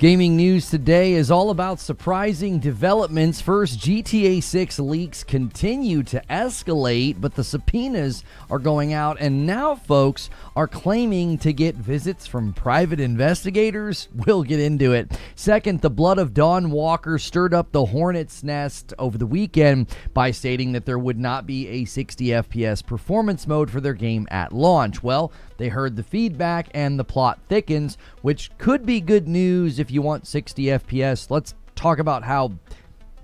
Gaming news today is all about surprising developments. First, GTA 6 leaks continue to escalate, but the subpoenas are going out, and now folks are claiming to get visits from private investigators. We'll get into it. Second, the Blood of Dawnwalker stirred up the hornet's nest over the weekend by stating that there would not be a 60 FPS performance mode for their game at launch. Well, they heard the feedback and the plot thickens, which could be good news if you want 60 FPS. Let's talk about how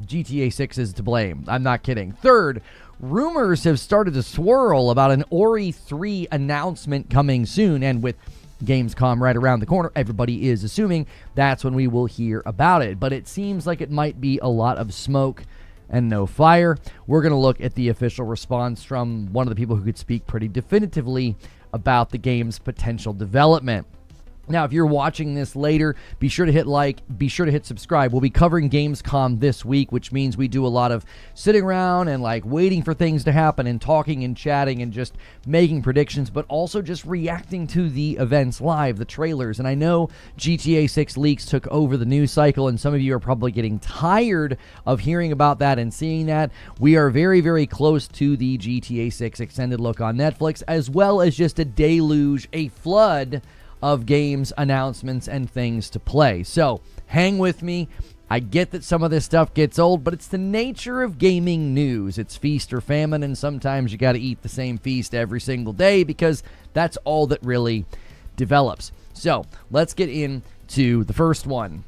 GTA 6 is to blame. I'm not kidding. Third, rumors have started to swirl about an Ori 3 announcement coming soon, and with Gamescom right around the corner, everybody is assuming that's when we will hear about it. But it seems like it might be a lot of smoke and no fire. We're going to look at the official response from one of the people who could speak pretty definitively about the game's potential development. Now, if you're watching this later, be sure to hit like, be sure to hit subscribe. We'll be covering Gamescom this week, which means we do a lot of sitting around and waiting for things to happen and talking and chatting and just making predictions, but also just reacting to the events live, the trailers. And I know GTA 6 leaks took over the news cycle, and some of you are probably getting tired of hearing about that and seeing that. We are very, very close to the GTA 6 extended look on Netflix, as well as just a deluge, a flood of games, announcements, and things to play. So hang with me. I get that some of this stuff gets old, but it's the nature of gaming news. It's feast or famine, and sometimes you got to eat the same feast every single day because that's all that really develops. So let's get into the first one.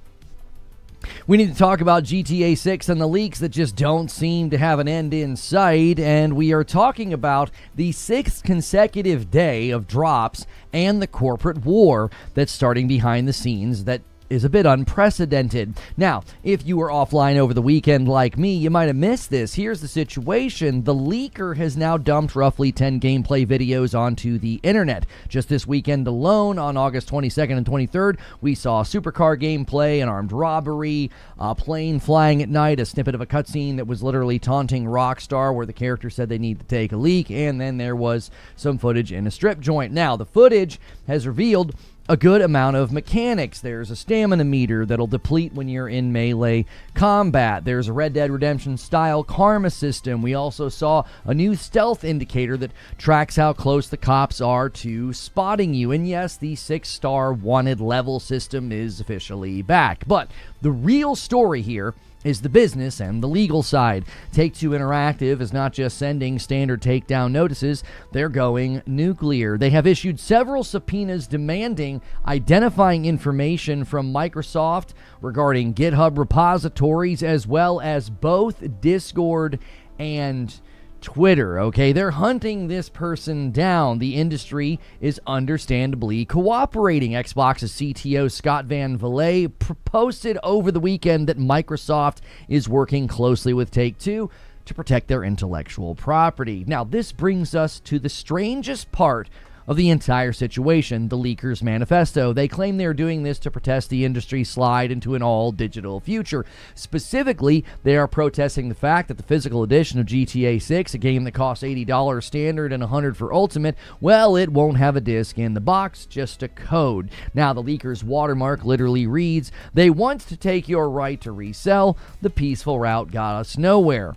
We need to talk about GTA 6 and the leaks that just don't seem to have an end in sight, and we are talking about the 6th consecutive day of drops and the corporate war that's starting behind the scenes that is a bit unprecedented. Now, if you were offline over the weekend like me, you might have missed this. Here's the situation. The leaker has now dumped roughly 10 gameplay videos onto the internet. Just this weekend alone, on August 22nd and 23rd, we saw supercar gameplay, an armed robbery, a plane flying at night, a snippet of a cutscene that was literally taunting Rockstar where the character said they need to take a leak, and then there was some footage in a strip joint. Now, the footage has revealed a good amount of mechanics. There's a stamina meter that'll deplete when you're in melee combat. There's a Red Dead Redemption style karma system. We also saw a new stealth indicator that tracks how close the cops are to spotting you. And yes, the 6-star wanted level system is officially back. But the real story here is the business and the legal side. Take-Two Interactive is not just sending standard takedown notices, they're going nuclear. They have issued several subpoenas demanding identifying information from Microsoft regarding GitHub repositories, as well as both Discord and Twitter. Okay, they're hunting this person down. The industry is understandably cooperating. Xbox's CTO Scott Van Vliet posted over the weekend that Microsoft is working closely with Take-Two to protect their intellectual property. Now, this brings us to the strangest part of the entire situation, the leakers' manifesto. They claim they're doing this to protest the industry's slide into an all-digital future. Specifically, they are protesting the fact that the physical edition of GTA 6, a game that costs $80 standard and $100 for Ultimate, well, it won't have a disc in the box, just a code. Now, the leakers' watermark literally reads, "They want to take your right to resell. The peaceful route got us nowhere."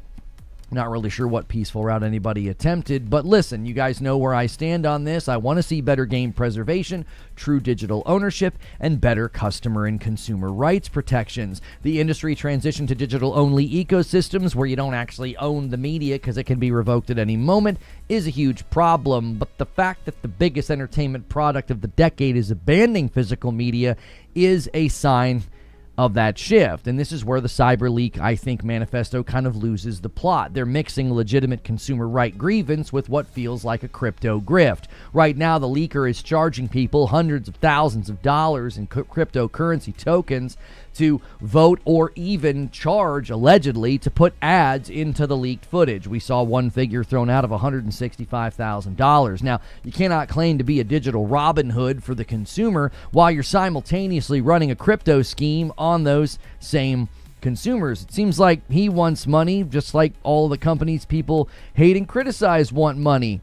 Not really sure what peaceful route anybody attempted, but listen, you guys know where I stand on this. I want to see better game preservation, true digital ownership, and better customer and consumer rights protections. The industry transition to digital-only ecosystems where you don't actually own the media because it can be revoked at any moment is a huge problem, but the fact that the biggest entertainment product of the decade is abandoning physical media is a sign of that shift. And this is where the CyberLeak, I think, manifesto kind of loses the plot. They're mixing legitimate consumer right grievance with what feels like a crypto grift. Right now, the leaker is charging people hundreds of thousands of dollars in cryptocurrency tokens to vote or even charge, allegedly, to put ads into the leaked footage. We saw one figure thrown out of $165,000. Now, you cannot claim to be a digital Robin Hood for the consumer while you're simultaneously running a crypto scheme on those same consumers. It seems like he wants money, just like all the companies people hate and criticize want money.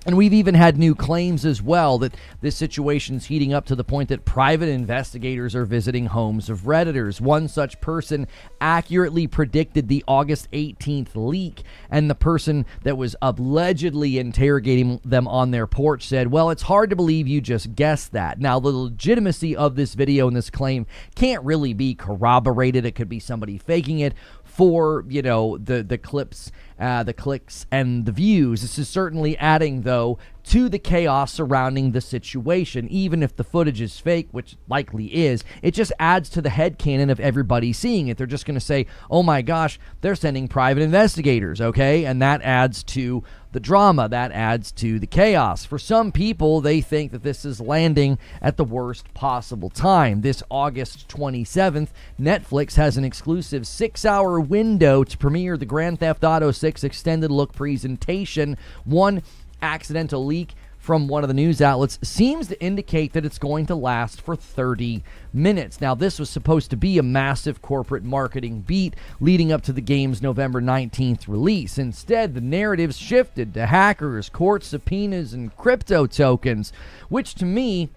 And we've even had new claims as well that this situation's heating up to the point that private investigators are visiting homes of Redditors. One such person accurately predicted the August 18th leak, and the person that was allegedly interrogating them on their porch said, well, it's hard to believe you just guessed that. Now, the legitimacy of this video and this claim can't really be corroborated. It could be somebody faking it for, the clips, the clicks, and the views. This is certainly adding, though, to the chaos surrounding the situation. Even if the footage is fake, which likely is, it just adds to the headcanon of everybody seeing it. They're just going to say, oh my gosh, they're sending private investigators, okay? And that adds to the drama, that adds to the chaos. For some people, they think that this is landing at the worst possible time. This August 27th, Netflix has an exclusive 6-hour window to premiere the Grand Theft Auto 6 extended look presentation. One accidental leak from one of the news outlets seems to indicate that it's going to last for 30 minutes. Now, this was supposed to be a massive corporate marketing beat leading up to the game's November 19th release. Instead, the narrative shifted to hackers, court subpoenas, and crypto tokens, which to me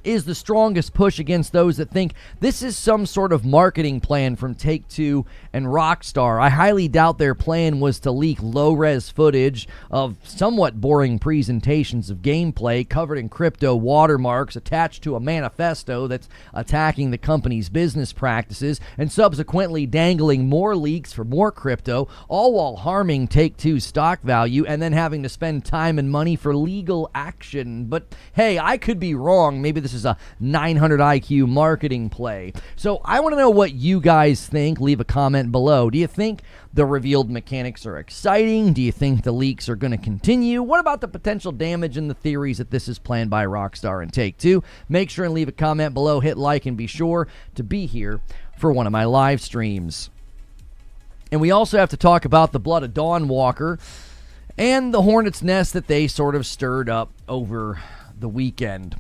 is the strongest push against those that think this is some sort of marketing plan from Take-Two and Rockstar. I highly doubt their plan was to leak low-res footage of somewhat boring presentations of gameplay covered in crypto watermarks attached to a manifesto that's attacking the company's business practices and subsequently dangling more leaks for more crypto, all while harming Take-Two's stock value and then having to spend time and money for legal action. But hey, I could be wrong. Maybe this is a 900 IQ marketing play. So I want to know what you guys think. Leave a comment below. Do you think the revealed mechanics are exciting? Do you think the leaks are going to continue? What about the potential damage and the theories that this is planned by Rockstar and Take-Two? Make sure and leave a comment below, hit like, and be sure to be here for one of my live streams. And we also have to talk about the Blood of Dawnwalker and the hornet's nest that they sort of stirred up over the weekend.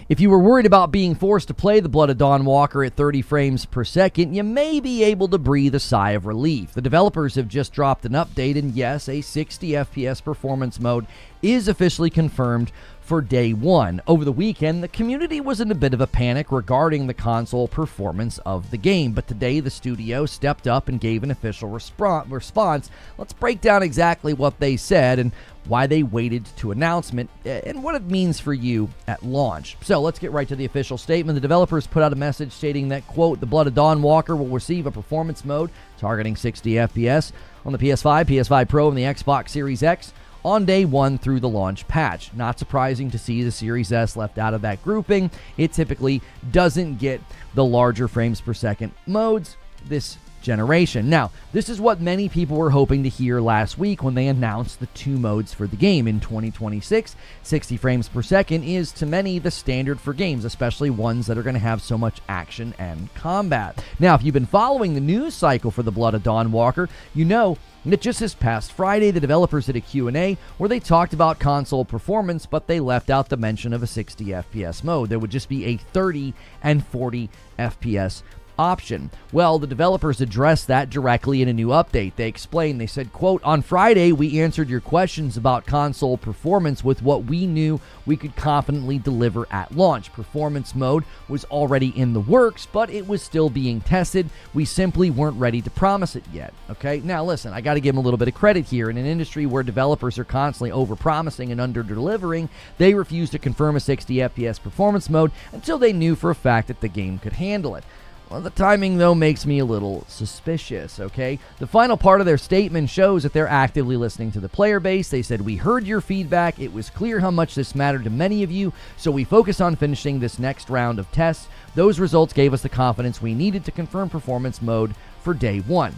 If you were worried about being forced to play the Blood of Dawnwalker at 30 frames per second, you may be able to breathe a sigh of relief. The developers have just dropped an update, and yes, a 60 FPS performance mode is officially confirmed for day one. Over the weekend, the community was in a bit of a panic regarding the console performance of the game, but today the studio stepped up and gave an official response. Let's break down exactly what they said and why they waited to announcement and what it means for you at launch. So let's get right to the official statement. The developers put out a message stating that, quote, the Blood of Dawnwalker will receive a performance mode targeting 60 FPS on the PS5, PS5 Pro, and the Xbox Series X on day one through the launch patch. Not surprising to see the Series S left out of that grouping. It typically doesn't get the larger frames per second modes this generation. Now, this is what many people were hoping to hear last week when they announced the two modes for the game. In 2026, 60 frames per second is to many the standard for games, especially ones that are going to have so much action and combat. Now, if you've been following the news cycle for the Blood of Dawnwalker, you know that just this past Friday, the developers did a Q&A where they talked about console performance, but they left out the mention of a 60 FPS mode. There would just be a 30 and 40 FPS option. Well, the developers addressed that directly in a new update. They explained, they said, quote, on Friday, we answered your questions about console performance with what we knew we could confidently deliver at launch. Performance mode was already in the works, but it was still being tested. We simply weren't ready to promise it yet. Okay, now listen, I got to give them a little bit of credit here. In an industry where developers are constantly over-promising and under-delivering, they refused to confirm a 60 FPS performance mode until they knew for a fact that the game could handle it. Well, the timing, though, makes me a little suspicious, okay? The final part of their statement shows that they're actively listening to the player base. They said, we heard your feedback. It was clear how much this mattered to many of you, so we focused on finishing this next round of tests. Those results gave us the confidence we needed to confirm performance mode for day one.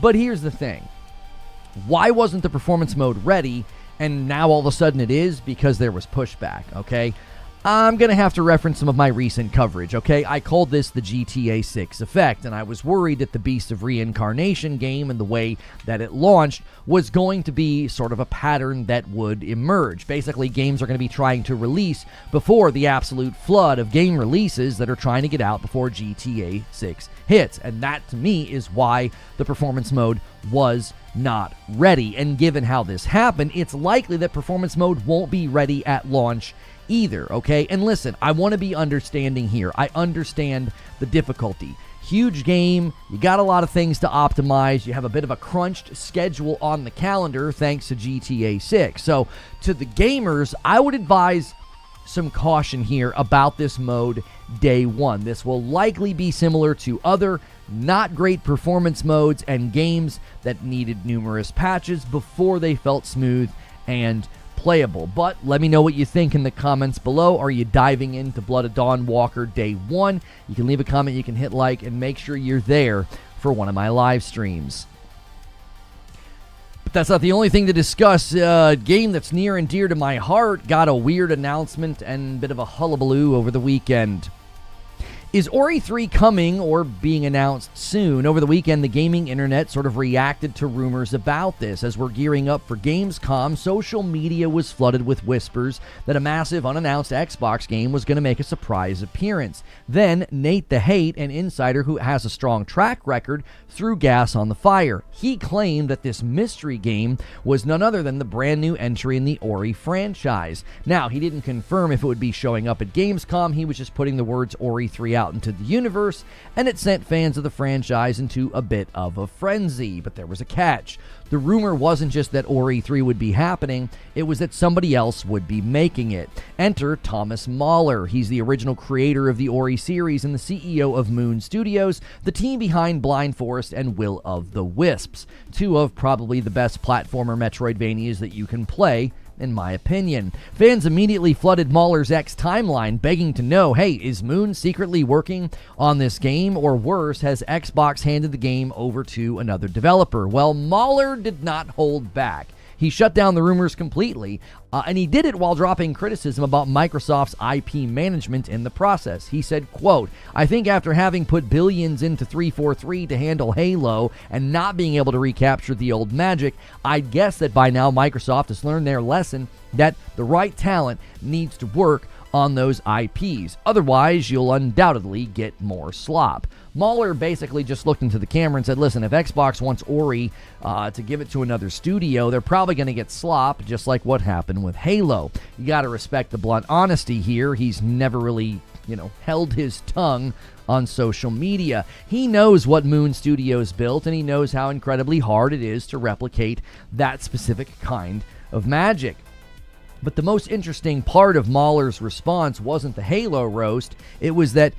But here's the thing. Why wasn't the performance mode ready, and now all of a sudden it is? Because there was pushback, okay? I'm going to have to reference some of my recent coverage, okay? I called this the GTA 6 effect, and I was worried that the Beast of Reincarnation game and the way that it launched was going to be sort of a pattern that would emerge. Basically, games are going to be trying to release before the absolute flood of game releases that are trying to get out before GTA 6 hits. And that, to me, is why the performance mode was not ready. And given how this happened, it's likely that performance mode won't be ready at launch either, okay? And listen, I want to be understanding here. I understand the difficulty. Huge game, you got a lot of things to optimize, you have a bit of a crunched schedule on the calendar thanks to GTA 6. So to the gamers, I would advise some caution here about this mode day one. This will likely be similar to other not great performance modes and games that needed numerous patches before they felt smooth and playable. But let me know what you think in the comments below. Are you diving into Blood of Dawnwalker day one? You can leave a comment, you can hit like, and make sure you're there for one of my live streams. But that's not the only thing to discuss. A game that's near and dear to my heart got a weird announcement and a bit of a hullabaloo over the weekend. Is Ori 3 coming or being announced soon? Over the weekend, the gaming internet sort of reacted to rumors about this. As we're gearing up for Gamescom, social media was flooded with whispers that a massive unannounced Xbox game was going to make a surprise appearance. Then, Nate the Hate, an insider who has a strong track record, threw gas on the fire. He claimed that this mystery game was none other than the brand new entry in the Ori franchise. Now, he didn't confirm if it would be showing up at Gamescom. He was just putting the words Ori 3 out into the universe, and it sent fans of the franchise into a bit of a frenzy. But there was a catch. The rumor wasn't just that Ori 3 would be happening, it was that somebody else would be making it. Enter Thomas Mahler. He's the original creator of the Ori series and the CEO of Moon Studios, the team behind Blind Forest and Will of the Wisps, two of probably the best platformer Metroidvanias that you can play, in my opinion. Fans immediately flooded Mahler's X timeline, begging to know, hey, is Moon secretly working on this game? Or worse, has Xbox handed the game over to another developer? Well, Mahler did not hold back. He shut down the rumors completely, and he did it while dropping criticism about Microsoft's IP management in the process. He said, quote, I think after having put billions into 343 to handle Halo and not being able to recapture the old magic, I'd guess that by now Microsoft has learned their lesson that the right talent needs to work on those IPs. Otherwise, you'll undoubtedly get more slop. Mahler basically just looked into the camera and said, listen, if Xbox wants Ori to give it to another studio, they're probably going to get slop, just like what happened with Halo. You got to respect the blunt honesty here. He's never really, held his tongue on social media. He knows what Moon Studios built, and he knows how incredibly hard it is to replicate that specific kind of magic. But the most interesting part of Mahler's response wasn't the Halo roast. It was that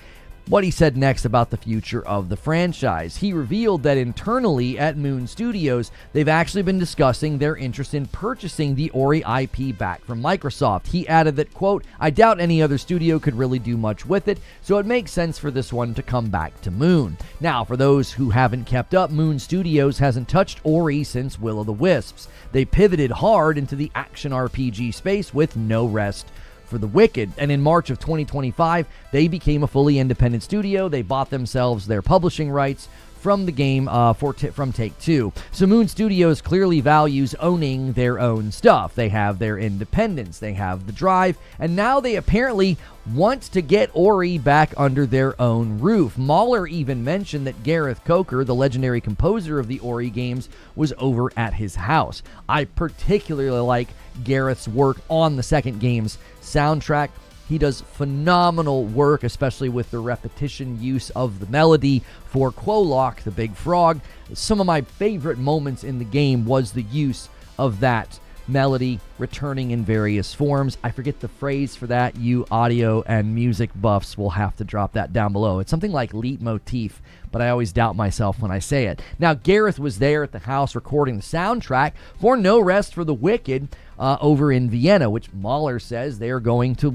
what he said next about the future of the franchise. He revealed that internally at Moon Studios, they've actually been discussing their interest in purchasing the Ori IP back from Microsoft. He added that, quote, I doubt any other studio could really do much with it, so it makes sense for this one to come back to Moon. Now, for those who haven't kept up, Moon Studios hasn't touched Ori since Will of the Wisps. They pivoted hard into the action RPG space with no rest for the wicked, and in March of 2025, they became a fully independent studio. They bought themselves their publishing rights from the game from Take-Two. So Moon Studios clearly values owning their own stuff. They have their independence, they have the drive, and now they apparently want to get Ori back under their own roof. Mahler even mentioned that Gareth Coker, the legendary composer of the Ori games, was over at his house. I particularly like Gareth's work on the second game's soundtrack. He does phenomenal work, especially with the repetition use of the melody for Quolok, the big frog. Some of my favorite moments in the game was the use of that melody returning in various forms. I forget the phrase for that. You audio and music buffs will have to drop that down below. It's something like leitmotif, but I always doubt myself when I say it. Now, Gareth was there at the house recording the soundtrack for No Rest for the Wicked over in Vienna, which Mahler says we're going to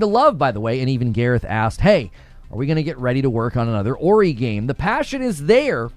love, by the way. And even Gareth asked, hey, are we going to get ready to work on another Ori game? The passion is there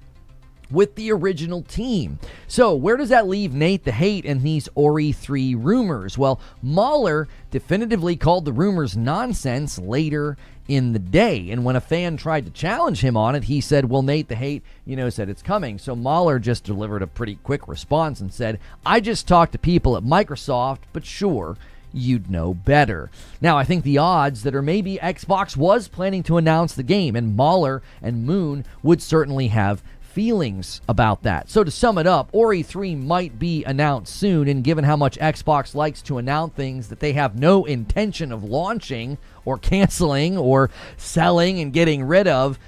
with the original team. So where does that leave Nate the Hate and these Ori 3 rumors? Well, Mahler definitively called the rumors nonsense later in the day, and when a fan tried to challenge him on it, he said, well, Nate the Hate, said it's coming. So Mahler just delivered a pretty quick response and said, I just talked to people at Microsoft, but sure, you'd know better. Now, I think the odds that maybe Xbox was planning to announce the game, and Mahler and Moon would certainly have feelings about that. So to sum it up, Ori 3 might be announced soon, and given how much Xbox likes to announce things that they have no intention of launching or canceling or selling and getting rid of,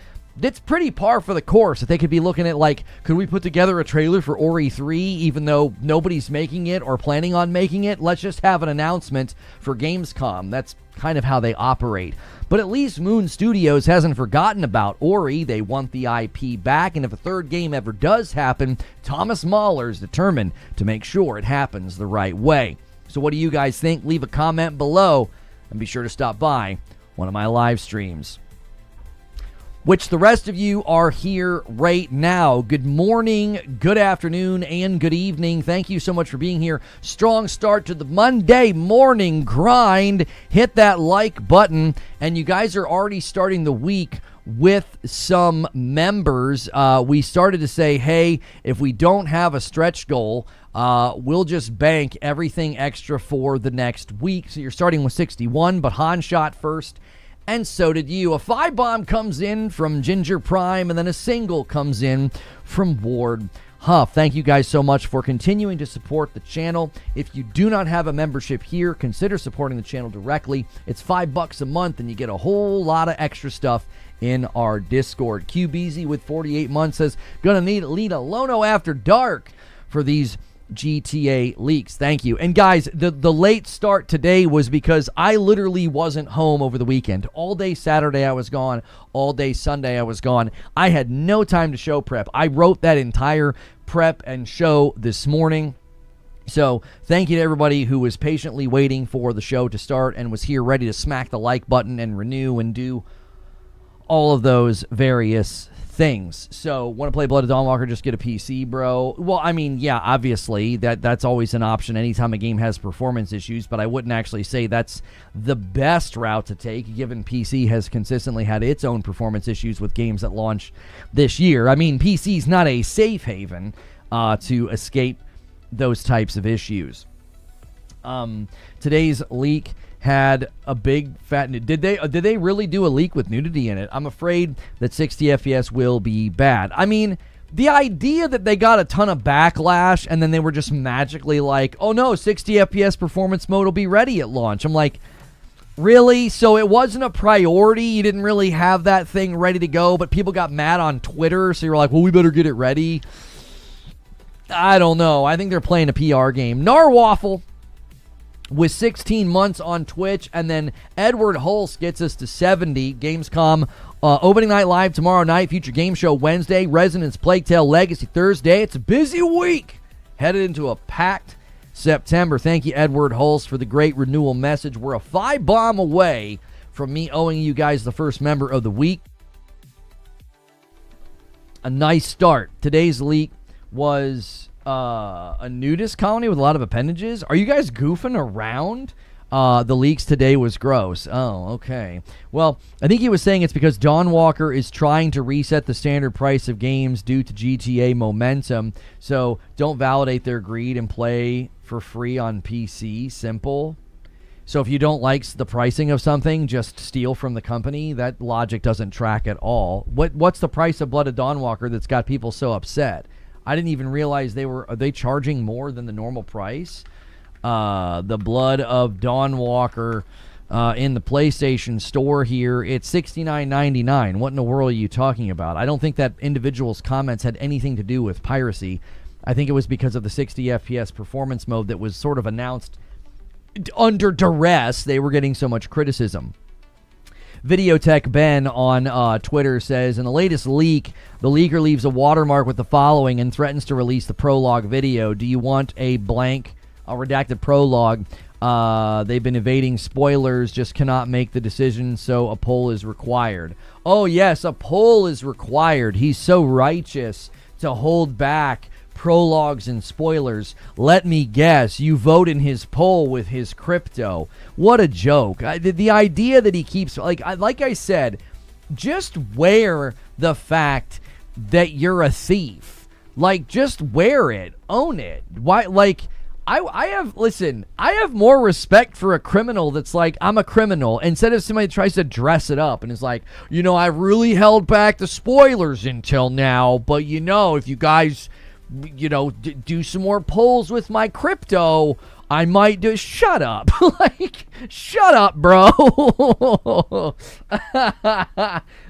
it's pretty par for the course that they could be looking at, like, could we put together a trailer for Ori 3 even though nobody's making it or planning on making it? Let's just have an announcement for Gamescom. That's kind of how they operate. But at least Moon Studios hasn't forgotten about Ori. They want the IP back, and if a third game ever does happen, Thomas Mahler's determined to make sure it happens the right way. So what do you guys think? Leave a comment below, and be sure to stop by one of my live streams, which the rest of you are here right now. Good morning, good afternoon, and good evening. Thank you so much for being here. Strong start to the Monday morning grind. Hit that like button, and you guys are already starting the week with some members. We started to say, hey, if we don't have a stretch goal, we'll just bank everything extra for the next week. So you're starting with 61, but Han shot first, and so did you. A 5-bomb comes in from Ginger Prime, and then a single comes in from Ward Huff. Thank you guys so much for continuing to support the channel. If you do not have a membership here, consider supporting the channel directly. It's $5 a month, and you get a whole lot of extra stuff in our Discord. QBZ with 48 months says, gonna need a Lono after dark for these GTA leaks. Thank you. And guys, the late start today was because I literally wasn't home over the weekend. All day Saturday I was gone. All day Sunday I was gone. I had no time to show prep. I wrote that entire prep and show this morning. So thank you to everybody who was patiently waiting for the show to start and was here ready to smack the like button and renew and do all of those various things. So, want to play Blood of Dawnwalker, just get a PC, bro. Well, I mean, yeah, obviously, that's always an option anytime a game has performance issues, but I wouldn't actually say that's the best route to take, given PC has consistently had its own performance issues with games that launch this year. I mean, PC's not a safe haven to escape those types of issues. Today's leak had a big fat... Did they really do a leak with nudity in it? I'm afraid that 60 FPS will be bad. I mean, the idea that they got a ton of backlash and then they were just magically like, oh no, 60 FPS performance mode will be ready at launch. I'm like, really? So it wasn't a priority? You didn't really have that thing ready to go, but people got mad on Twitter, so you're like, well, we better get it ready? I don't know. I think they're playing a PR game. Narwaffle with 16 months on Twitch, and then Edward Hulse gets us to 70. Gamescom opening night live tomorrow night, Future Game Show Wednesday, Resonance Plague Tale Legacy Thursday. It's a busy week, headed into a packed September. Thank you, Edward Hulse, for the great renewal message. We're a 5-bomb away from me owing you guys the first member of the week. A nice start. Today's leak was a nudist colony with a lot of appendages. Are you guys goofing around? The leaks today was gross. Oh, okay. Well, I think he was saying it's because Dawnwalker is trying to reset the standard price of games due to GTA momentum. So don't validate their greed and play for free on PC. Simple. So if you don't like the pricing of something, just steal from the company. That logic doesn't track at all. What's the price of Blood of Dawnwalker that's got people so upset? I didn't even realize are they charging more than the normal price? The Blood of Dawnwalker in the PlayStation Store here, it's $69.99. What in the world are you talking about? I don't think that individual's comments had anything to do with piracy. I think it was because of the 60 FPS performance mode that was sort of announced under duress. They were getting so much criticism. Videotech Ben on Twitter says, in the latest leak, the leaker leaves a watermark with the following and threatens to release the prologue video. Do you want a redacted prologue? They've been evading spoilers, just cannot make the decision, so a poll is required. Oh, yes, a poll is required. He's so righteous to hold back prologues and spoilers. Let me guess, you vote in his poll with his crypto. What a joke. The idea that he keeps, like I said, just wear the fact that you're a thief. Like, just wear it. Own it. Why? Like, I have more respect for a criminal that's like, I'm a criminal, instead of somebody that tries to dress it up and is like, I really held back the spoilers until now, but if you guys, do some more polls with my crypto, I might do. Shut up. Shut up, bro.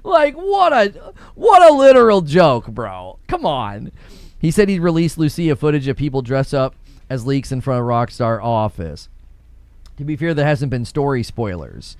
What a literal joke, bro. Come on. He said he'd release Lucia footage of people dress up as leaks in front of Rockstar office. To be fair, there hasn't been story spoilers.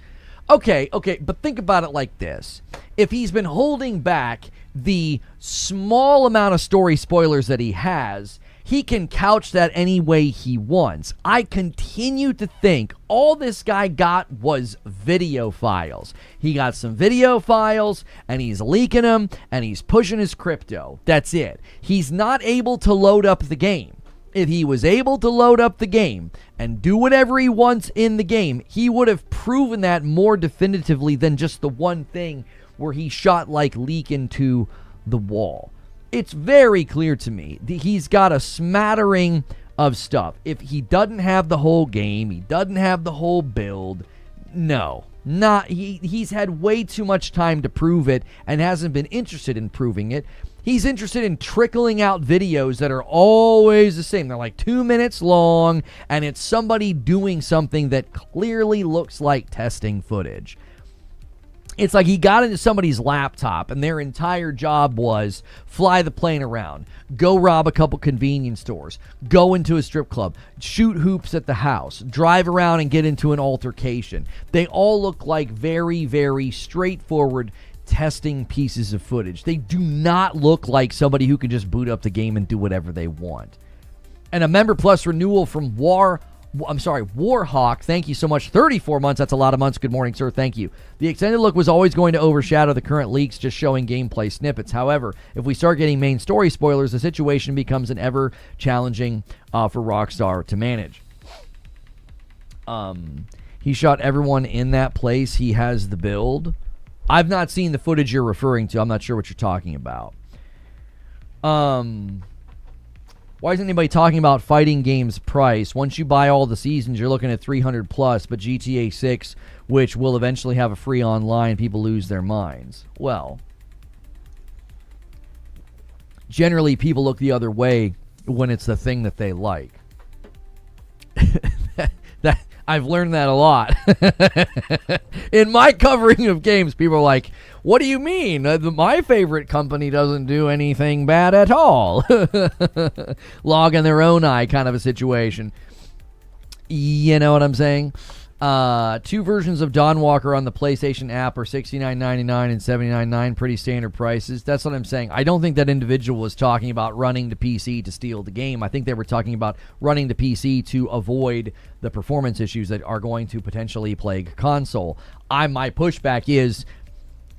Okay, but think about it like this. If he's been holding back the small amount of story spoilers that he has, he can couch that any way he wants. I continue to think all this guy got was video files. He got some video files, and he's leaking them, and he's pushing his crypto. That's it. He's not able to load up the game. If he was able to load up the game and do whatever he wants in the game, he would have proven that more definitively than just the one thing where he shot leak into the wall. It's very clear to me that he's got a smattering of stuff. If he doesn't have the whole game, he doesn't have the whole build, no. He's had way too much time to prove it and hasn't been interested in proving it. He's interested in trickling out videos that are always the same. They're like 2 minutes long, and it's somebody doing something that clearly looks like testing footage. It's like he got into somebody's laptop, and their entire job was fly the plane around, go rob a couple convenience stores, go into a strip club, shoot hoops at the house, drive around and get into an altercation. They all look like very, very straightforward testing pieces of footage. They do not look like somebody who can just boot up the game and do whatever they want. And a Member Plus renewal from Warhawk, thank you so much. 34 months, that's a lot of months. Good morning, sir. Thank you. The extended look was always going to overshadow the current leaks, just showing gameplay snippets. However, if we start getting main story spoilers, the situation becomes an ever challenging for Rockstar to manage. He shot everyone in that place. He has the build. I've not seen the footage you're referring to. I'm not sure what you're talking about. Why isn't anybody talking about fighting games price? Once you buy all the seasons, you're looking at 300 plus, but GTA 6, which will eventually have a free online, people lose their minds. Well, generally people look the other way when it's the thing that they like. I've learned that a lot. In my covering of games, people are like, what do you mean? My favorite company doesn't do anything bad at all. Log in their own eye kind of a situation. You know what I'm saying? 2 versions of Dawnwalker on the PlayStation app are $69.99 and $79.99, pretty standard prices. That's what I'm saying. I don't think that individual was talking about running to PC to steal the game. I think they were talking about running to PC to avoid the performance issues that are going to potentially plague console. My pushback is,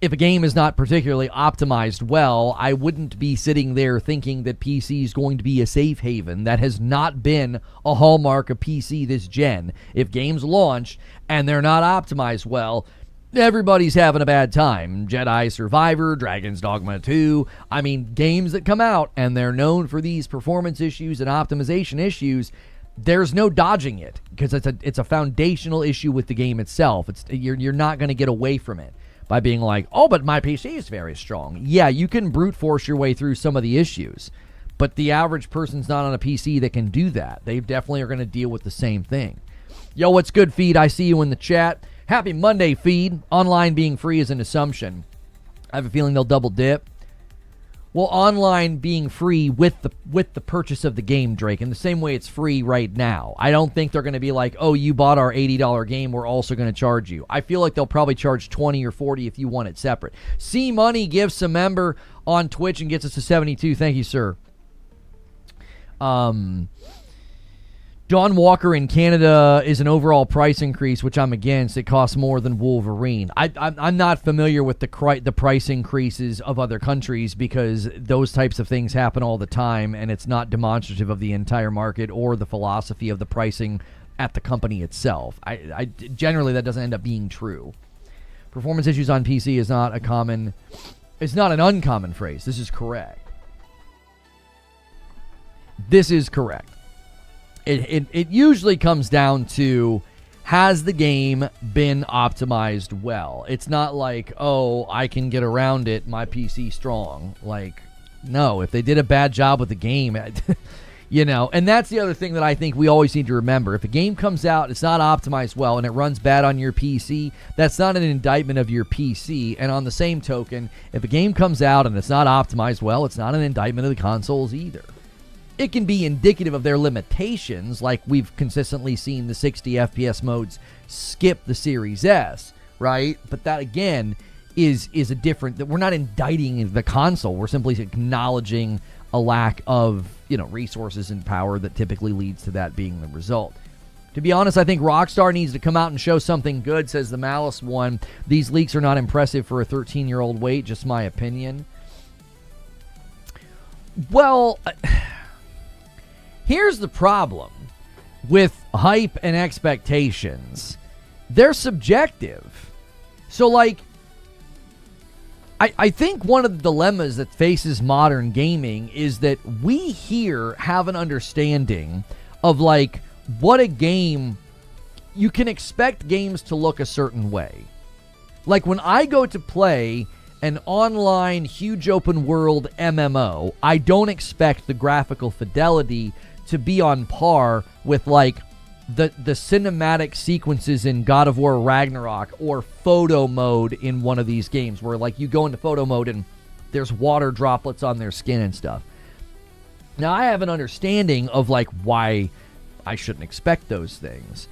if a game is not particularly optimized well, I wouldn't be sitting there thinking that PC is going to be a safe haven. That has not been a hallmark of PC this gen. If games launch and they're not optimized well, everybody's having a bad time. Jedi Survivor, Dragon's Dogma 2. I mean, games that come out and they're known for these performance issues and optimization issues, there's no dodging it because it's a foundational issue with the game itself. You're not going to get away from it by being like, oh, but my PC is very strong. Yeah, you can brute force your way through some of the issues, but the average person's not on a PC that can do that. They definitely are going to deal with the same thing. Yo, what's good, Feed? I see you in the chat. Happy Monday, Feed. Online being free is an assumption. I have a feeling they'll double dip. Well, online being free with the purchase of the game, Drake, in the same way it's free right now. I don't think they're going to be like, oh, you bought our $80 game, we're also going to charge you. I feel like they'll probably charge $20 or $40 if you want it separate. C Money gives a member on Twitch and gets us to 72. Thank you, sir. Dawnwalker in Canada is an overall price increase, which I'm against. It costs more than Wolverine. I'm not familiar with the price increases of other countries because those types of things happen all the time, and it's not demonstrative of the entire market or the philosophy of the pricing at the company itself. I generally, that doesn't end up being true. Performance issues on PC is not it's not an uncommon phrase. This is correct. It usually comes down to, has the game been optimized well? It's not like, oh, I can get around it, my PC strong. Like, no, if they did a bad job with the game, you know, and that's the other thing that I think we always need to remember. If a game comes out, it's not optimized well, and it runs bad on your PC, that's not an indictment of your PC. And on the same token, if a game comes out and it's not optimized well, it's not an indictment of the consoles either. It can be indicative of their limitations, like we've consistently seen the 60 FPS modes skip the Series S, right? But that, again, is a different... that we're not indicting the console. We're simply acknowledging a lack of, you know, resources and power that typically leads to that being the result. To be honest, I think Rockstar needs to come out and show something good, says the Malice one. These leaks are not impressive for a 13-year-old wait, just my opinion. Well... here's the problem with hype and expectations. They're subjective. So, like, I think one of the dilemmas that faces modern gaming is that we here have an understanding of, like, what a game... you can expect games to look a certain way. Like, when I go to play an online, huge open world MMO, I don't expect the graphical fidelity to be on par with, like, the cinematic sequences in God of War Ragnarok or photo mode in one of these games, where, like, you go into photo mode and there's water droplets on their skin and stuff. Now, I have an understanding of, like, why I shouldn't expect those things.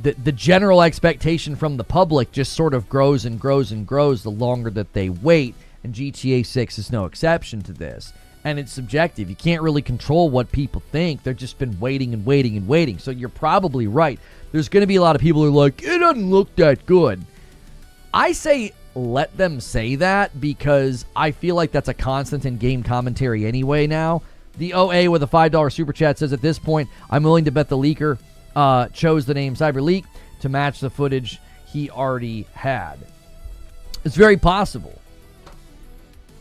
The general expectation from the public just sort of grows and grows and grows the longer that they wait, and GTA 6 is no exception to this. And it's subjective. You can't really control what people think. They've just been waiting and waiting and waiting. So you're probably right. There's going to be a lot of people who are like, it doesn't look that good. I say let them say that, because I feel like that's a constant in game commentary anyway now. The OA with a $5 super chat says, at this point, I'm willing to bet the leaker chose the name CyberLeak to match the footage he already had. It's very possible.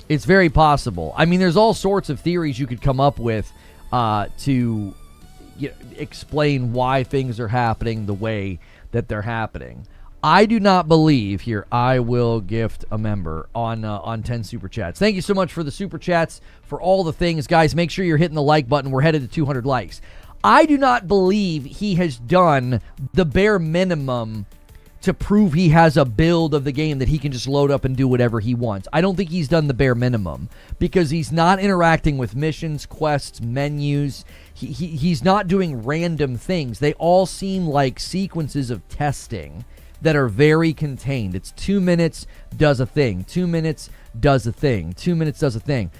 It's very possible. I mean, there's all sorts of theories you could come up with to explain why things are happening the way that they're happening. I do not believe here. I will gift a member on 10 super chats. Thank you so much for the super chats, for all the things, guys. Make sure you're hitting the like button. We're headed to 200 likes. I do not believe he has done the bare minimum to prove he has a build of the game that he can just load up and do whatever he wants. I don't think he's done the bare minimum, because he's not interacting with missions, quests, menus. He's not doing random things. They all seem like sequences of testing that are very contained. It's 2 minutes, does a thing. 2 minutes, does a thing. 2 minutes, does a thing.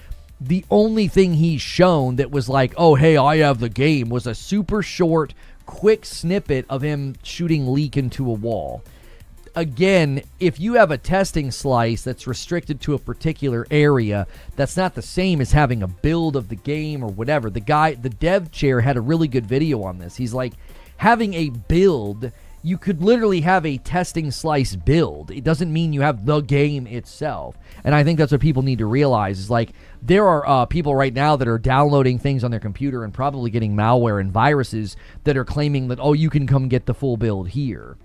The only thing he's shown that was like, oh, hey, I have the game, was a super short, quick snippet of him shooting Leak into a wall. Again, if you have a testing slice that's restricted to a particular area, that's not the same as having a build of the game or whatever. The dev chair had a really good video on this. He's like, having a build, you could literally have a testing slice build. It doesn't mean you have the game itself. And I think that's what people need to realize, is like, there are people right now that are downloading things on their computer and probably getting malware and viruses that are claiming that, oh, you can come get the full build here.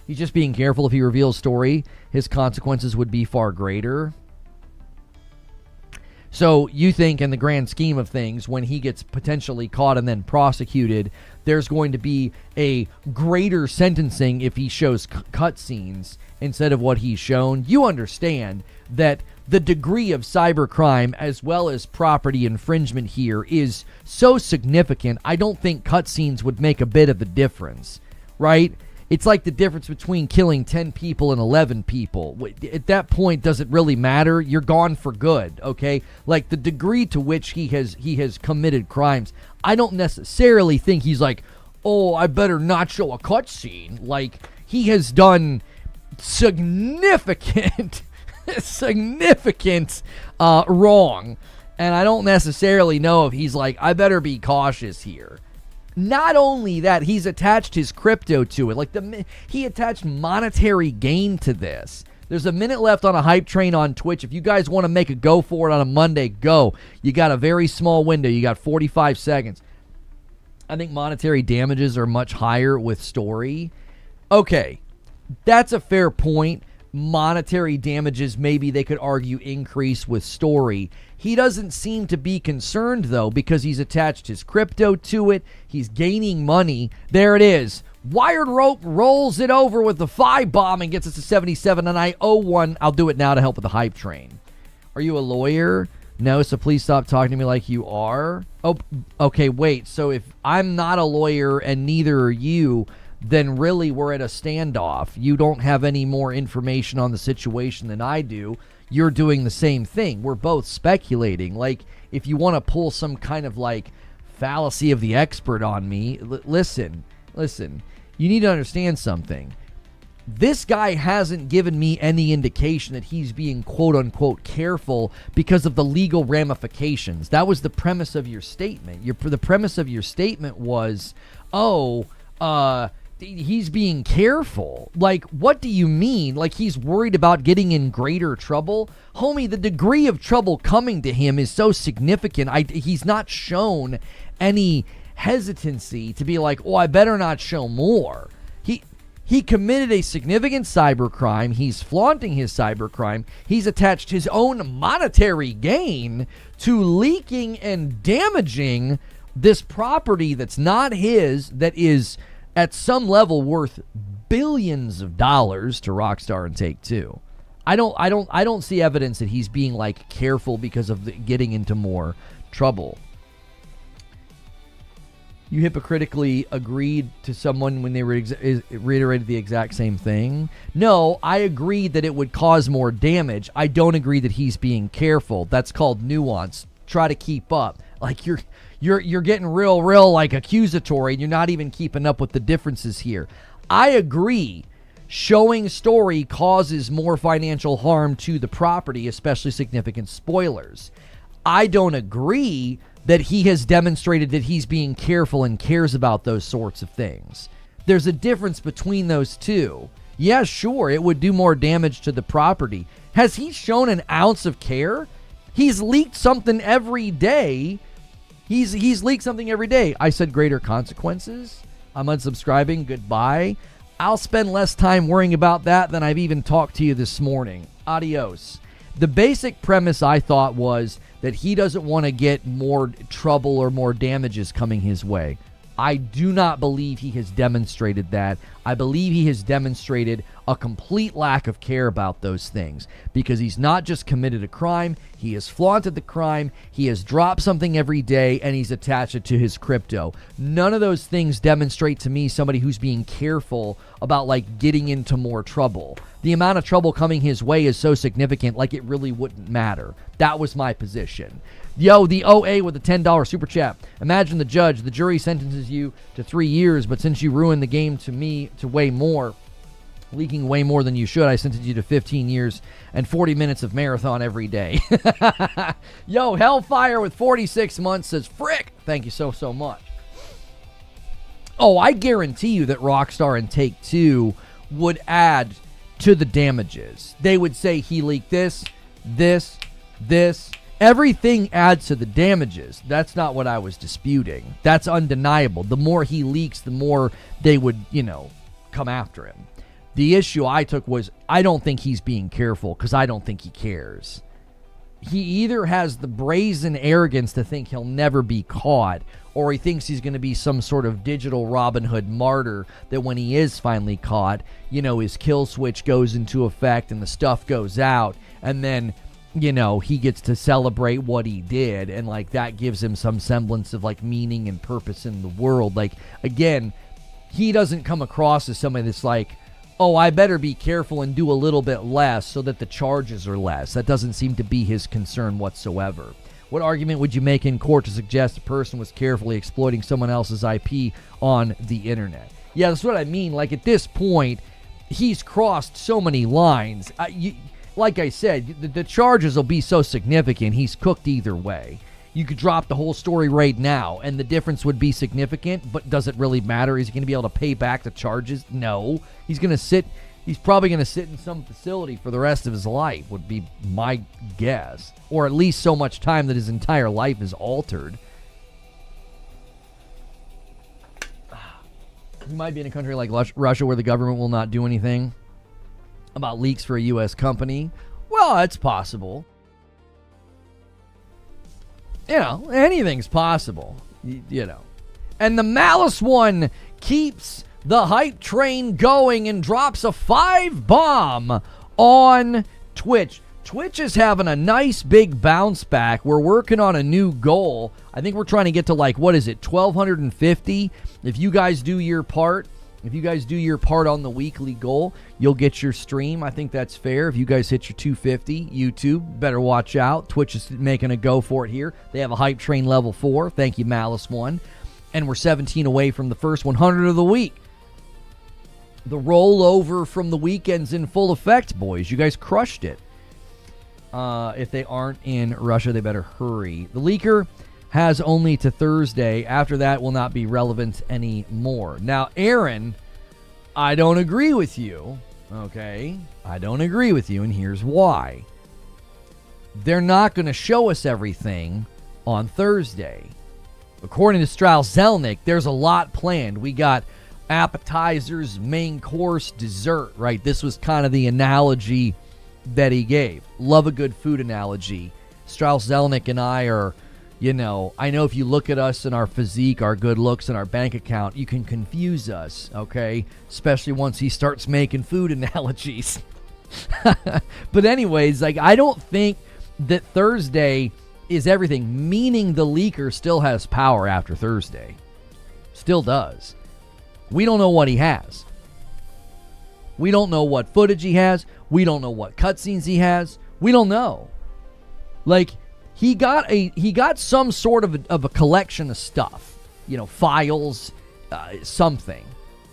He's just being careful. If he reveals story, his consequences would be far greater. So you think, in the grand scheme of things, when he gets potentially caught and then prosecuted, there's going to be a greater sentencing if he shows cutscenes instead of what he's shown? You understand that the degree of cybercrime as well as property infringement here is so significant, I don't think cutscenes would make a bit of a difference, right? It's like the difference between killing 10 people and 11 people. At that point, does it really matter? You're gone for good, okay? Like, the degree to which he has committed crimes, I don't necessarily think he's like, oh, I better not show a cutscene. Like, he has done significant wrong. And I don't necessarily know if he's like, I better be cautious here. Not only that, he's attached his crypto to it. Like, he attached monetary gain to this. There's a minute left on a hype train on Twitch. If you guys want to make a go for it on a Monday, go. You got a very small window. You got 45 seconds. I think monetary damages are much higher with story. Okay, that's a fair point. Monetary damages, maybe they could argue increase with story. He doesn't seem to be concerned, though, because he's attached his crypto to it. He's gaining money. There it is. Wired Rope rolls it over with the 5 bomb and gets us to 77, and I owe one. I'll do it now to help with the hype train. Are you a lawyer? No, so please stop talking to me like you are. Oh, okay, wait. So if I'm not a lawyer and neither are you, then really we're at a standoff. You don't have any more information on the situation than I do. You're doing the same thing. We're both speculating. Like, if you want to pull some kind of, like, fallacy of the expert on me, listen. You need to understand something. This guy hasn't given me any indication that he's being quote-unquote careful because of the legal ramifications. That was the premise of your statement. The premise of your statement was, he's being careful. Like, what do you mean? Like, he's worried about getting in greater trouble? Homie, the degree of trouble coming to him is so significant. He's not shown any hesitancy to be like, I better not show more. He committed a significant cybercrime. He's flaunting his cybercrime. He's attached his own monetary gain to leaking and damaging this property that's not his, that is at some level worth billions of dollars to Rockstar and Take-Two. I don't see evidence that he's being, like, careful because of getting into more trouble. You hypocritically agreed to someone when they reiterated the exact same thing. No, I agreed that it would cause more damage. I don't agree that he's being careful. That's called nuance. Try to keep up. Like, you're getting real like accusatory, and you're not even keeping up with the differences here. I agree. Showing story causes more financial harm to the property, especially significant spoilers. I don't agree that he has demonstrated that he's being careful and cares about those sorts of things. There's a difference between those two. Yeah, sure, it would do more damage to the property. Has he shown an ounce of care? He's leaked something every day. He's leaked something every day. I said greater consequences. I'm unsubscribing. Goodbye. I'll spend less time worrying about that than I've even talked to you this morning. Adios. The basic premise, I thought, was that he doesn't want to get more trouble or more damages coming his way. I do not believe he has demonstrated that. I believe he has demonstrated a complete lack of care about those things, because he's not just committed a crime, he has flaunted the crime, he has dropped something every day, and he's attached it to his crypto. None of those things demonstrate to me somebody who's being careful about, like, getting into more trouble. The amount of trouble coming his way is so significant, like, it really wouldn't matter. That was my position. Yo, the OA with the $10 super chat. Imagine the judge. The jury sentences you to 3 years, but since you ruined the game to me to way more, leaking way more than you should, I sentenced you to 15 years and 40 minutes of marathon every day. Yo, Hellfire with 46 months says, frick. Thank you so much. Oh, I guarantee you that Rockstar and Take-Two would add to the damages. They would say he leaked this. Everything adds to the damages. That's not what I was disputing. That's undeniable. The more he leaks, the more they would, come after him. The issue I took was, I don't think he's being careful because I don't think he cares. He either has the brazen arrogance to think he'll never be caught, or he thinks he's going to be some sort of digital Robin Hood martyr that when he is finally caught, his kill switch goes into effect and the stuff goes out, and then he gets to celebrate what he did, and, like, that gives him some semblance of, like, meaning and purpose in the world. Like, again, he doesn't come across as somebody that's like, oh, I better be careful and do a little bit less so that the charges are less. That doesn't seem to be his concern whatsoever. What argument would you make in court to suggest a person was carefully exploiting someone else's IP on the internet? Yeah, that's what I mean. Like, at this point, he's crossed so many lines. Like I said, the charges will be so significant, he's cooked either way. You could drop the whole story right now, and the difference would be significant, but does it really matter? Is he going to be able to pay back the charges? No. He's probably going to sit in some facility for the rest of his life, would be my guess. Or at least so much time that his entire life is altered. We might be in a country like Russia where the government will not do anything about leaks for a U.S. company. Well, it's possible. You know, anything's possible. You know. And the Malice one keeps the hype train going and drops a 5 bomb on Twitch. Twitch is having a nice big bounce back. We're working on a new goal. I think we're trying to get to, like, what is it, 1,250? If you guys do your part, on the weekly goal, you'll get your stream. I think that's fair. If you guys hit your 250, YouTube, better watch out. Twitch is making a go for it here. They have a hype train level 4. Thank you, Malice 1. And we're 17 away from the first 100 of the week. The rollover from the weekend's in full effect, boys. You guys crushed it. If they aren't in Russia, they better hurry. The leaker has only to Thursday. After that will not be relevant anymore. Now, Aaron, I don't agree with you. Okay? I don't agree with you, and here's why. They're not going to show us everything on Thursday. According to Strauss Zelnick, there's a lot planned. We got appetizers, main course, dessert, right? This was kind of the analogy that he gave. Love a good food analogy. Strauss Zelnick and I are, you know, I know if you look at us and our physique, our good looks, and our bank account, you can confuse us, okay? Especially once he starts making food analogies. But anyways, like, I don't think that Thursday is everything, meaning the leaker still has power after Thursday. Still does. We don't know what he has. We don't know what footage he has. We don't know what cutscenes he has. We don't know. Like, he got some sort of a collection of stuff. You know, files, something.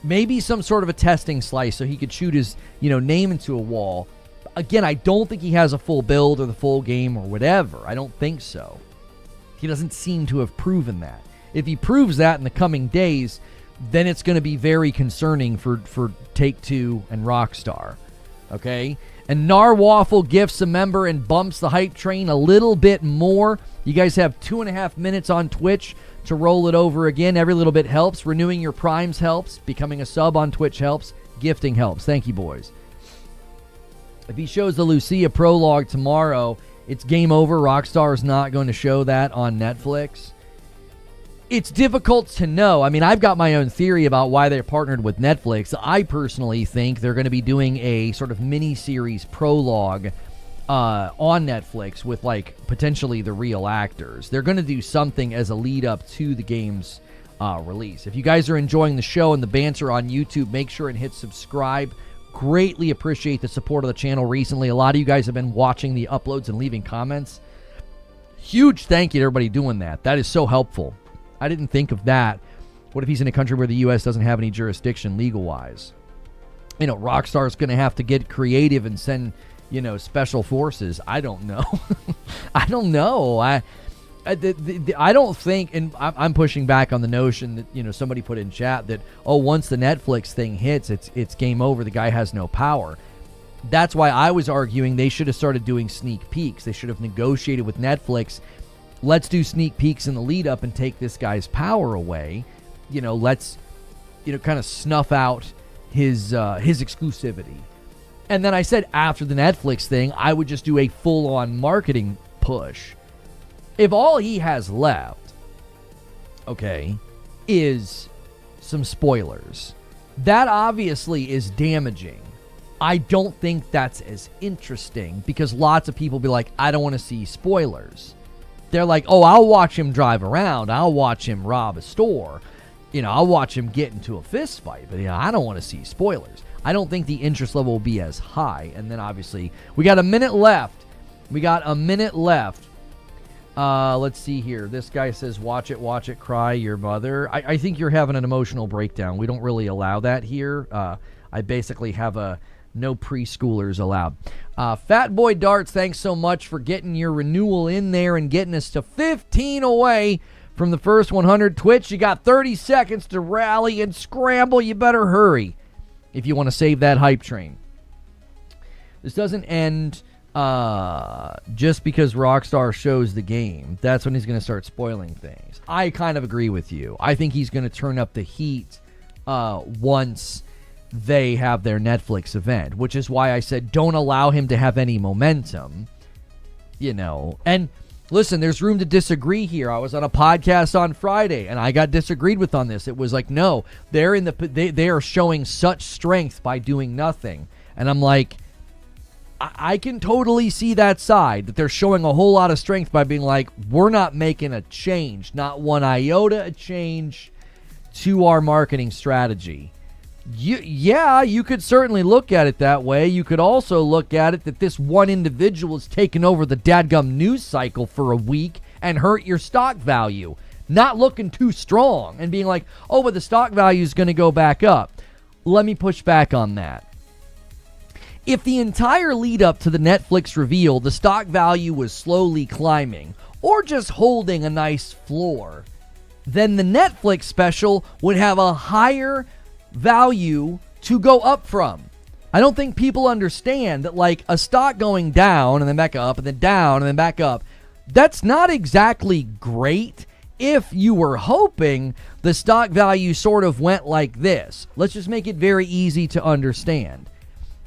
Maybe some sort of a testing slice so he could shoot his, you know, name into a wall. Again, I don't think he has a full build or the full game or whatever. I don't think so. He doesn't seem to have proven that. If he proves that in the coming days, then it's going to be very concerning for Take-Two and Rockstar. Okay? And Narwaffle gifts a member and bumps the hype train a little bit more. You guys have 2.5 minutes on Twitch to roll it over again. Every little bit helps. Renewing your primes helps. Becoming a sub on Twitch helps. Gifting helps. Thank you, boys. If he shows the Lucia prologue tomorrow, it's game over. Rockstar is not going to show that on Netflix. It's difficult to know. I mean, I've got my own theory about why they're partnered with Netflix. I personally think they're going to be doing a sort of mini-series prologue on Netflix with, like, potentially the real actors. They're going to do something as a lead-up to the game's release. If you guys are enjoying the show and the banter on YouTube, make sure and hit subscribe. Greatly appreciate the support of the channel recently. A lot of you guys have been watching the uploads and leaving comments. Huge thank you to everybody doing that. That is so helpful. I didn't think of that. What if he's in a country where the U.S. doesn't have any jurisdiction legal-wise? You know, Rockstar's going to have to get creative and send, you know, special forces. I don't know. I don't know. I don't think, and I'm pushing back on the notion that, you know, somebody put in chat that, oh, once the Netflix thing hits, it's game over. The guy has no power. That's why I was arguing they should have started doing sneak peeks. They should have negotiated with Netflix. Let's do sneak peeks in the lead up and take this guy's power away. You know, let's, you know, kind of snuff out his exclusivity. And then I said after the Netflix thing, I would just do a full-on marketing push. If all he has left, okay, is some spoilers, that obviously is damaging. I don't think that's as interesting because lots of people be like, I don't want to see spoilers. They're like, oh, I'll watch him drive around. I'll watch him rob a store. You know, I'll watch him get into a fist fight. But, you know, I don't want to see spoilers. I don't think the interest level will be as high. And then, obviously, we got a minute left. Let's see here. This guy says, watch it, cry your mother. I think you're having an emotional breakdown. We don't really allow that here. I basically have a no preschoolers allowed. Fat Boy Darts, thanks so much for getting your renewal in there and getting us to 15 away from the first 100. Twitch, you got 30 seconds to rally and scramble. You better hurry if you want to save that hype train. This doesn't end just because Rockstar shows the game. That's when he's going to start spoiling things. I kind of agree with you. I think he's going to turn up the heat once they have their Netflix event, which is why I said don't allow him to have any momentum, And listen, there's room to disagree here. I was on a podcast on Friday, and I got disagreed with on this. It was like, no, they are showing such strength by doing nothing. And I'm like, I can totally see that side, that they're showing a whole lot of strength by being like, we're not making a change, not one iota a change to our marketing strategy. You could certainly look at it that way. You could also look at it that this one individual has taken over the dadgum news cycle for a week and hurt your stock value. Not looking too strong and being like, oh, but the stock value is going to go back up. Let me push back on that. If the entire lead up to the Netflix reveal, the stock value was slowly climbing or just holding a nice floor, then the Netflix special would have a higher value to go up from. I don't think people understand that, like, a stock going down and then back up and then down and then back up, that's not exactly great if you were hoping the stock value sort of went like this. Let's just make it very easy to understand.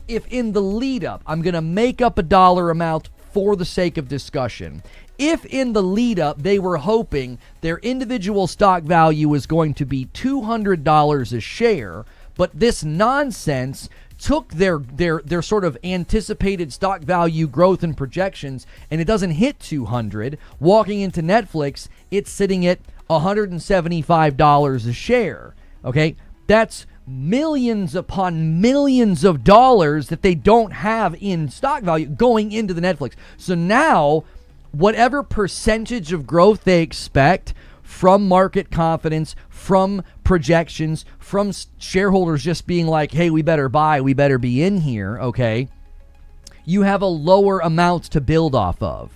If in the lead up, I'm going to make up a dollar amount for the sake of discussion. If in the lead up they were hoping their individual stock value was going to be $200 a share, but this nonsense took their sort of anticipated stock value growth and projections, and it doesn't hit 200, walking into Netflix, it's sitting at $175 a share. Okay? That's millions upon millions of dollars that they don't have in stock value going into the Netflix. So now, whatever percentage of growth they expect from market confidence, from projections, from shareholders just being like, hey, we better buy, we better be in here, okay, you have a lower amount to build off of.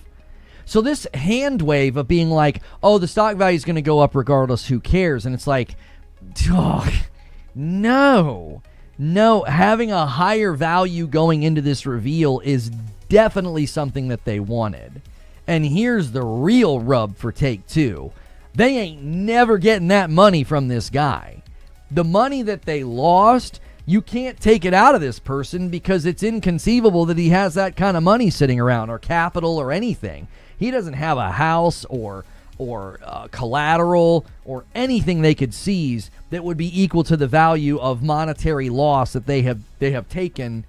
So this hand wave of being like, oh, the stock value is going to go up regardless, who cares? And it's like, oh, no, having a higher value going into this reveal is definitely something that they wanted. And here's the real rub for Take-Two. They ain't never getting that money from this guy. The money that they lost, you can't take it out of this person because it's inconceivable that he has that kind of money sitting around or capital or anything. He doesn't have a house or collateral or anything they could seize that would be equal to the value of monetary loss that they have taken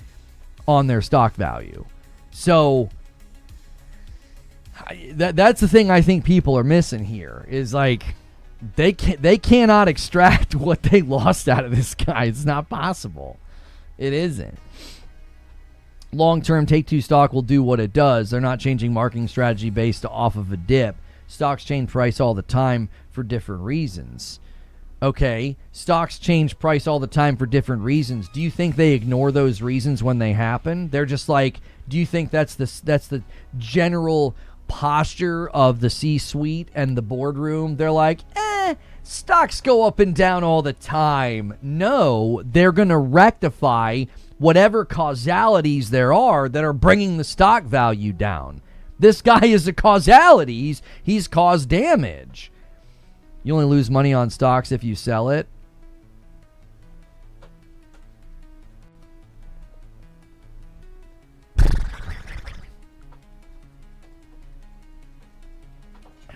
on their stock value. So that's the thing I think people are missing here is like they cannot extract what they lost out of this guy. It's not possible. It isn't. Long-term Take-Two stock will do what it does. They're not changing marketing strategy based off of a dip. Stocks change price all the time for different reasons. Okay, stocks change price all the time for different reasons. Do you think they ignore those reasons when they happen? They're just like, do you think that's the general posture of the C-suite and the boardroom? They're like, stocks go up and down all the time. No, they're going to rectify whatever causalities there are that are bringing the stock value down. This guy is a causality. He's caused damage. You only lose money on stocks if you sell it.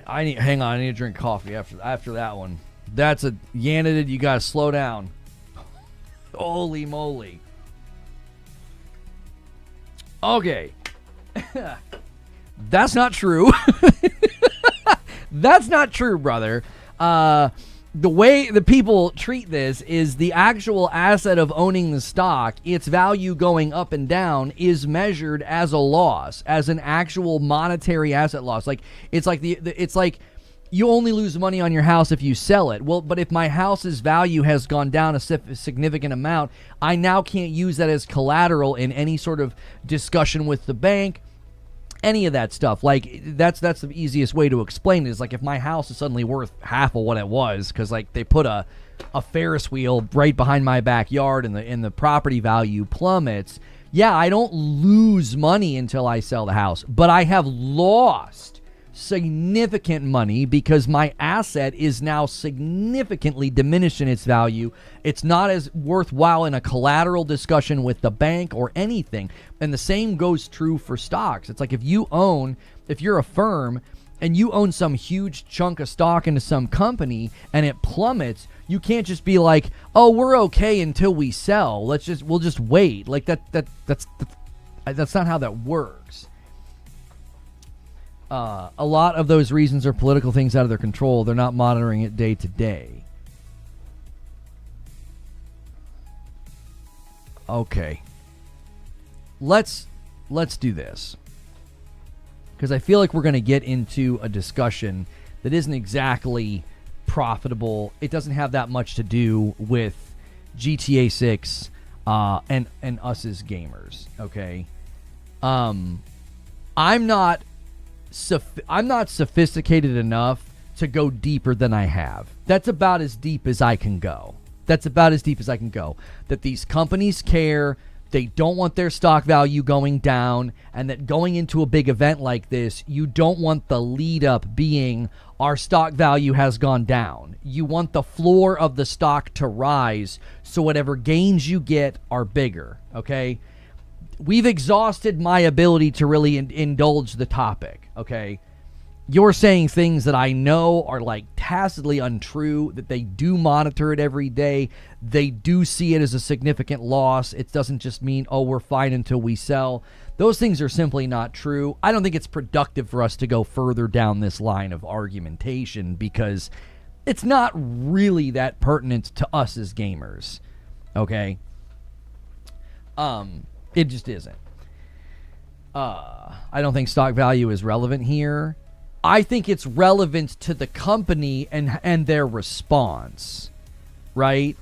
Hang on, I need to drink coffee after that one. That's a Yanadid, you gotta slow down. Holy moly. Okay. That's not true. That's not true, brother. The way the people treat this is the actual asset of owning the stock, its value going up and down, is measured as a loss, as an actual monetary asset loss. Like it's like you only lose money on your house if you sell it. Well, but if my house's value has gone down a significant amount, I now can't use that as collateral in any sort of discussion with the bank. Any of that stuff. Like that's the easiest way to explain it is like if my house is suddenly worth half of what it was because like they put a Ferris wheel right behind my backyard and the property value plummets. Yeah, I don't lose money until I sell the house, but I have lost significant money because my asset is now significantly diminished in its value. It's not as worthwhile in a collateral discussion with the bank or anything. And the same goes true for stocks. It's like if you're a firm and you own some huge chunk of stock into some company and it plummets, you can't just be like, oh, we're okay until we sell. We'll just wait. Like that's not how that works. A lot of those reasons are political things out of their control. They're not monitoring it day to day. Okay. Let's do this. Because I feel like we're going to get into a discussion that isn't exactly profitable. It doesn't have that much to do with GTA 6 and us as gamers, okay? I'm not sophisticated enough to go deeper than I have. That's about as deep as I can go. That these companies care, they don't want their stock value going down, and that going into a big event like this, you don't want the lead up being our stock value has gone down. You want the floor of the stock to rise so whatever gains you get are bigger, okay? We've exhausted my ability to really indulge the topic, okay? You're saying things that I know are like tacitly untrue, that they do monitor it every day. They do see it as a significant loss. It doesn't just mean, oh, we're fine until we sell. Those things are simply not true. I don't think it's productive for us to go further down this line of argumentation because it's not really that pertinent to us as gamers, okay? It just isn't. I don't think stock value is relevant here. I think it's relevant to the company and their response, right?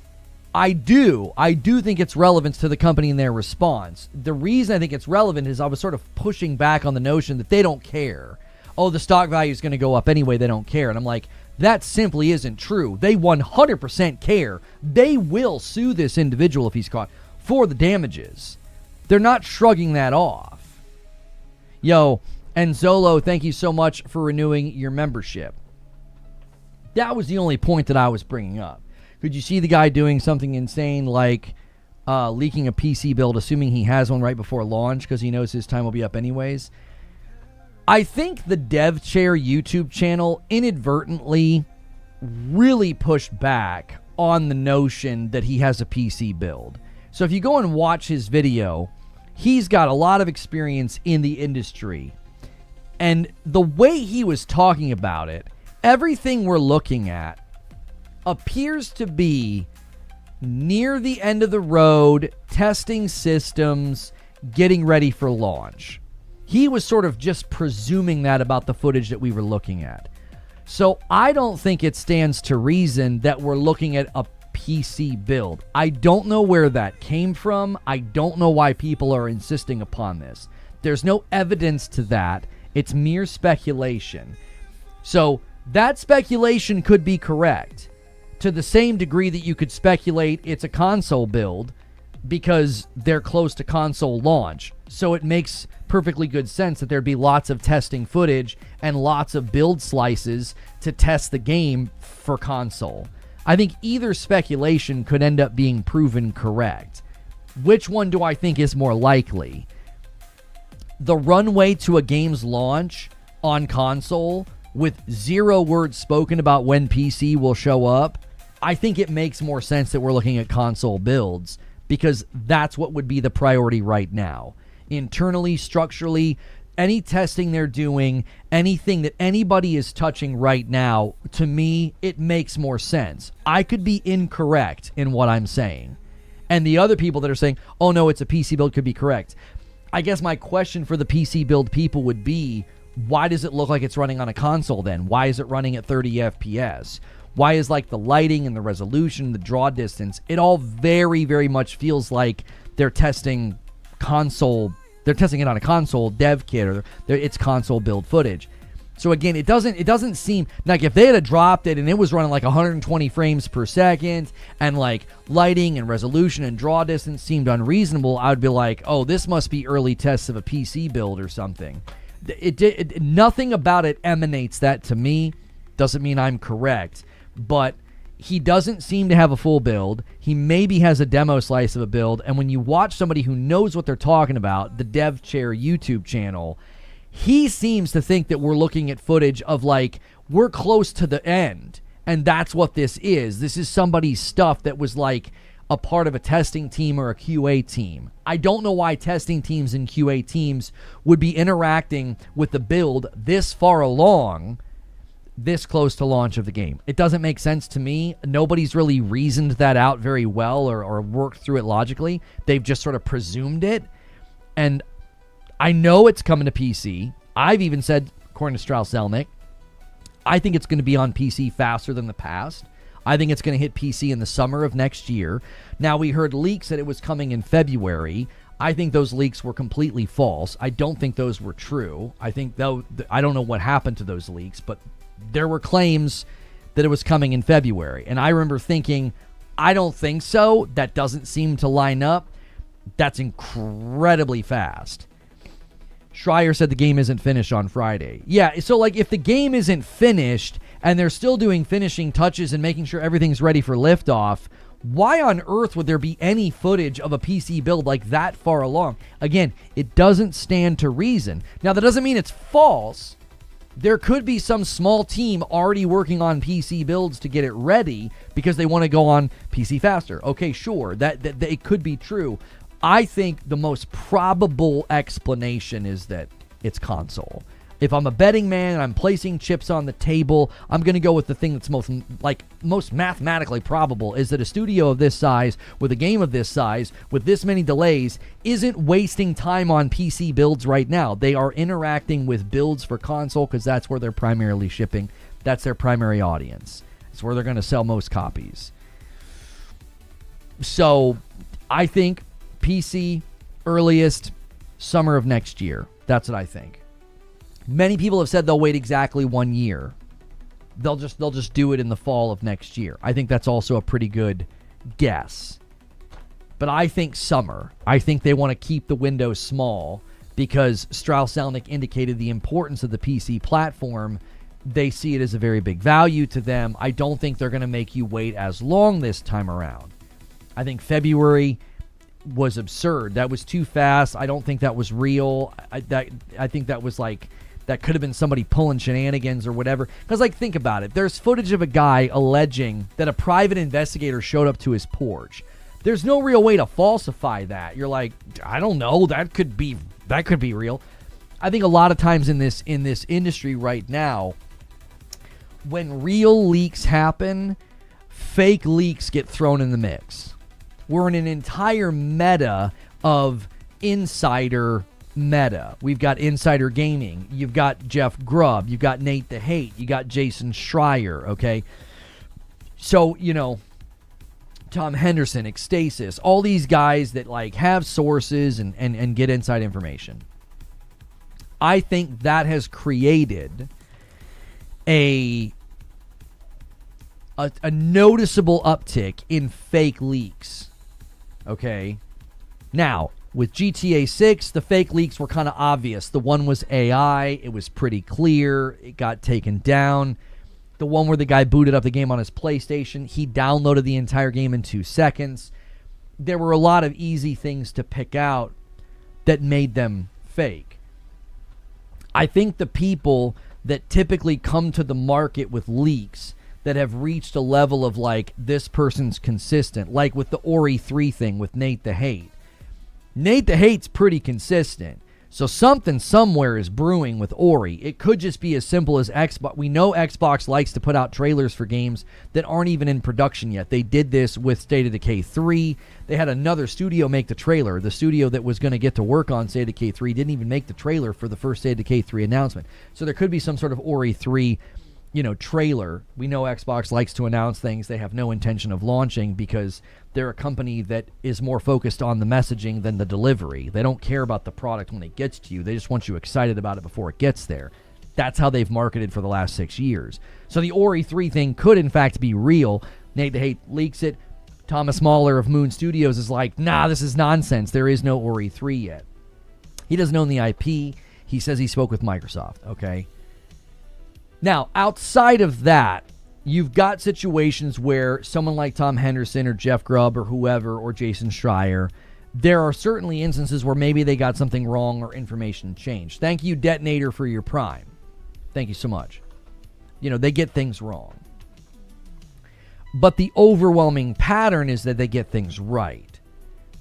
I do think it's relevant to the company and their response. The reason I think it's relevant is I was sort of pushing back on the notion that they don't care. Oh, the stock value is going to go up anyway. They don't care. And I'm like, that simply isn't true. They 100% care. They will sue this individual if he's caught for the damages. They're not shrugging that off. Yo, and Zolo, thank you so much for renewing your membership. That was the only point that I was bringing up. Could you see the guy doing something insane like leaking a PC build, assuming he has one right before launch because he knows his time will be up anyways? I think the Dev Chair YouTube channel inadvertently really pushed back on the notion that he has a PC build. So if you go and watch his video, he's got a lot of experience in the industry. And the way he was talking about it, everything we're looking at appears to be near the end of the road, testing systems, getting ready for launch. He was sort of just presuming that about the footage that we were looking at. So I don't think it stands to reason that we're looking at a PC build. I don't know where that came from. I don't know why people are insisting upon this. There's no evidence to that. It's mere speculation. So that speculation could be correct to the same degree that you could speculate it's a console build because they're close to console launch. So it makes perfectly good sense that there'd be lots of testing footage and lots of build slices to test the game for console. I think either speculation could end up being proven correct. Which one do I think is more likely? The runway to a game's launch on console with 0 words spoken about when PC will show up, I think it makes more sense that we're looking at console builds because that's what would be the priority right now. Internally, structurally, any testing they're doing, anything that anybody is touching right now, to me, it makes more sense. I could be incorrect in what I'm saying. And the other people that are saying, oh no, it's a PC build could be correct. I guess my question for the PC build people would be, why does it look like it's running on a console then? Why is it running at 30 FPS? Why is like the lighting and the resolution, the draw distance, it all very, very much feels like they're testing console. They're testing it on a console dev kit or it's console build footage. So again, it doesn't seem like if they had dropped it and it was running like 120 frames per second and like lighting and resolution and draw distance seemed unreasonable, I would be like, oh, this must be early tests of a PC build or something. Nothing about it emanates that to me. Doesn't mean I'm correct, but he doesn't seem to have a full build. He maybe has a demo slice of a build, and when you watch somebody who knows what they're talking about, the Dev Chair YouTube channel, he seems to think that we're looking at footage of like, we're close to the end, and that's what this is. This is somebody's stuff that was like a part of a testing team or a QA team. I don't know why testing teams and QA teams would be interacting with the build this far along, this close to launch of the game. It doesn't make sense to me. Nobody's really reasoned that out very well or worked through it logically. They've just sort of presumed it. And I know it's coming to PC. I've even said, according to Strauss Zelnick, I think it's going to be on PC faster than the past. I think it's going to hit PC in the summer of next year. Now, we heard leaks that it was coming in February. I think those leaks were completely false. I don't think those were true. I think, though, I don't know what happened to those leaks, but there were claims that it was coming in February. And I remember thinking, I don't think so. That doesn't seem to line up. That's incredibly fast. Schreier said the game isn't finished on Friday. Yeah, so like if the game isn't finished and they're still doing finishing touches and making sure everything's ready for liftoff, why on earth would there be any footage of a PC build like that far along? Again, it doesn't stand to reason. Now, that doesn't mean it's false. There could be some small team already working on PC builds to get it ready because they want to go on PC faster. Okay, sure, that it could be true. I think the most probable explanation is that it's console. If I'm a betting man and I'm placing chips on the table, I'm going to go with the thing that's most mathematically probable, is that a studio of this size, with a game of this size, with this many delays, isn't wasting time on PC builds right now. They are interacting with builds for console because that's where they're primarily shipping. That's their primary audience. It's where they're going to sell most copies. So I think PC earliest summer of next year. That's what I think. Many people have said they'll wait exactly 1 year. They'll just do it in the fall of next year. I think that's also a pretty good guess. But I think summer. I think they want to keep the window small because Strauss-Zelnick indicated the importance of the PC platform. They see it as a very big value to them. I don't think they're going to make you wait as long this time around. I think February was absurd. That was too fast. I don't think that was real. I think that was like, that could have been somebody pulling shenanigans or whatever. Because, like, think about it. There's footage of a guy alleging that a private investigator showed up to his porch. There's no real way to falsify that. You're like, I don't know. That could be real. I think a lot of times in this industry right now, when real leaks happen, fake leaks get thrown in the mix. We're in an entire meta of insider meta. We've got Insider Gaming. You've got Jeff Grubb. You've got Nate the Hate. You got Jason Schreier, okay? So, Tom Henderson, Ecstasis, all these guys that like have sources and get inside information. I think that has created a noticeable uptick in fake leaks. Okay. Now, with GTA 6, the fake leaks were kind of obvious. The one was AI. It was pretty clear. It got taken down. The one where the guy booted up the game on his PlayStation, he downloaded the entire game in 2 seconds. There were a lot of easy things to pick out that made them fake. I think the people that typically come to the market with leaks that have reached a level of like, this person's consistent, like with the Ori 3 thing with Nate the Hate. Nate the Hate's pretty consistent. So something somewhere is brewing with Ori. It could just be as simple as Xbox. We know Xbox likes to put out trailers for games that aren't even in production yet. They did this with State of Decay 3. They had another studio make the trailer. The studio that was going to get to work on State of Decay 3 didn't even make the trailer for the first State of Decay 3 announcement. So there could be some sort of Ori 3 trailer. We know Xbox likes to announce things they have no intention of launching because they're a company that is more focused on the messaging than the delivery. They don't care about the product when it gets to you. They just want you excited about it before it gets there. That's how they've marketed for the last 6 years. So the Ori 3 thing could in fact be real. Nate the Hate leaks it. Thomas Mahler of Moon Studios is like, nah, this is nonsense. There is no Ori 3 yet. He doesn't own the IP. He says he spoke with Microsoft, okay? Now, outside of that, you've got situations where someone like Tom Henderson or Jeff Grubb or whoever or Jason Schreier, there are certainly instances where maybe they got something wrong or information changed. Thank you, Detonator, for your Prime. Thank you so much. You know, they get things wrong. But the overwhelming pattern is that they get things right.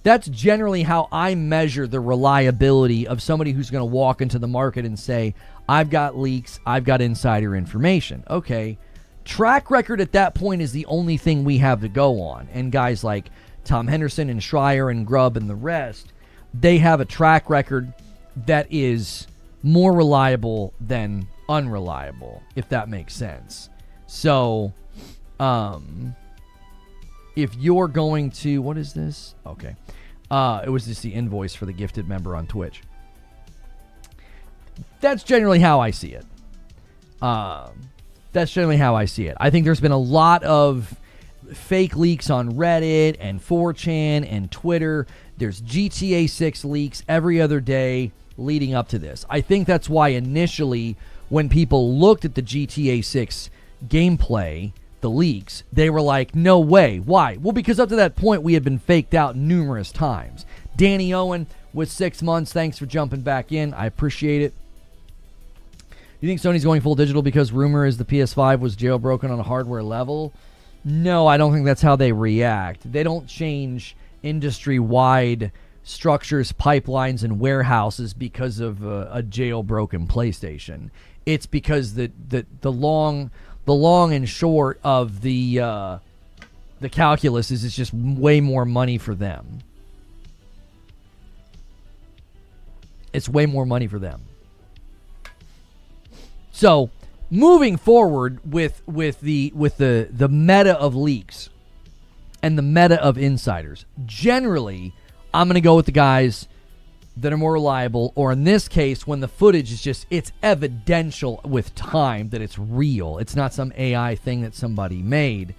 That's generally how I measure the reliability of somebody who's going to walk into the market and say, I've got leaks, I've got insider information. Okay, track record at that point is the only thing we have to go on. And guys like Tom Henderson and Schreier and Grubb and the rest, they have a track record that is more reliable than unreliable, if that makes sense. So, if you're going to, what is this? Okay. It was just the invoice for the gifted member on Twitch. That's generally how I see it. I think there's been a lot of fake leaks on Reddit and 4chan and Twitter. There's GTA 6 leaks every other day leading up to this. I think that's why initially when people looked at the GTA 6 gameplay, the leaks, they were like, no way. Why? Well, because up to that point, we had been faked out numerous times. Danny Owen with 6 months. Thanks for jumping back in. I appreciate it. You think Sony's going full digital because rumor is the PS5 was jailbroken on a hardware level? No, I don't think that's how they react. They don't change industry-wide structures, pipelines, and warehouses because of a jailbroken PlayStation. It's because the long and short of the calculus is it's just way more money for them. It's way more money for them. So, moving forward with the meta of leaks and the meta of insiders, generally, I'm going to go with the guys that are more reliable, or in this case, when the footage is just, it's evidential with time that it's real. It's not some AI thing that somebody made.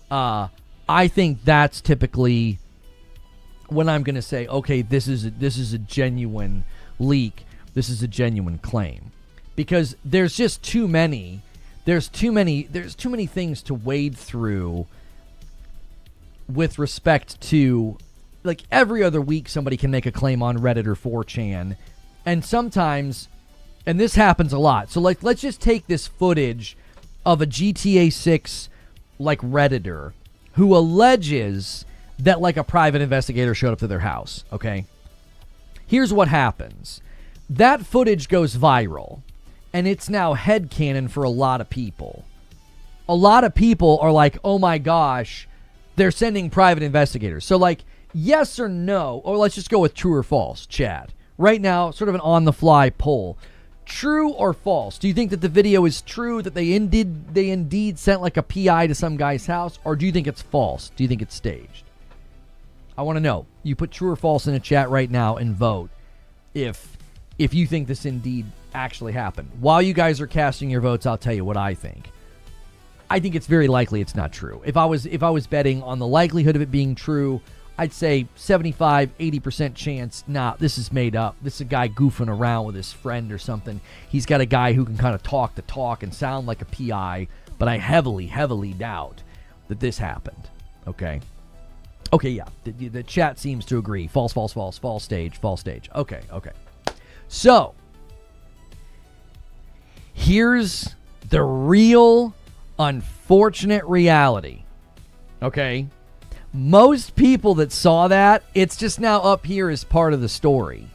I think that's typically when I'm going to say, okay, this is a genuine leak. This is a genuine claim. Because there's just too many things to wade through with respect to, like, every other week somebody can make a claim on Reddit or 4chan, and sometimes, and this happens a lot. So, like, let's just take this footage of a GTA 6 like Redditor who alleges that, like, a private investigator showed up to their house. Okay, here's what happens: that footage goes viral. And it's now headcanon for a lot of people. A lot of people are like, oh my gosh, they're sending private investigators. So, like, yes or no, or let's just go with true or false, chat. Right now, sort of an on-the-fly poll. True or false? Do you think that the video is true, that they indeed sent like a PI to some guy's house? Or do you think it's false? Do you think it's staged? I want to know. You put true or false in a chat right now and vote if you think this indeed actually happened. While you guys are casting your votes, I'll tell you what I think. I think it's very likely it's not true. If I was betting on the likelihood of it being true, I'd say 75-80% chance. Nah, this is made up. This is a guy goofing around with his friend or something. He's got a guy who can kind of talk the talk and sound like a PI, but I heavily doubt that this happened. Okay, yeah. The chat seems to agree. False, stage. Okay. So, here's the real unfortunate reality, okay? Most people that saw that, it's just now up here as part of the story.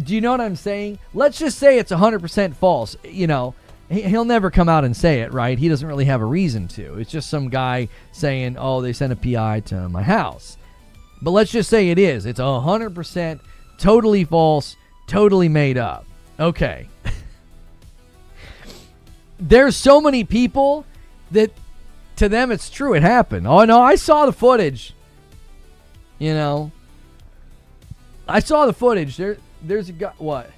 Do you know what I'm saying? Let's just say it's 100% false. You know, he'll never come out and say it, right? He doesn't really have a reason to. It's just some guy saying, oh, they sent a PI to my house. But let's just say it is. It's 100% totally false, totally made up. Okay. There's so many people that to them it's true. It happened. Oh, no, I saw the footage. You know. I saw the footage. There's a guy. What?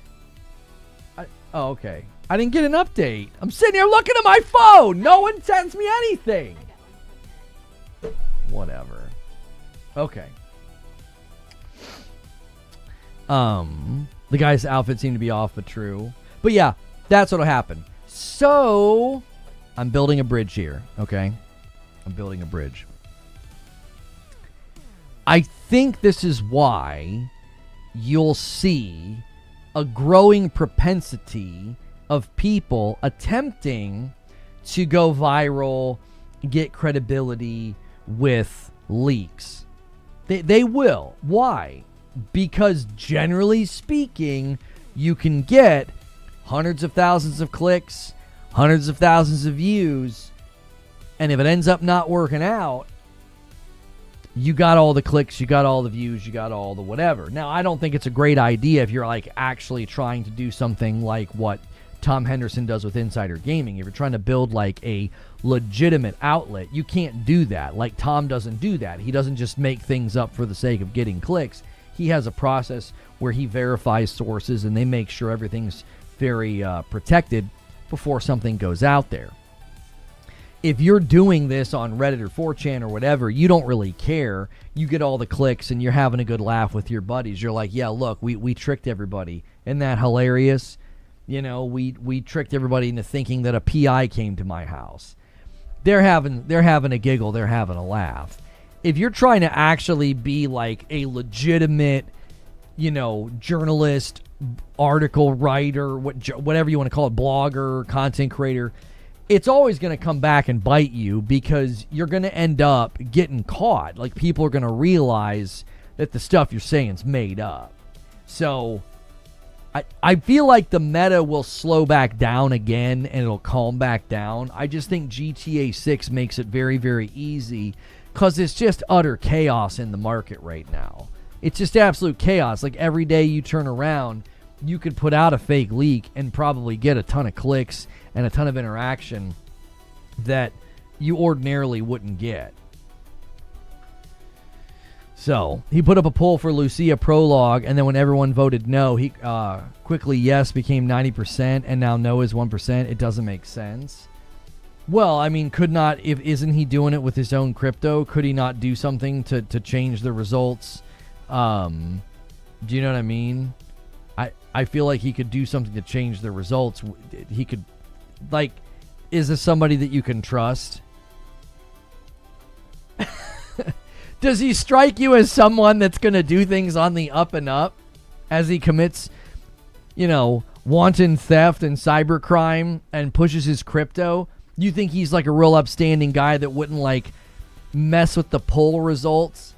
Oh, okay. I didn't get an update. I'm sitting here looking at my phone. No one sends me anything. Whatever. Okay. The guy's outfit seemed to be off, but true. But yeah, that's what'll happen. So, I'm building a bridge here, okay? I'm building a bridge. I think this is why you'll see a growing propensity of people attempting to go viral, get credibility with leaks. They will. Why? Because generally speaking, you can get hundreds of thousands of clicks, hundreds of thousands of views, and if it ends up not working out, you got all the clicks, you got all the views, you got all the whatever. Now, I don't think it's a great idea if you're like actually trying to do something like what Tom Henderson does with Insider Gaming. If you're trying to build like a legitimate outlet, you can't do that. Like Tom doesn't do that. He doesn't just make things up for the sake of getting clicks. He has a process where he verifies sources and they make sure everything's very protected before something goes out there. If you're doing this on Reddit or 4chan or whatever, you don't really care. You get all the clicks and you're having a good laugh with your buddies. You're like, yeah, look, we tricked everybody. Isn't that hilarious? You know, we tricked everybody into thinking that a PI came to my house. They're having a giggle. They're having a laugh. If you're trying to actually be like a legitimate, you know, journalist, article writer, whatever you want to call it, blogger, content creator, it's always going to come back and bite you because you're going to end up getting caught. Like, people are going to realize that the stuff you're saying is made up. So I feel like the meta will slow back down again and it'll calm back down. I just think GTA 6 makes it very, very easy because it's just utter chaos in the market right now. It's just absolute chaos. Like, every day you turn around, you could put out a fake leak and probably get a ton of clicks and a ton of interaction that you ordinarily wouldn't get. So, he put up a poll for Lucia Prologue, and then when everyone voted no, he quickly yes became 90%, and now no is 1%. It doesn't make sense. Well, I mean, isn't he doing it with his own crypto? Could he not do something to change the results? Do you know what I mean? I feel like he could do something to change the results. He could, like, is this somebody that you can trust? Does he strike you as someone that's going to do things on the up and up as he commits, you know, wanton theft and cybercrime and pushes his crypto? You think he's like a real upstanding guy that wouldn't, like, mess with the poll results?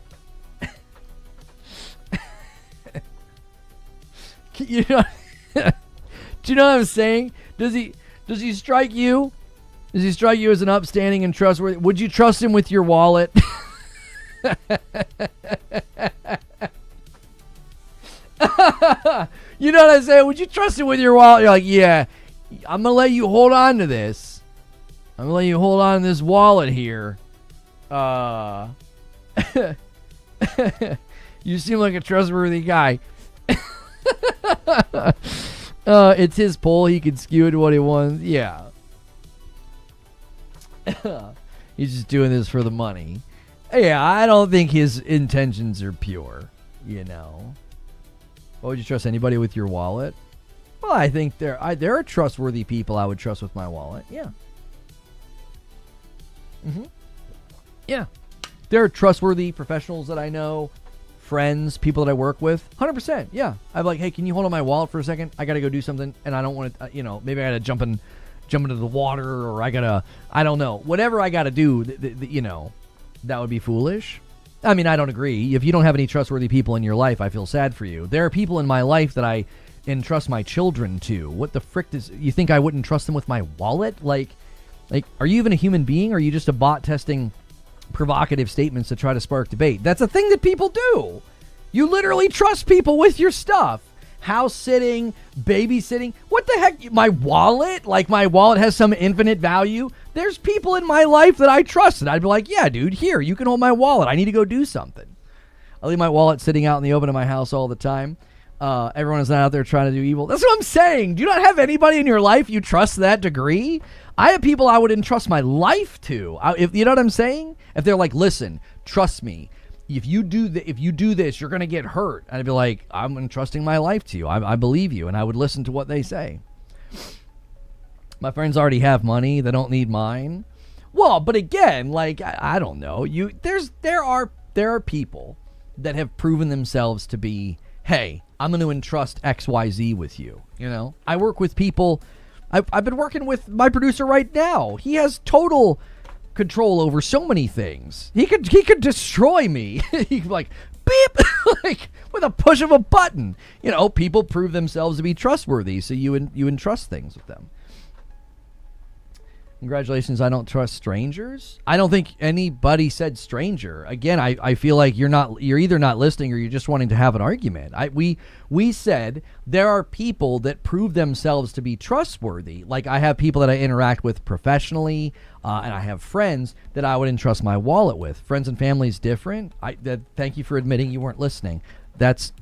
You know, do you know what I'm saying? Does he strike you? Does he strike you as an upstanding and trustworthy? Would you trust him with your wallet? You know what I'm saying? Would you trust him with your wallet? You're like, yeah, I'm gonna let you hold on to this. I'm gonna let you hold on to this wallet here. You seem like a trustworthy guy. It's his poll. He can skew it to what he wants. Yeah. He's just doing this for the money. Yeah, I don't think his intentions are pure, you know. Why would you trust anybody with your wallet? Well, I think there are trustworthy people I would trust with my wallet. Yeah. Yeah. There are trustworthy professionals that I know, friends, people that I work with. 100%. Yeah. I'm like, hey, can you hold on my wallet for a second? I got to go do something, and I don't want to, maybe I got to jump into the water, or I don't know. Whatever I got to do, that would be foolish. I mean, I don't agree. If you don't have any trustworthy people in your life, I feel sad for you. There are people in my life that I entrust my children to. What the frick you think I wouldn't trust them with my wallet? Like, are you even a human being, or are you just a bot testing provocative statements to try to spark debate? That's a thing that people do. You literally trust people with your stuff. House sitting, babysitting. What the heck? My wallet? Like, my wallet has some infinite value? There's people in my life that I trust, and I'd be like, yeah, dude, here, you can hold my wallet. I need to go do something. I leave my wallet sitting out in the open of my house all the time. Everyone is not out there trying to do evil. That's what I'm saying. Do you not have anybody in your life you trust to that degree? I have people I would entrust my life to. If you know what I'm saying? If they're like, listen, trust me. if you do this, you're going to get hurt. And I'd be like, I'm entrusting my life to you. I believe you. And I would listen to what they say. My friends already have money. They don't need mine. Well, but again, like, I don't know. There are people that have proven themselves to be, hey, I'm going to entrust XYZ with you. You know, I work with people. I've been working with my producer right now. He has total control over so many things. He could destroy me. He could like beep like with a push of a button. You know, people prove themselves to be trustworthy, so you entrust things with them. Congratulations, I don't trust strangers. I don't think anybody said stranger. Again, I feel like you're either not listening or you're just wanting to have an argument. We said there are people that prove themselves to be trustworthy. Like I have people that I interact with professionally, and I have friends that I would entrust my wallet with. Friends and family is different. Thank you for admitting you weren't listening.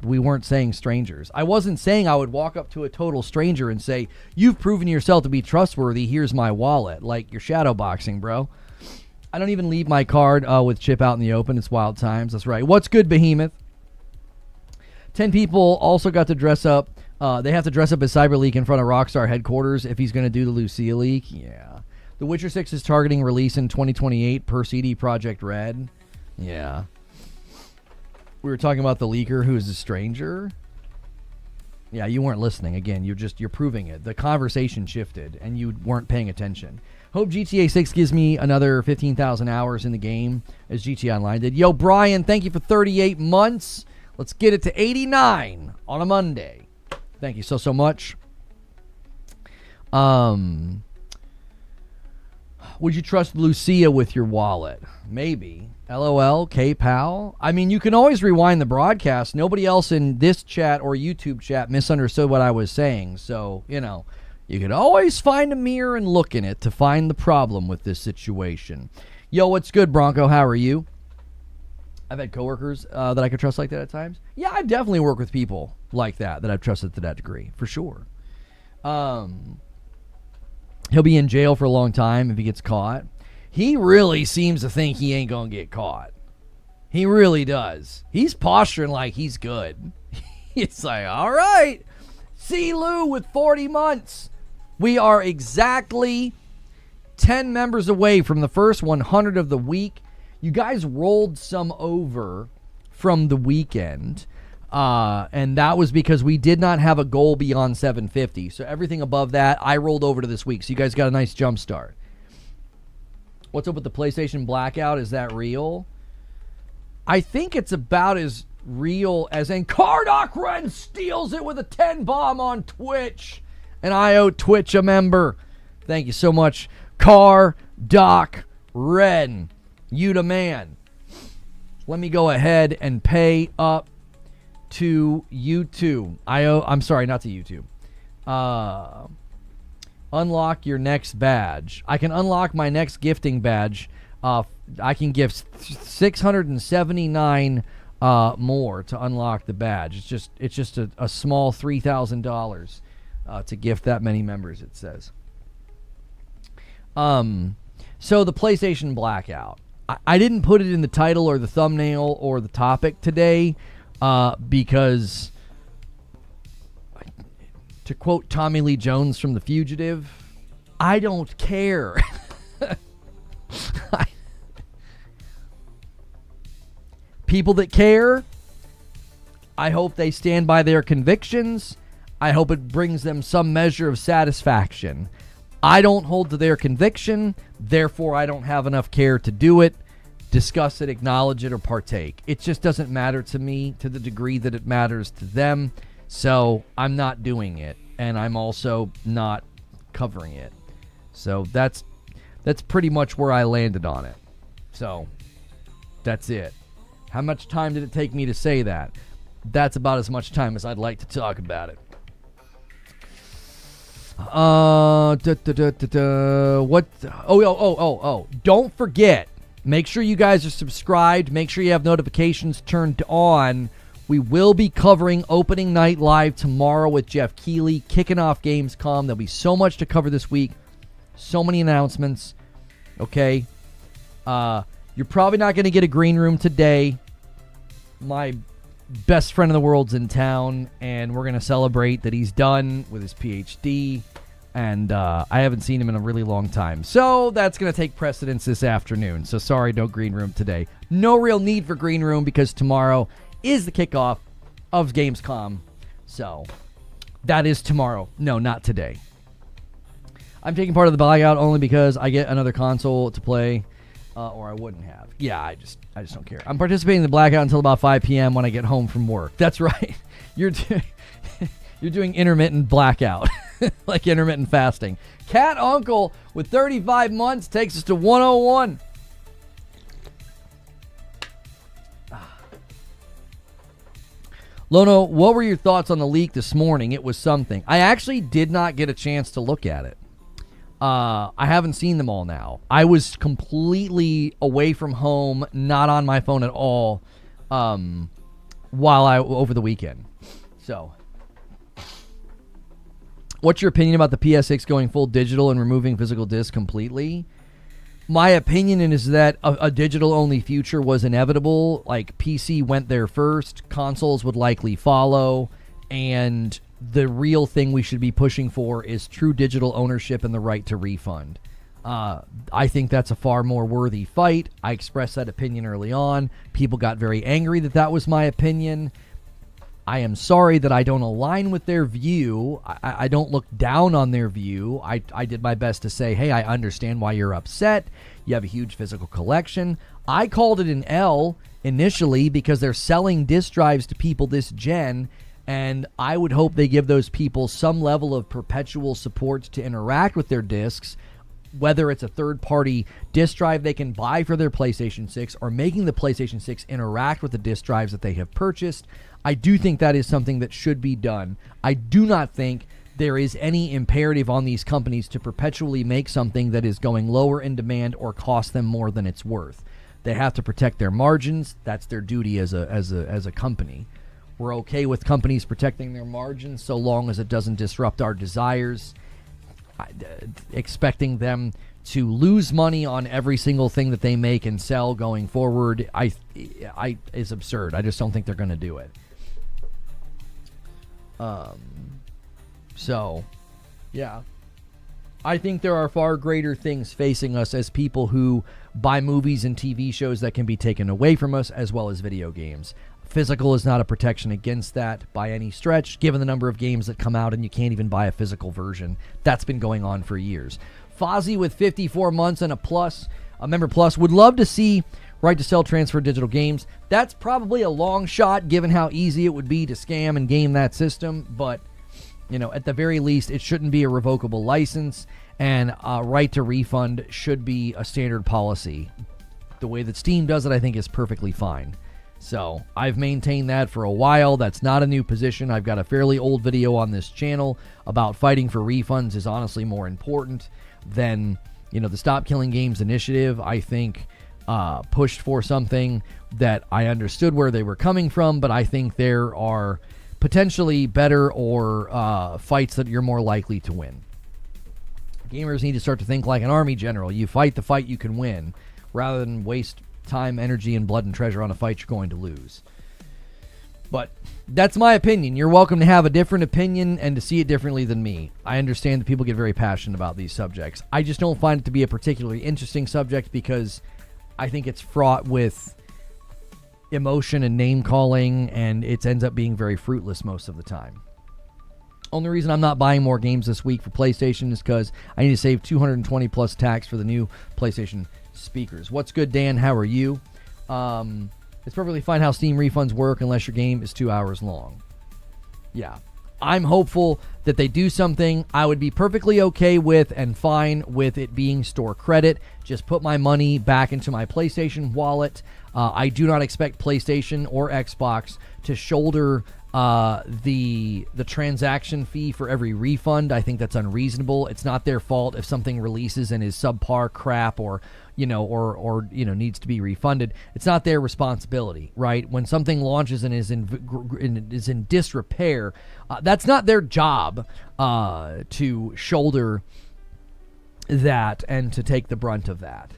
We weren't saying strangers. I wasn't saying I would walk up to a total stranger and say, you've proven yourself to be trustworthy, here's my wallet. Like, you're shadow boxing, bro. I don't even leave my card with chip out in the open. It's wild times. That's right. What's good, Behemoth? 10 people also got to dress up. They have to dress up as CyberLeak in front of Rockstar headquarters if he's going to do the Lucia leak. Yeah. The Witcher 6 is targeting release in 2028 per CD Projekt Red. Yeah. We were talking about the leaker who is a stranger. Yeah, you weren't listening. Again, you're proving it. The conversation shifted, and you weren't paying attention. Hope GTA 6 gives me another 15,000 hours in the game, as GTA Online did. Yo, Brian, thank you for 38 months. Let's get it to 89 on a Monday. Thank you so much. Would you trust Lucia with your wallet? Maybe. LOL, K-Pal. I mean, you can always rewind the broadcast. Nobody else in this chat or YouTube chat misunderstood what I was saying. So, you know, you could always find a mirror and look in it to find the problem with this situation. Yo, what's good, Bronco? How are you? I've had coworkers that I could trust like that at times. Yeah, I've definitely worked with people like that I've trusted to that degree, for sure. He'll be in jail for a long time if he gets caught. He really seems to think he ain't gonna get caught. He really does. He's posturing like he's good. It's like, all right, see Lou with 40 months. We are exactly 10 members away from the first 100 of the week. You guys rolled some over from the weekend. And that was because we did not have a goal beyond 750. So everything above that, I rolled over to this week. So you guys got a nice jump start. What's up with the PlayStation blackout? Is that real? I think it's about as real as... And Cardoc Ren steals it with a 10 bomb on Twitch. And I owe Twitch a member. Thank you so much, Cardoc Ren. You the man. Let me go ahead and pay up to YouTube. I'm sorry, not to YouTube. Unlock your next badge. I can unlock my next gifting badge. I can gift 679 more to unlock the badge. It's just a small $3,000 to gift that many members, it says. So the PlayStation blackout. I didn't put it in the title or the thumbnail or the topic today because, to quote Tommy Lee Jones from The Fugitive, I don't care. People that care, I hope they stand by their convictions. I hope it brings them some measure of satisfaction. I don't hold to their conviction, therefore I don't have enough care to do it, discuss it, acknowledge it, or partake. It just doesn't matter to me to the degree that it matters to them, so I'm not doing it, and I'm also not covering it. So that's pretty much where I landed on it. So that's it. How much time did it take me to say that? That's about as much time as I'd like to talk about it. What? Oh. Don't forget. Make sure you guys are subscribed. Make sure you have notifications turned on. We will be covering opening night live tomorrow with Jeff Keighley, kicking off Gamescom. There'll be so much to cover this week. So many announcements. Okay. You're probably not going to get a green room today. my best friend in the world's in town, and we're going to celebrate that he's done with his PhD, and I haven't seen him in a really long time. So that's going to take precedence this afternoon. So sorry, no green room today. No real need for green room because tomorrow is the kickoff of Gamescom. So that is tomorrow. No, not today. I'm taking part of the blackout only because I get another console to play, or I wouldn't have. Yeah, I just don't care. I'm participating in the blackout until about 5 p.m. when I get home from work. That's right. You're doing intermittent blackout, like intermittent fasting. Cat Uncle with 35 months takes us to 101. Lono, what were your thoughts on the leak this morning? It was something. I actually did not get a chance to look at it. I haven't seen them all now. I was completely away from home, not on my phone at all, over the weekend. So, what's your opinion about the PS6 going full digital and removing physical discs completely? My opinion is that a digital-only future was inevitable. Like, PC went there first, consoles would likely follow, and the real thing we should be pushing for is true digital ownership and the right to refund. I think that's a far more worthy fight. I expressed that opinion early on. People got very angry that was my opinion. I am sorry that I don't align with their view. I don't look down on their view. I did my best to say, hey, I understand why you're upset. You have a huge physical collection. I called it an L initially because they're selling disk drives to people this gen, and I would hope they give those people some level of perpetual support to interact with their discs, whether it's a third-party disk drive they can buy for their PlayStation 6 or making the PlayStation 6 interact with the disk drives that they have purchased. I do think that is something that should be done. I do not think there is any imperative on these companies to perpetually make something that is going lower in demand or cost them more than it's worth. They have to protect their margins. That's their duty as a company. We're okay with companies protecting their margins so long as it doesn't disrupt our desires. Expecting them to lose money on every single thing that they make and sell going forward is absurd. I just don't think they're going to do it. So, yeah. I think there are far greater things facing us as people who buy movies and TV shows that can be taken away from us, as well as video games. Physical is not a protection against that by any stretch, given the number of games that come out and you can't even buy a physical version. That's been going on for years. Fozzie with 54 months and a member plus, would love to see right to sell transfer digital games. That's probably a long shot given how easy it would be to scam and game that system, but at the very least, it shouldn't be a revocable license, and right to refund should be a standard policy. The way that Steam does it, I think, is perfectly fine. So I've maintained that for a while. That's not a new position. I've got a fairly old video on this channel about fighting for refunds is honestly more important than, the Stop Killing Games initiative. I think pushed for something that I understood where they were coming from, but I think there are potentially better or fights that you're more likely to win. Gamers need to start to think like an army general. You fight the fight you can win, rather than waste time, energy, and blood and treasure on a fight you're going to lose. But that's my opinion. You're welcome to have a different opinion and to see it differently than me. I understand that people get very passionate about these subjects. I just don't find it to be a particularly interesting subject because I think it's fraught with emotion and name-calling, and it ends up being very fruitless most of the time. Only reason I'm not buying more games this week for PlayStation is because I need to save $220 plus tax for the new PlayStation speakers. What's good, Dan? How are you? It's perfectly fine how Steam refunds work unless your game is 2 hours long. Yeah. I'm hopeful that they do something. I would be perfectly okay with and fine with it being store credit. Just put my money back into my PlayStation wallet. I do not expect PlayStation or Xbox to shoulder the transaction fee for every refund. I think that's unreasonable. It's not their fault if something releases and is subpar crap or needs to be refunded. It's not their responsibility, right? When something launches and is in disrepair, that's not their job to shoulder that and to take the brunt of that.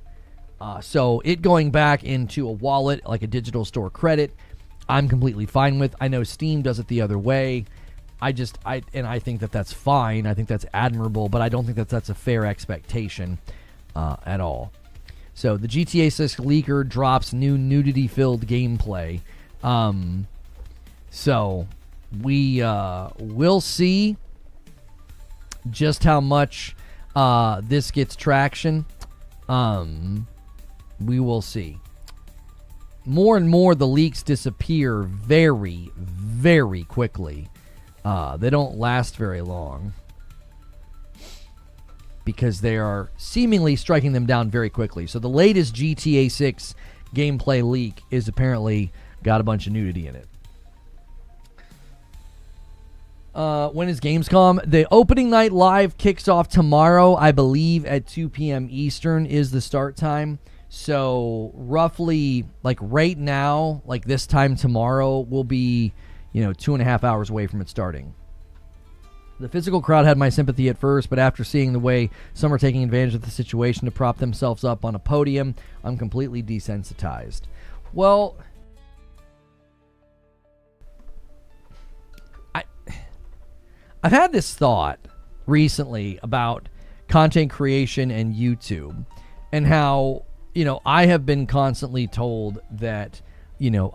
So it going back into a wallet like a digital store credit, I'm completely fine with. I know Steam does it the other way. I think that that's fine. I think that's admirable, but I don't think that that's a fair expectation at all. So the GTA 6 leaker drops new nudity-filled gameplay. So we will see just how much this gets traction. We will see. More and more, the leaks disappear very, very quickly. They don't last very long because they are seemingly striking them down very quickly. So the latest GTA 6 gameplay leak is apparently got a bunch of nudity in it. When is Gamescom? The opening night live kicks off tomorrow, I believe, at 2 p.m. Eastern is the start time. So roughly, like right now, like this time tomorrow, will be, 2.5 hours away from it starting. The physical crowd had my sympathy at first, but after seeing the way some are taking advantage of the situation to prop themselves up on a podium, I'm completely desensitized. Well, I've had this thought recently about content creation and YouTube and how, I have been constantly told that,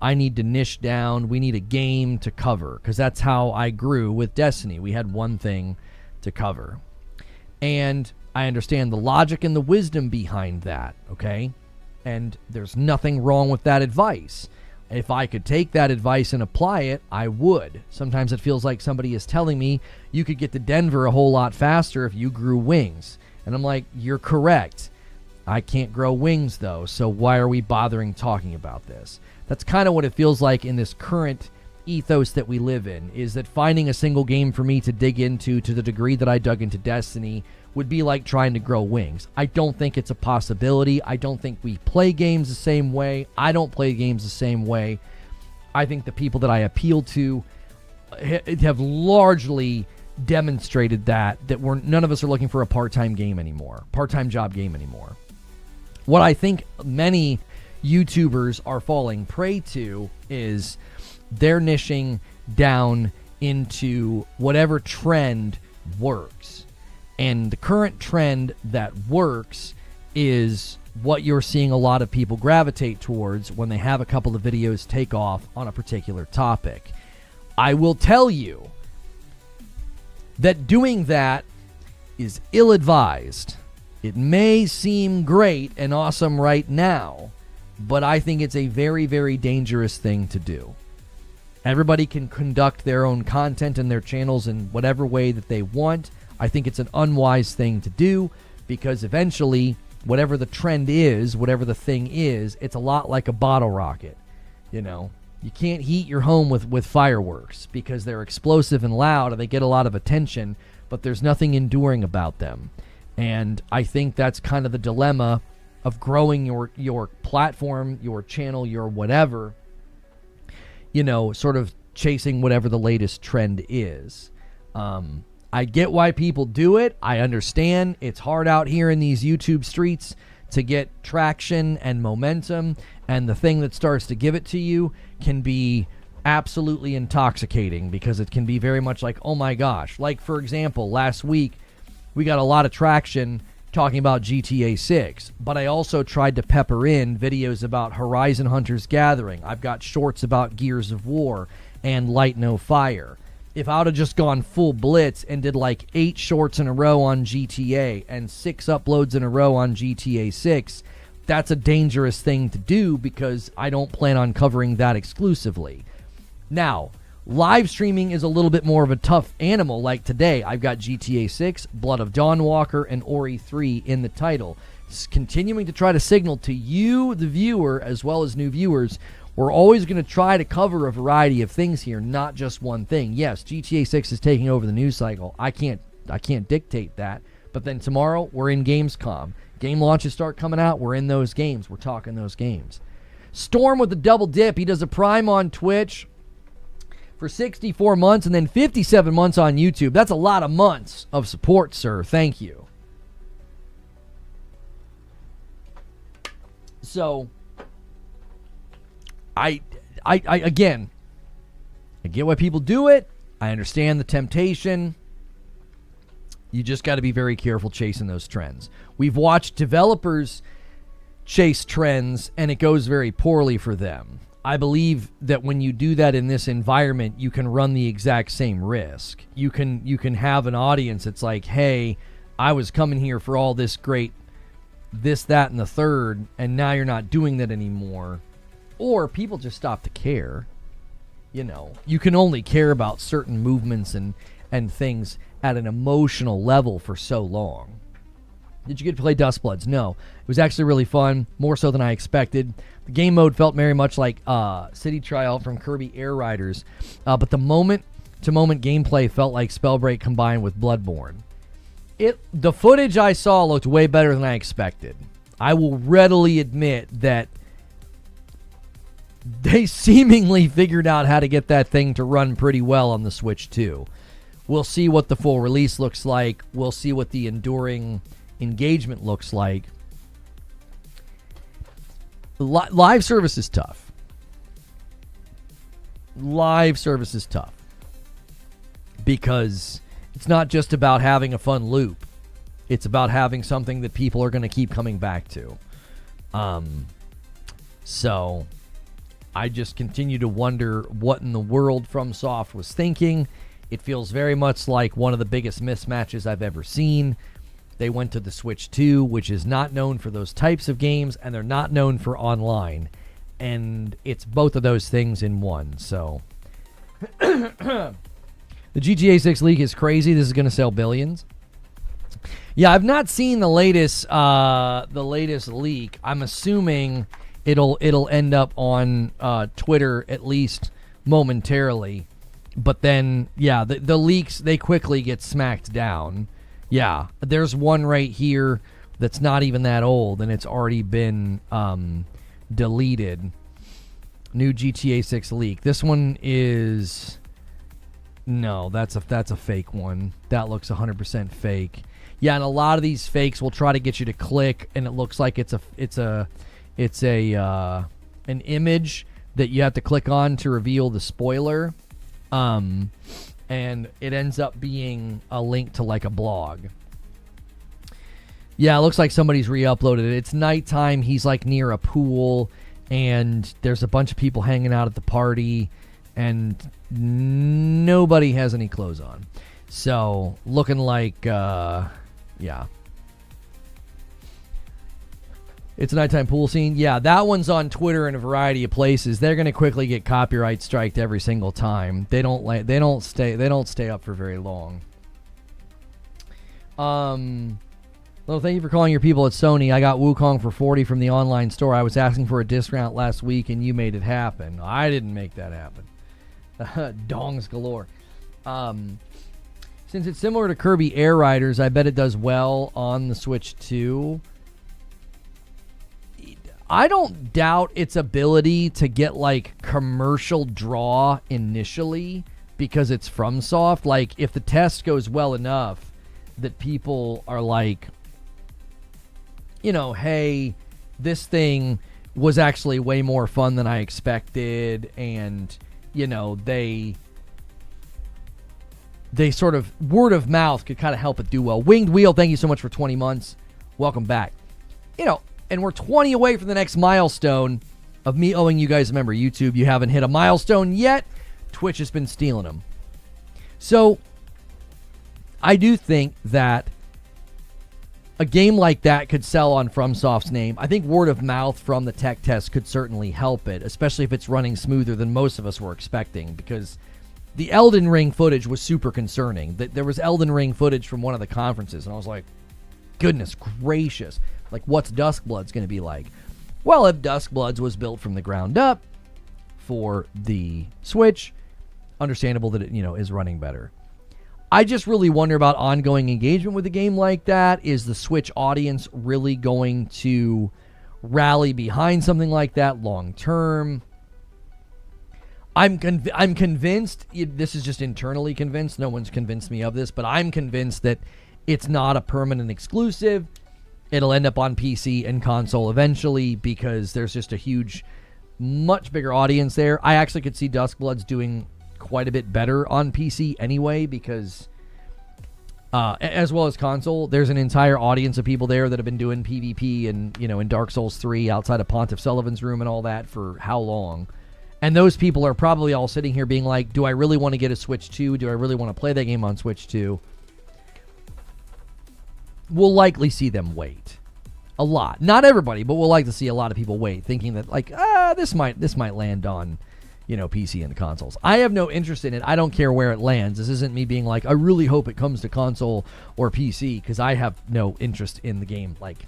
I need to niche down. We need a game to cover because that's how I grew with Destiny. We had one thing to cover. And I understand the logic and the wisdom behind that, okay? And there's nothing wrong with that advice. If I could take that advice and apply it, I would. Sometimes it feels like somebody is telling me you could get to Denver a whole lot faster if you grew wings. And I'm like, you're correct. I can't grow wings, though, so why are we bothering talking about this? That's kind of what it feels like in this current ethos that we live in, is that finding a single game for me to dig into to the degree that I dug into Destiny would be like trying to grow wings. I don't think it's a possibility. I don't think we play games the same way. I don't play games the same way. I think the people that I appeal to have largely demonstrated that none of us are looking for a part-time game anymore, part-time job game anymore. What I think many YouTubers are falling prey to is they're niching down into whatever trend works. And the current trend that works is what you're seeing a lot of people gravitate towards when they have a couple of videos take off on a particular topic. I will tell you that doing that is ill-advised. It may seem great and awesome right now, but I think it's a very, very dangerous thing to do. Everybody can conduct their own content and their channels in whatever way that they want. I think it's an unwise thing to do because eventually, whatever the trend is, whatever the thing is, it's a lot like a bottle rocket. You can't heat your home with fireworks because they're explosive and loud and they get a lot of attention, but there's nothing enduring about them. And I think that's kind of the dilemma of growing your platform, your channel, your whatever, sort of chasing whatever the latest trend is. I get why people do it. I understand it's hard out here in these YouTube streets to get traction and momentum, and the thing that starts to give it to you can be absolutely intoxicating because it can be very much like, oh my gosh. Like, for example, last week we got a lot of traction talking about GTA 6, but I also tried to pepper in videos about Horizon Hunters Gathering. I've got shorts about Gears of War and Light No Fire. If I would have just gone full blitz and did like 8 shorts in a row on GTA and 6 uploads in a row on GTA 6, that's a dangerous thing to do because I don't plan on covering that exclusively. Now, live streaming is a little bit more of a tough animal. Like today, I've got GTA 6, Blood of Dawnwalker, and Ori 3 in the title. It's continuing to try to signal to you, the viewer, as well as new viewers, we're always going to try to cover a variety of things here, not just one thing. Yes, GTA 6 is taking over the news cycle. I can't dictate that. But then tomorrow, we're in Gamescom. Game launches start coming out. We're in those games. We're talking those games. Storm with a double dip. He does a Prime on Twitch for 64 months and then 57 months on YouTube. That's a lot of months of support, sir. Thank you. So, Again, I get why people do it. I understand the temptation. You just got to be very careful chasing those trends. We've watched developers chase trends, and it goes very poorly for them. I believe that when you do that in this environment, you can run the exact same risk. You can have an audience that's like, hey, I was coming here for all this great this, that, and the third, and now you're not doing that anymore. Or people just stop to care. You know, you can only care about certain movements and things at an emotional level for so long. Did you get to play Dustbloods? No. It was actually really fun, more so than I expected. The game mode felt very much like City Trial from Kirby Air Riders, but the moment-to-moment gameplay felt like Spellbreak combined with Bloodborne. The footage I saw looked way better than I expected. I will readily admit that they seemingly figured out how to get that thing to run pretty well on the Switch 2. We'll see what the full release looks like. We'll see what the enduring engagement looks like. Live service is tough. Live service is tough. Because it's not just about having a fun loop. It's about having something that people are going to keep coming back to. So I just continue to wonder what in the world FromSoft was thinking. It feels very much like one of the biggest mismatches I've ever seen. They went to the Switch 2, which is not known for those types of games, and they're not known for online. And it's both of those things in one. So the GTA 6 leak is crazy. This is going to sell billions. Yeah, I've not seen the latest leak. I'm assuming it'll end up on Twitter at least momentarily. But then, yeah, the leaks, they quickly get smacked down. Yeah, there's one right here that's not even that old, and it's already been deleted. New GTA 6 leak. This one is... No, that's a fake one. That looks 100% fake. Yeah, and a lot of these fakes will try to get you to click, and it looks like it's an image that you have to click on to reveal the spoiler. And it ends up being a link to like a blog. Yeah, it looks like somebody's re-uploaded it. It's nighttime. He's like near a pool, and there's a bunch of people hanging out at the party, and nobody has any clothes on. So, looking like, yeah. It's a nighttime pool scene. Yeah, that one's on Twitter in a variety of places. They're going to quickly get copyright striked every single time. They don't stay up for very long. Well, thank you for calling your people at Sony. I got Wukong for $40 from the online store. I was asking for a discount last week, and you made it happen. I didn't make that happen. Dongs galore. Since it's similar to Kirby Air Riders, I bet it does well on the Switch 2. I don't doubt its ability to get like commercial draw initially because it's FromSoft. Like if the test goes well enough that people are like, you know, hey, this thing was actually way more fun than I expected, and you know, they sort of word of mouth could kind of help it do well. Winged Wheel, thank you so much for 20 months. Welcome back. You know, and we're 20 away from the next milestone of me owing you guys. Remember, YouTube, you haven't hit a milestone yet. Twitch has been stealing them. So, I do think that a game like that could sell on FromSoft's name. I think word of mouth from the tech test could certainly help it, especially if it's running smoother than most of us were expecting, because the Elden Ring footage was super concerning. There was Elden Ring footage from one of the conferences, and I was like, goodness gracious. Like, what's Duskbloods going to be like? Well, if Duskbloods was built from the ground up for the Switch, understandable that it, you know, is running better. I just really wonder about ongoing engagement with a game like that. Is the Switch audience really going to rally behind something like that long term? I'm convinced, this is just internally convinced, no one's convinced me of this, but I'm convinced that it's not a permanent exclusive. It'll end up on PC and console eventually because there's just a huge much bigger audience there. I actually could see Duskbloods doing quite a bit better on PC anyway, because as well as console, there's an entire audience of people there that have been doing PvP and, you know, in Dark Souls 3 outside of Pontiff Sullivan's room and all that for how long. And those people are probably all sitting here being like, do I really want to get a Switch 2? Do I really want to play that game on Switch 2? We'll likely see them wait. A lot. Not everybody, but we'll like to see a lot of people wait, thinking that, like, this might land on, you know, PC and the consoles. I have no interest in it. I don't care where it lands. This isn't me being like, I really hope it comes to console or PC, because I have no interest in the game, like,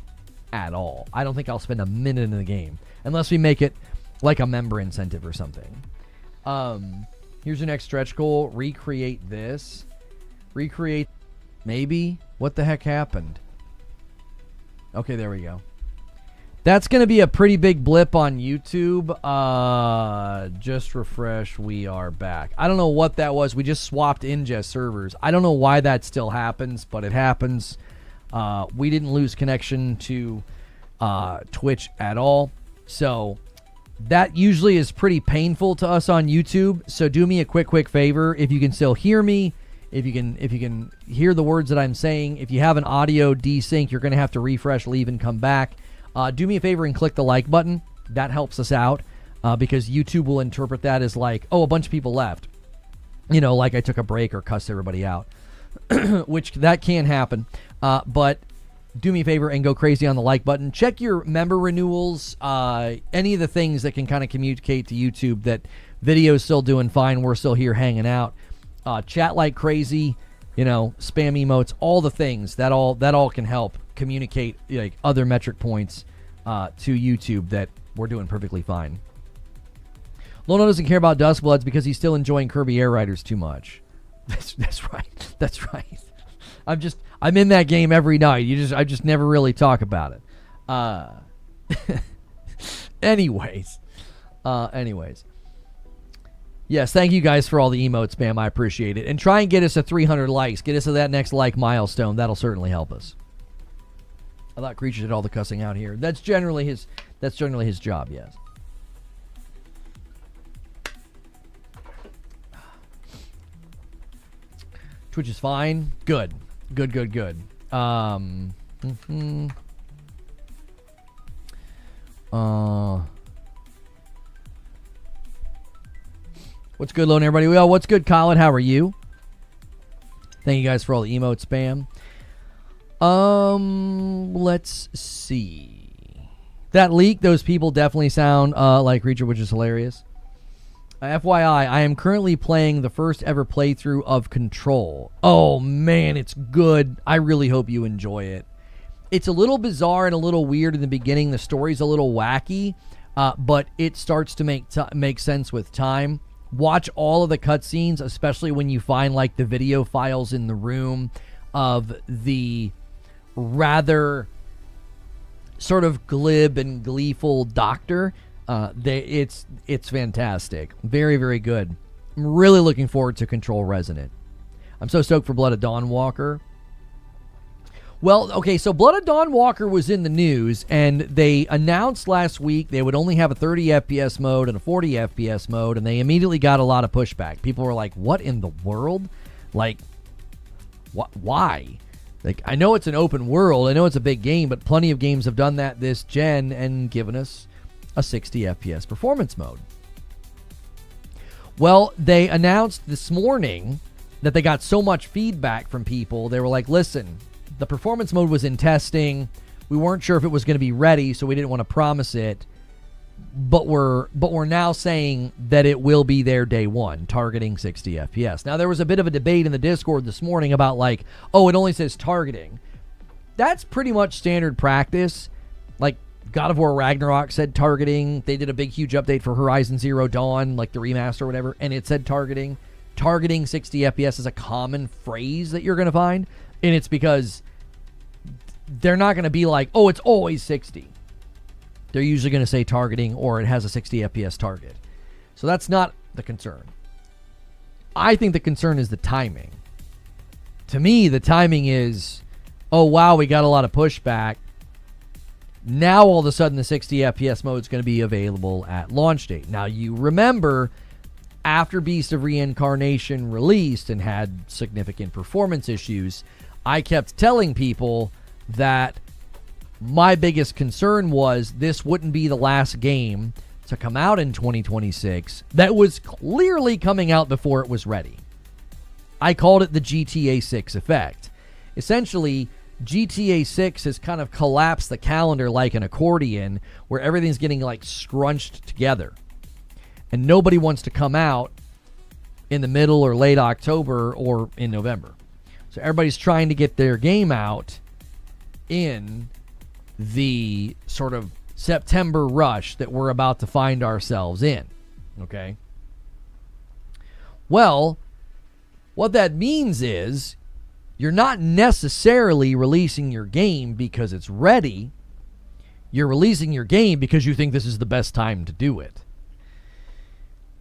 at all. I don't think I'll spend a minute in the game unless we make it like a member incentive or something. Here's your next stretch goal. Recreate this. Recreate, maybe? What the heck happened? Okay, there we go. That's going to be a pretty big blip on YouTube. Just refresh. We are back. I don't know what that was. We just swapped ingest servers. I don't know why that still happens, but it happens. We didn't lose connection to Twitch at all. So that usually is pretty painful to us on YouTube. So do me a quick favor. If you can still hear me, if you can hear the words that I'm saying, if you have an audio desync, you're going to have to refresh, leave, and come back. Do me a favor and click the like button. That helps us out because YouTube will interpret that as like, oh, a bunch of people left. You know, like I took a break or cussed everybody out, which that can happen. But do me a favor and go crazy on the like button. Check your member renewals, any of the things that can kind of communicate to YouTube that video's still doing fine. We're still here hanging out. Chat like crazy, you know, spam emotes, all the things that all can help communicate like other metric points to YouTube that we're doing perfectly fine. Lono doesn't care about Duskbloods because he's still enjoying Kirby Air Riders too much. That's right. That's right. I'm in that game every night. I just never really talk about it. Anyways. Yes, thank you guys for all the emote spam. I appreciate it. And try and get us to 300 likes. Get us to that next like milestone. That'll certainly help us. I thought Creature did all the cussing out here. That's generally his job, yes. Twitch is fine. Good. What's good, Lone, everybody? Well, what's good, Colin? How are you? Thank you guys for all the emote spam. Let's see. That leak, those people definitely sound like Reacher, which is hilarious. FYI, I am currently playing the first ever playthrough of Control. Oh, man, it's good. I really hope you enjoy it. It's a little bizarre and a little weird in the beginning. The story's a little wacky, but it starts to make sense with time. Watch all of the cutscenes, especially when you find like the video files in the room of the rather sort of glib and gleeful doctor. It's fantastic. Very, very good. I'm really looking forward to Control Resonant. I'm so stoked for Blood of Dawnwalker. Well, okay, so Blood of Dawnwalker was in the news, and they announced last week they would only have a 30 FPS mode and a 40 FPS mode, and they immediately got a lot of pushback. People were like, what in the world? Like, why? Like, I know it's an open world, I know it's a big game, but plenty of games have done that this gen and given us a 60 FPS performance mode. Well, they announced this morning that they got so much feedback from people, they were like, listen, the performance mode was in testing. We weren't sure if it was going to be ready, so we didn't want to promise it. But we're now saying that it will be there day one, targeting 60 FPS. Now, there was a bit of a debate in the Discord this morning about like, oh, it only says targeting. That's pretty much standard practice. Like, God of War Ragnarok said targeting. They did a big, huge update for Horizon Zero Dawn, like the remaster or whatever, and it said targeting. Targeting 60 FPS is a common phrase that you're going to find, and it's because they're not going to be like, oh, it's always 60. They're usually going to say targeting or it has a 60 FPS target. So that's not the concern. I think the concern is the timing. To me, the timing is, oh, wow, we got a lot of pushback. Now, all of a sudden, the 60 FPS mode is going to be available at launch date. Now, you remember, after Beast of Reincarnation released and had significant performance issues, I kept telling people that my biggest concern was this wouldn't be the last game to come out in 2026 that was clearly coming out before it was ready. I called it the GTA 6 effect. Essentially, GTA 6 has kind of collapsed the calendar like an accordion, where everything's getting like scrunched together. And nobody wants to come out in the middle or late October or in November. So everybody's trying to get their game out in the sort of September rush that we're about to find ourselves in. Okay? Well, what that means is you're not necessarily releasing your game because it's ready. You're releasing your game because you think this is the best time to do it.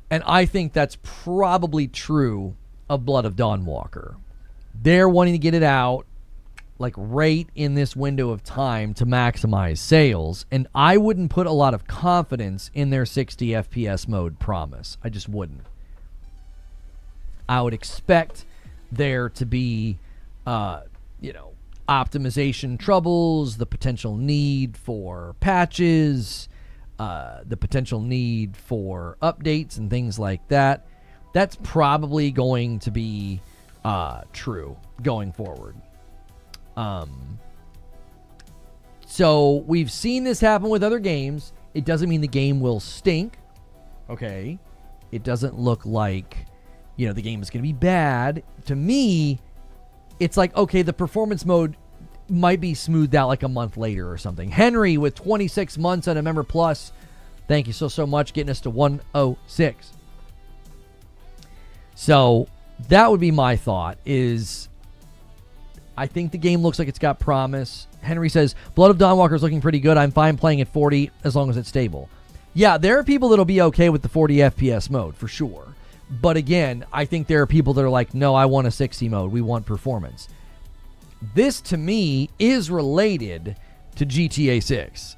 And I think that's probably true of Blood of Dawnwalker. They're wanting to get it out like right in this window of time to maximize sales, and I wouldn't put a lot of confidence in their 60 FPS mode promise. I just wouldn't. I would expect there to be optimization troubles, the potential need for patches, the potential need for updates and things like that. That's probably going to be true going forward. So we've seen this happen with other games. It doesn't mean the game will stink. Okay. It doesn't look like, the game is going to be bad. To me, it's like, okay, the performance mode might be smoothed out like a month later or something. Henry with 26 months on a Member Plus. Thank you so much, getting us to 106. So that would be my thought, is I think the game looks like it's got promise. Henry says, Blood of Dawnwalker is looking pretty good. I'm fine playing at 40 as long as it's stable. Yeah, there are people that'll be okay with the 40 FPS mode, for sure. But again, I think there are people that are like, no, I want a 60 mode. We want performance. This, to me, is related to GTA 6.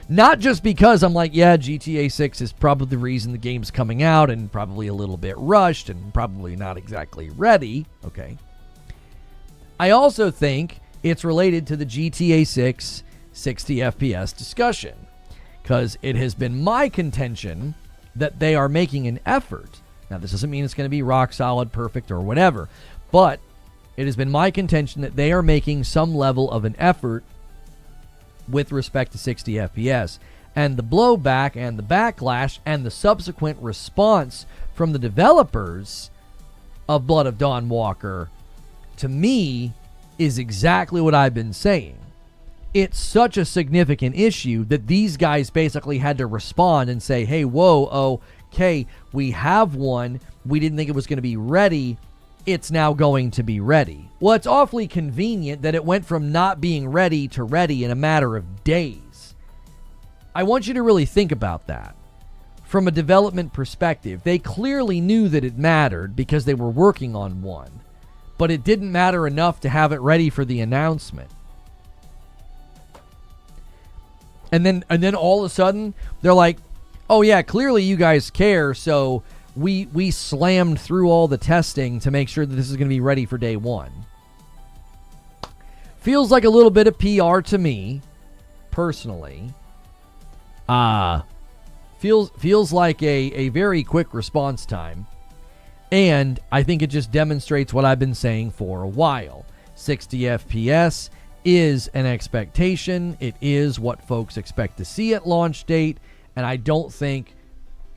Not just because I'm like, yeah, GTA 6 is probably the reason the game's coming out and probably a little bit rushed and probably not exactly ready. Okay. I also think it's related to the GTA 6 60 FPS discussion, because it has been my contention that they are making an effort. Now, this doesn't mean it's going to be rock solid, perfect, or whatever, but it has been my contention that they are making some level of an effort with respect to 60 FPS. And the blowback and the backlash and the subsequent response from the developers of Blood of Dawnwalker, to me, is exactly what I've been saying. It's such a significant issue that these guys basically had to respond and say, hey, whoa, okay, we have one. We didn't think it was going to be ready. It's now going to be ready. Well, it's awfully convenient that it went from not being ready to ready in a matter of days. I want you to really think about that. From a development perspective, they clearly knew that it mattered because they were working on one, but it didn't matter enough to have it ready for the announcement. And then all of a sudden, they're like, oh yeah, clearly you guys care, so we slammed through all the testing to make sure that this is going to be ready for day one. Feels like a little bit of PR to me, personally. Feels like a very quick response time. And I think it just demonstrates what I've been saying for a while. 60 FPS is an expectation. It is what folks expect to see at launch date. And I don't think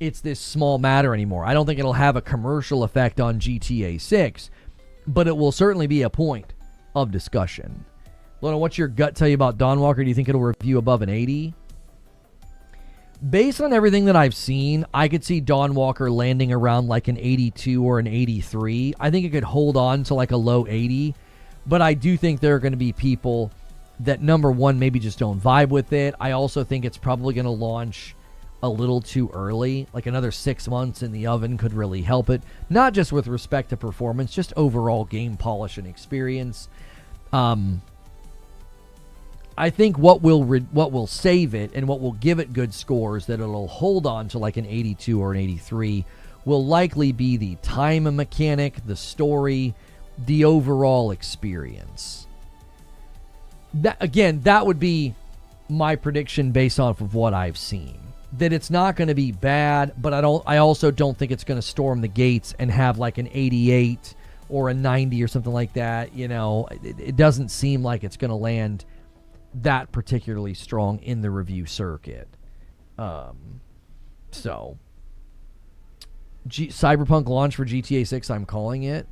it's this small matter anymore. I don't think it'll have a commercial effect on GTA 6, but it will certainly be a point of discussion. Lona, what's your gut tell you about Dawnwalker? Do you think it'll review above an 80? Based on everything that I've seen, I could see Dawnwalker landing around like an 82 or an 83. I think it could hold on to like a low 80, but I do think there are going to be people that, number one, maybe just don't vibe with it. I also think it's probably going to launch a little too early. Like another 6 months in the oven could really help it. Not just with respect to performance, just overall game polish and experience. I think what will save it and what will give it good scores, that it'll hold on to like an 82 or an 83, will likely be the time mechanic, the story, the overall experience. That would be my prediction based off of what I've seen. That it's not going to be bad, but I also don't think it's going to storm the gates and have like an 88 or a 90 or something like that. You know, it doesn't seem like it's going to land that particularly strong in the review circuit. So Cyberpunk launch for GTA 6, I'm calling it.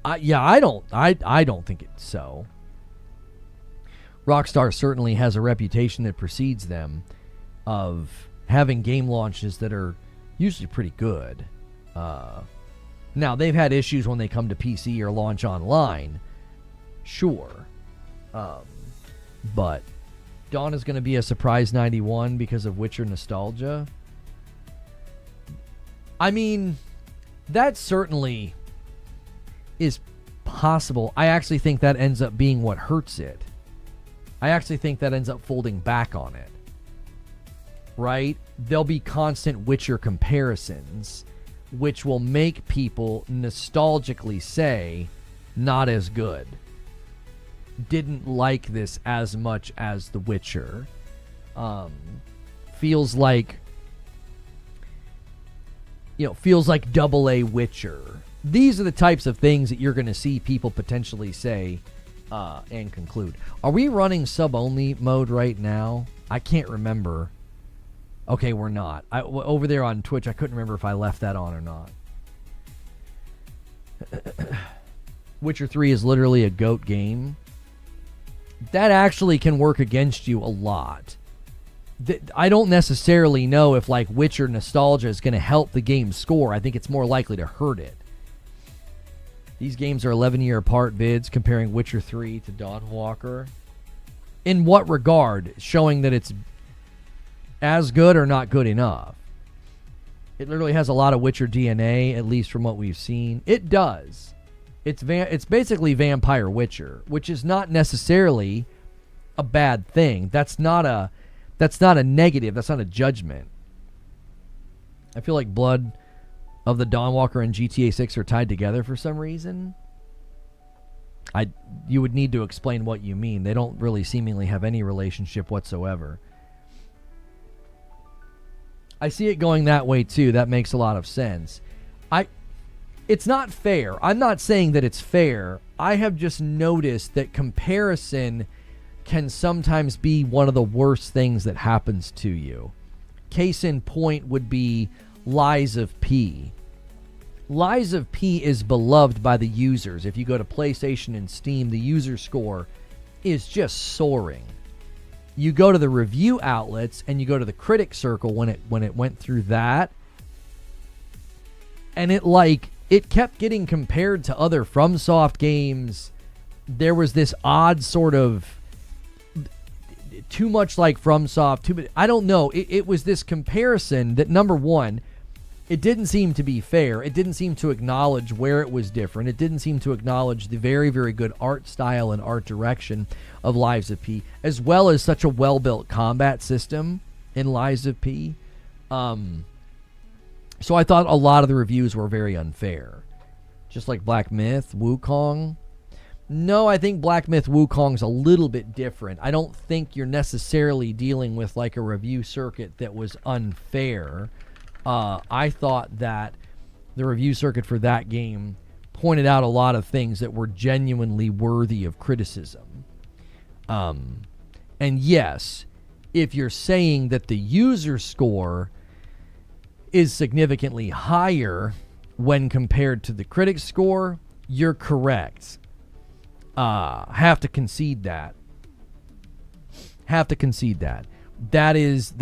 I don't think it's so. Rockstar certainly has a reputation that precedes them of having game launches that are usually pretty good. Now, they've had issues when they come to PC or launch online, sure. But Dawn is going to be a surprise 91 because of Witcher nostalgia. I mean, that certainly is possible. I actually think that ends up being what hurts it. I actually think that ends up folding back on it. Right? There'll be constant Witcher comparisons, which will make people nostalgically say, not as good. Didn't like this as much as The Witcher. Feels like double A Witcher. These are the types of things that you're going to see people potentially say and conclude. Are we running sub-only mode right now? I can't remember. Okay, we're not. Over there on Twitch, I couldn't remember if I left that on or not. Witcher 3 is literally a GOAT game. That actually can work against you a lot. I don't necessarily know if like Witcher nostalgia is going to help the game score. I think it's more likely to hurt it. These games are 11-year apart vids comparing Witcher 3 to Dawnwalker. In what regard? Showing that it's as good or not good enough. It literally has a lot of Witcher DNA, at least from what we've seen. It does. It's basically Vampire Witcher, which is not necessarily a bad thing. That's not a negative. That's not a judgment. I feel like Blood of the Dawnwalker and GTA 6 are tied together for some reason. You would need to explain what you mean. They don't really seemingly have any relationship whatsoever. I see it going that way too. That makes a lot of sense. It's not fair. I'm not saying that it's fair. I have just noticed that comparison can sometimes be one of the worst things that happens to you. Case in point would be Lies of P. Lies of P is beloved by the users. If you go to PlayStation and Steam, the user score is just soaring. You go to the review outlets and you go to the critic circle when it went through that, and it kept getting compared to other FromSoft games. There was this odd sort of too much like FromSoft. I don't know. It was this comparison that, number one, it didn't seem to be fair. It didn't seem to acknowledge where it was different. It didn't seem to acknowledge the very, very good art style and art direction of Lies of P, as well as such a well-built combat system in Lies of P. So I thought a lot of the reviews were very unfair. Just like Black Myth, Wukong. No, I think Black Myth Wukong's a little bit different. I don't think you're necessarily dealing with like a review circuit that was unfair. I thought that the review circuit for that game pointed out a lot of things that were genuinely worthy of criticism. And yes, if you're saying that the user score is significantly higher when compared to the critic score, you're correct. Have to concede that. That is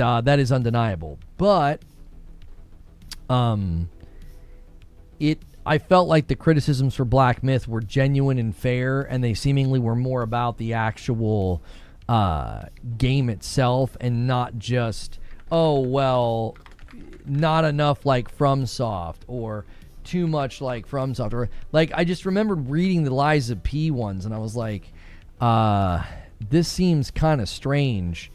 undeniable. But I felt like the criticisms for Black Myth were genuine and fair, and they seemingly were more about the actual game itself and not just, not enough like FromSoft or too much like FromSoft. Or like, I just remembered reading the Lies of P ones, and I was like, this seems kind of strange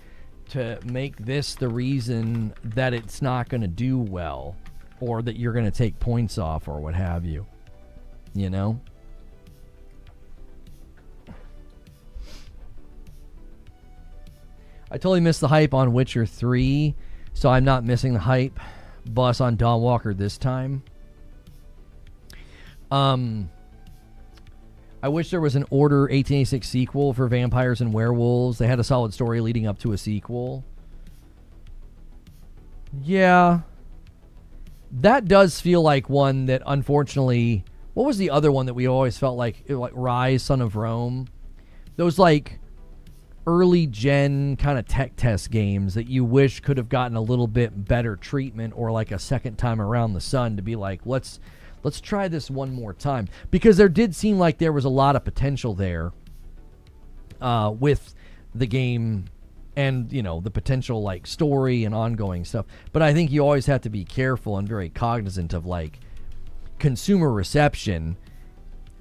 to make this the reason that it's not going to do well, or that you're going to take points off, or what have you. You know? I totally missed the hype on Witcher 3, so I'm not missing the hype bus on Dawnwalker this time. I wish there was an Order 1886 sequel for vampires and werewolves. They had a solid story leading up to a sequel. Yeah. That does feel like one that, unfortunately... What was the other one that we always felt like Rise, Son of Rome? Those, like, early gen kind of tech test games that you wish could have gotten a little bit better treatment, or like a second time around the sun to be like, let's try this one more time. Because there did seem like there was a lot of potential there with the game, and, you know, the potential, like, story and ongoing stuff. But I think you always have to be careful and very cognizant of, like, consumer reception.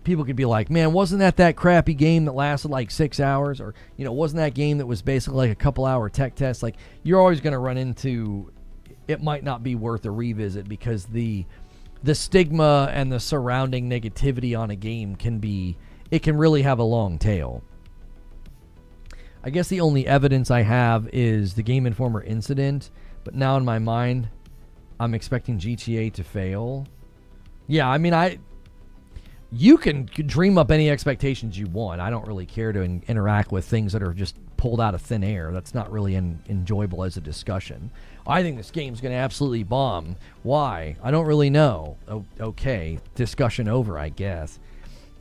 People could be like, man, wasn't that crappy game that lasted like 6 hours? Or, you know, wasn't that game that was basically like a couple hour tech test? Like, you're always going to run into, it might not be worth a revisit, because the stigma and the surrounding negativity on a game can really have a long tail. I guess the only evidence I have is the Game Informer incident, but now in my mind, I'm expecting GTA to fail. Yeah, I mean, you can dream up any expectations you want. I don't really care to interact with things that are just pulled out of thin air. That's not really enjoyable as a discussion. I think this game's going to absolutely bomb. Why? I don't really know. Okay, discussion over, I guess.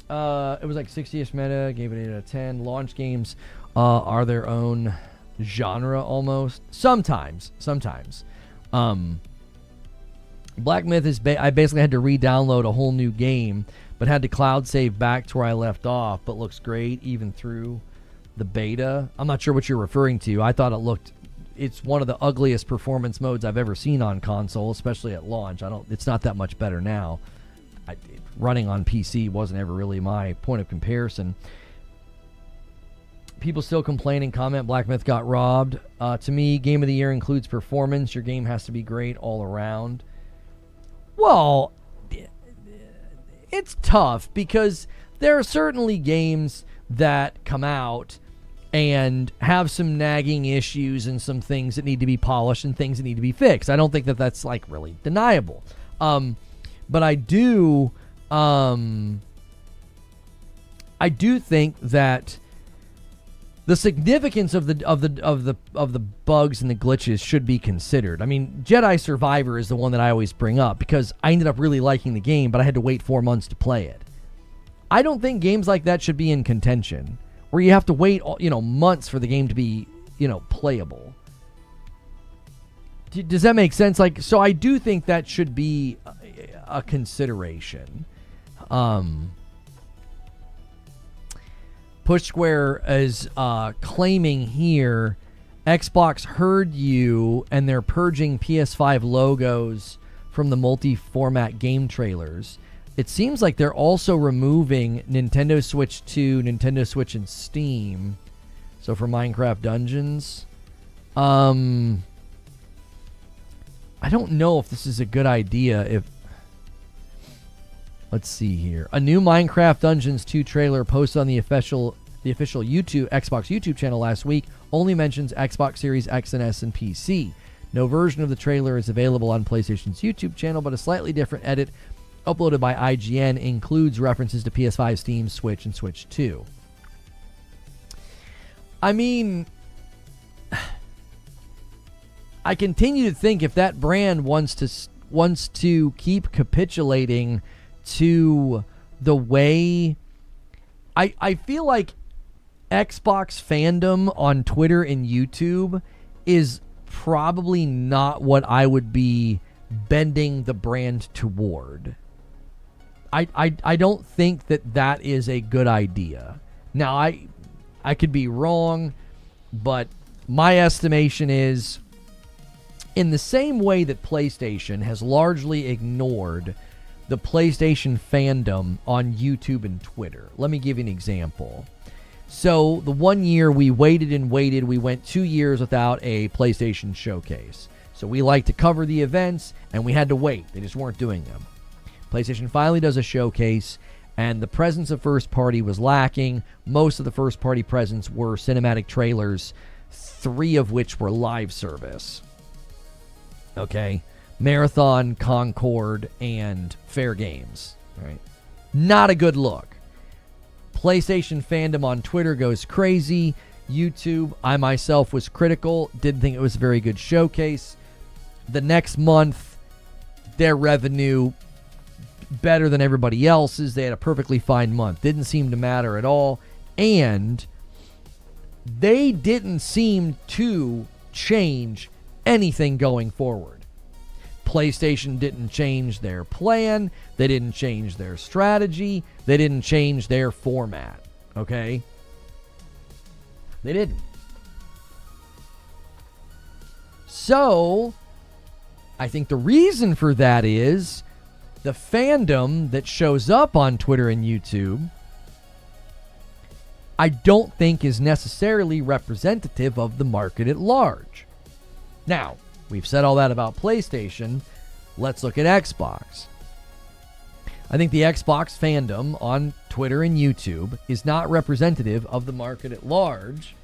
It was like 60ish meta, gave it 8 out of 10. Launch games are their own genre almost. Sometimes. Black Myth is I basically had to re-download a whole new game, but had to cloud save back to where I left off, but looks great even through the beta. I'm not sure what you're referring to. I thought it's one of the ugliest performance modes I've ever seen on console, especially at launch. It's not that much better now. Running on PC wasn't ever really my point of comparison. People still complain and comment Black Myth got robbed. To me, Game of the Year includes performance. Your game has to be great all around. Well, it's tough, because there are certainly games that come out and have some nagging issues and some things that need to be polished and things that need to be fixed. I don't think that that's, like, really deniable. But I do think that the significance of the bugs and the glitches should be considered. I mean, Jedi Survivor is the one that I always bring up, because I ended up really liking the game, but I had to wait 4 months to play it. I don't think games like that should be in contention, where you have to wait, months for the game to be, playable. Does that make sense? Like, so I do think that should be a consideration. Push Square is claiming here Xbox heard you, and they're purging PS5 logos from the multi-format game trailers. It seems like they're also removing Nintendo Switch 2, Nintendo Switch, and Steam. So for Minecraft Dungeons. I don't know if this is a good idea. Let's see here. A new Minecraft Dungeons 2 trailer posted on the official Xbox YouTube channel last week only mentions Xbox Series X and S and PC. No version of the trailer is available on PlayStation's YouTube channel, but a slightly different edit uploaded by IGN includes references to PS5, Steam, Switch, and Switch 2. I mean, I continue to think if that brand wants to keep capitulating to the way, I feel like Xbox fandom on Twitter and YouTube is probably not what I would be bending the brand toward. I don't think that is a good idea. Now, I could be wrong, but my estimation is, in the same way that PlayStation has largely ignored the PlayStation fandom on YouTube and Twitter. Let me give you an example. So the 1 year we waited and waited, we went 2 years without a PlayStation showcase. So we like to cover the events, and we had to wait. They just weren't doing them. PlayStation finally does a showcase, and the presence of first party was lacking. Most of the first party presence were cinematic trailers, 3 of which were live service. Okay? Marathon, Concord, and Fair Games. Right? Not a good look. PlayStation fandom on Twitter goes crazy. YouTube, I myself was critical. Didn't think it was a very good showcase. The next month, their revenue better than everybody else's. They had a perfectly fine month. Didn't seem to matter at all. And they didn't seem to change anything going forward. PlayStation didn't change their plan. They didn't change their strategy. They didn't change their format. Okay? They didn't. So, I think the reason for that is the fandom that shows up on Twitter and YouTube, I don't think is necessarily representative of the market at large. Now, we've said all that about PlayStation. Let's look at Xbox. I think the Xbox fandom on Twitter and YouTube is not representative of the market at large.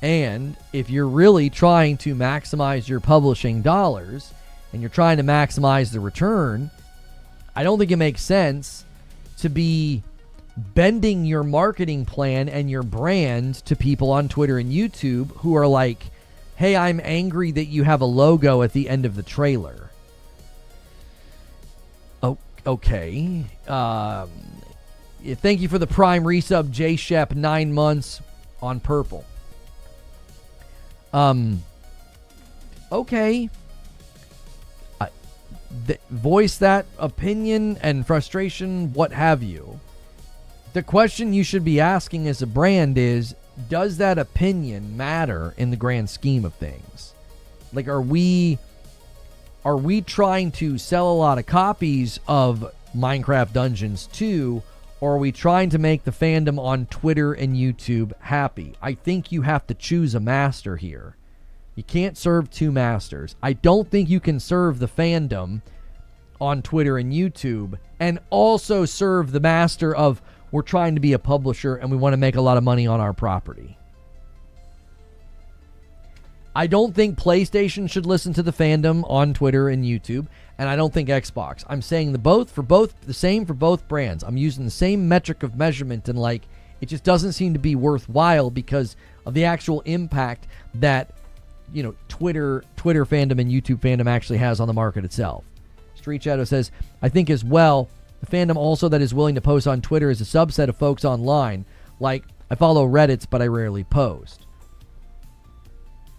And if you're really trying to maximize your publishing dollars and you're trying to maximize the return, I don't think it makes sense to be bending your marketing plan and your brand to people on Twitter and YouTube who are like, hey, I'm angry that you have a logo at the end of the trailer. Oh, okay. Thank you for the Prime resub, J Shep, 9 months on Purple. Okay. Voice that opinion and frustration, what have you. The question you should be asking as a brand is, does that opinion matter in the grand scheme of things? Like, are we trying to sell a lot of copies of Minecraft Dungeons 2, or are we trying to make the fandom on Twitter and YouTube happy? I think you have to choose a master here. You can't serve two masters. I don't think you can serve the fandom on Twitter and YouTube and also serve the master of, we're trying to be a publisher and we want to make a lot of money on our property. I don't think PlayStation should listen to the fandom on Twitter and YouTube, and I don't think Xbox. I'm saying the same for both brands. I'm using the same metric of measurement, and like, it just doesn't seem to be worthwhile because of the actual impact that, you know, Twitter fandom and YouTube fandom actually has on the market itself. Street Shadow says, I think as well, the fandom also that is willing to post on Twitter is a subset of folks online. Like, I follow Reddits, but I rarely post.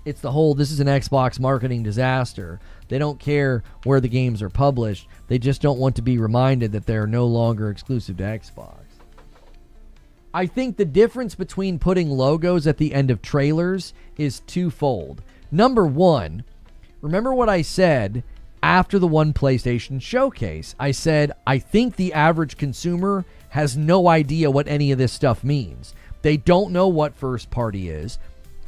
It's the whole, this is an Xbox marketing disaster. They don't care where the games are published. They just don't want to be reminded that they're no longer exclusive to Xbox. I think the difference between putting logos at the end of trailers is twofold. Number one, remember what I said after the one PlayStation showcase. I said, I think the average consumer has no idea what any of this stuff means. They don't know what first party is.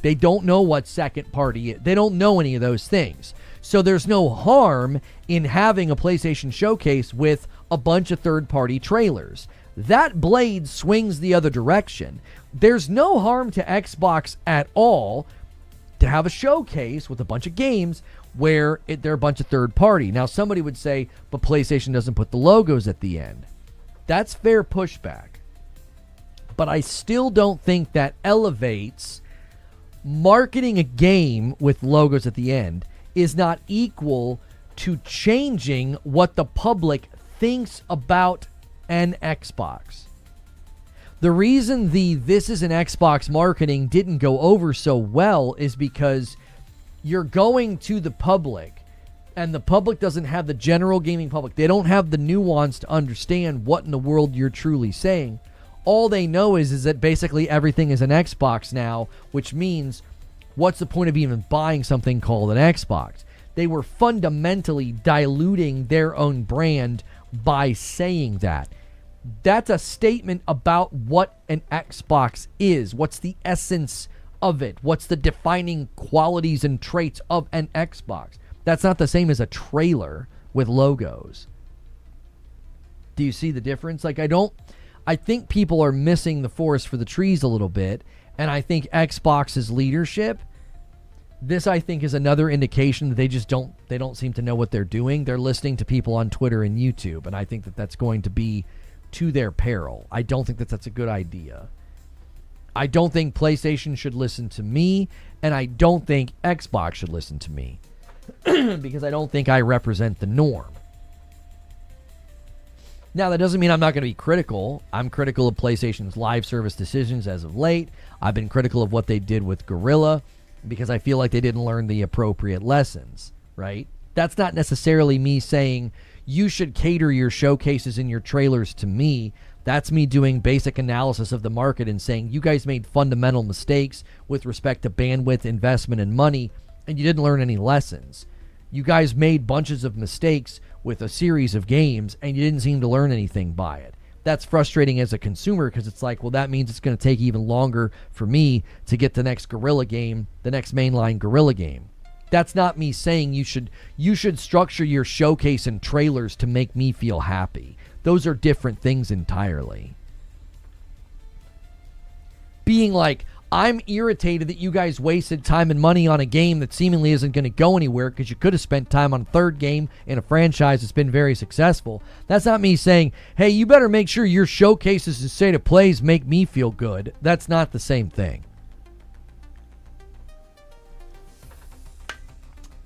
They don't know what second party is. They don't know any of those things. So there's no harm in having a PlayStation showcase with a bunch of third-party trailers. That blade swings the other direction. There's no harm to Xbox at all to have a showcase with a bunch of games where they're a bunch of third-party. Now, somebody would say, but PlayStation doesn't put the logos at the end. That's fair pushback. But I still don't think that elevates marketing a game with logos at the end is not equal to changing what the public thinks about an Xbox. The reason this is an Xbox marketing didn't go over so well is because you're going to the public, and the public doesn't have the general gaming public. They don't have the nuance to understand what in the world you're truly saying. All they know is that basically everything is an Xbox now, which means what's the point of even buying something called an Xbox? They were fundamentally diluting their own brand by saying that. That's a statement about what an Xbox is. What's the essence of it? What's the defining qualities and traits of an Xbox? That's not the same as a trailer with logos. Do you see the difference? I think people are missing the forest for the trees a little bit, and I think Xbox's leadership, this I think is another indication that they don't seem to know what they're doing. They're listening to people on Twitter and YouTube, and I think that that's going to be to their peril. I don't think that that's a good idea. I don't think PlayStation should listen to me, and I don't think Xbox should listen to me because I don't think I represent the norm. Now, that doesn't mean I'm not going to be critical. I'm critical of PlayStation's live service decisions as of late. I've been critical of what they did with Guerrilla because I feel like they didn't learn the appropriate lessons, right? That's not necessarily me saying you should cater your showcases and your trailers to me. That's me doing basic analysis of the market and saying you guys made fundamental mistakes with respect to bandwidth, investment, and money, and you didn't learn any lessons. You guys made bunches of mistakes with a series of games, and you didn't seem to learn anything by it. That's frustrating as a consumer because it's like, well, that means it's going to take even longer for me to get the next Guerrilla game, the next mainline Guerrilla game. That's not me saying you should structure your showcase and trailers to make me feel happy. Those are different things entirely. Being like, I'm irritated that you guys wasted time and money on a game that seemingly isn't going to go anywhere because you could have spent time on a third game in a franchise that's been very successful. That's not me saying, hey, you better make sure your showcases and state of plays make me feel good. That's not the same thing.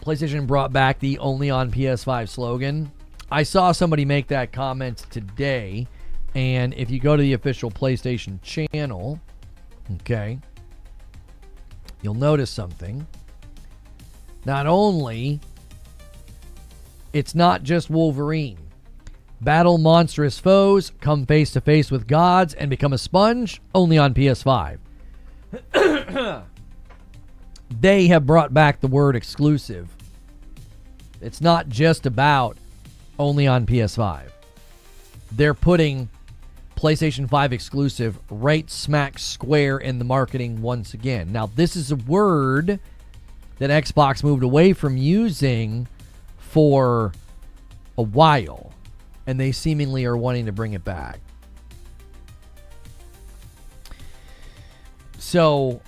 PlayStation brought back the only on PS5 slogan. I saw somebody make that comment today, and if you go to the official PlayStation channel, okay, you'll notice something. Not only, it's not just Wolverine. Battle monstrous foes, come face to face with gods, and become a sponge, only on PS5. They have brought back the word exclusive. It's not just about only on PS5. They're putting PlayStation 5 exclusive right smack square in the marketing once again. Now, this is a word that Xbox moved away from using for a while, and they seemingly are wanting to bring it back. So,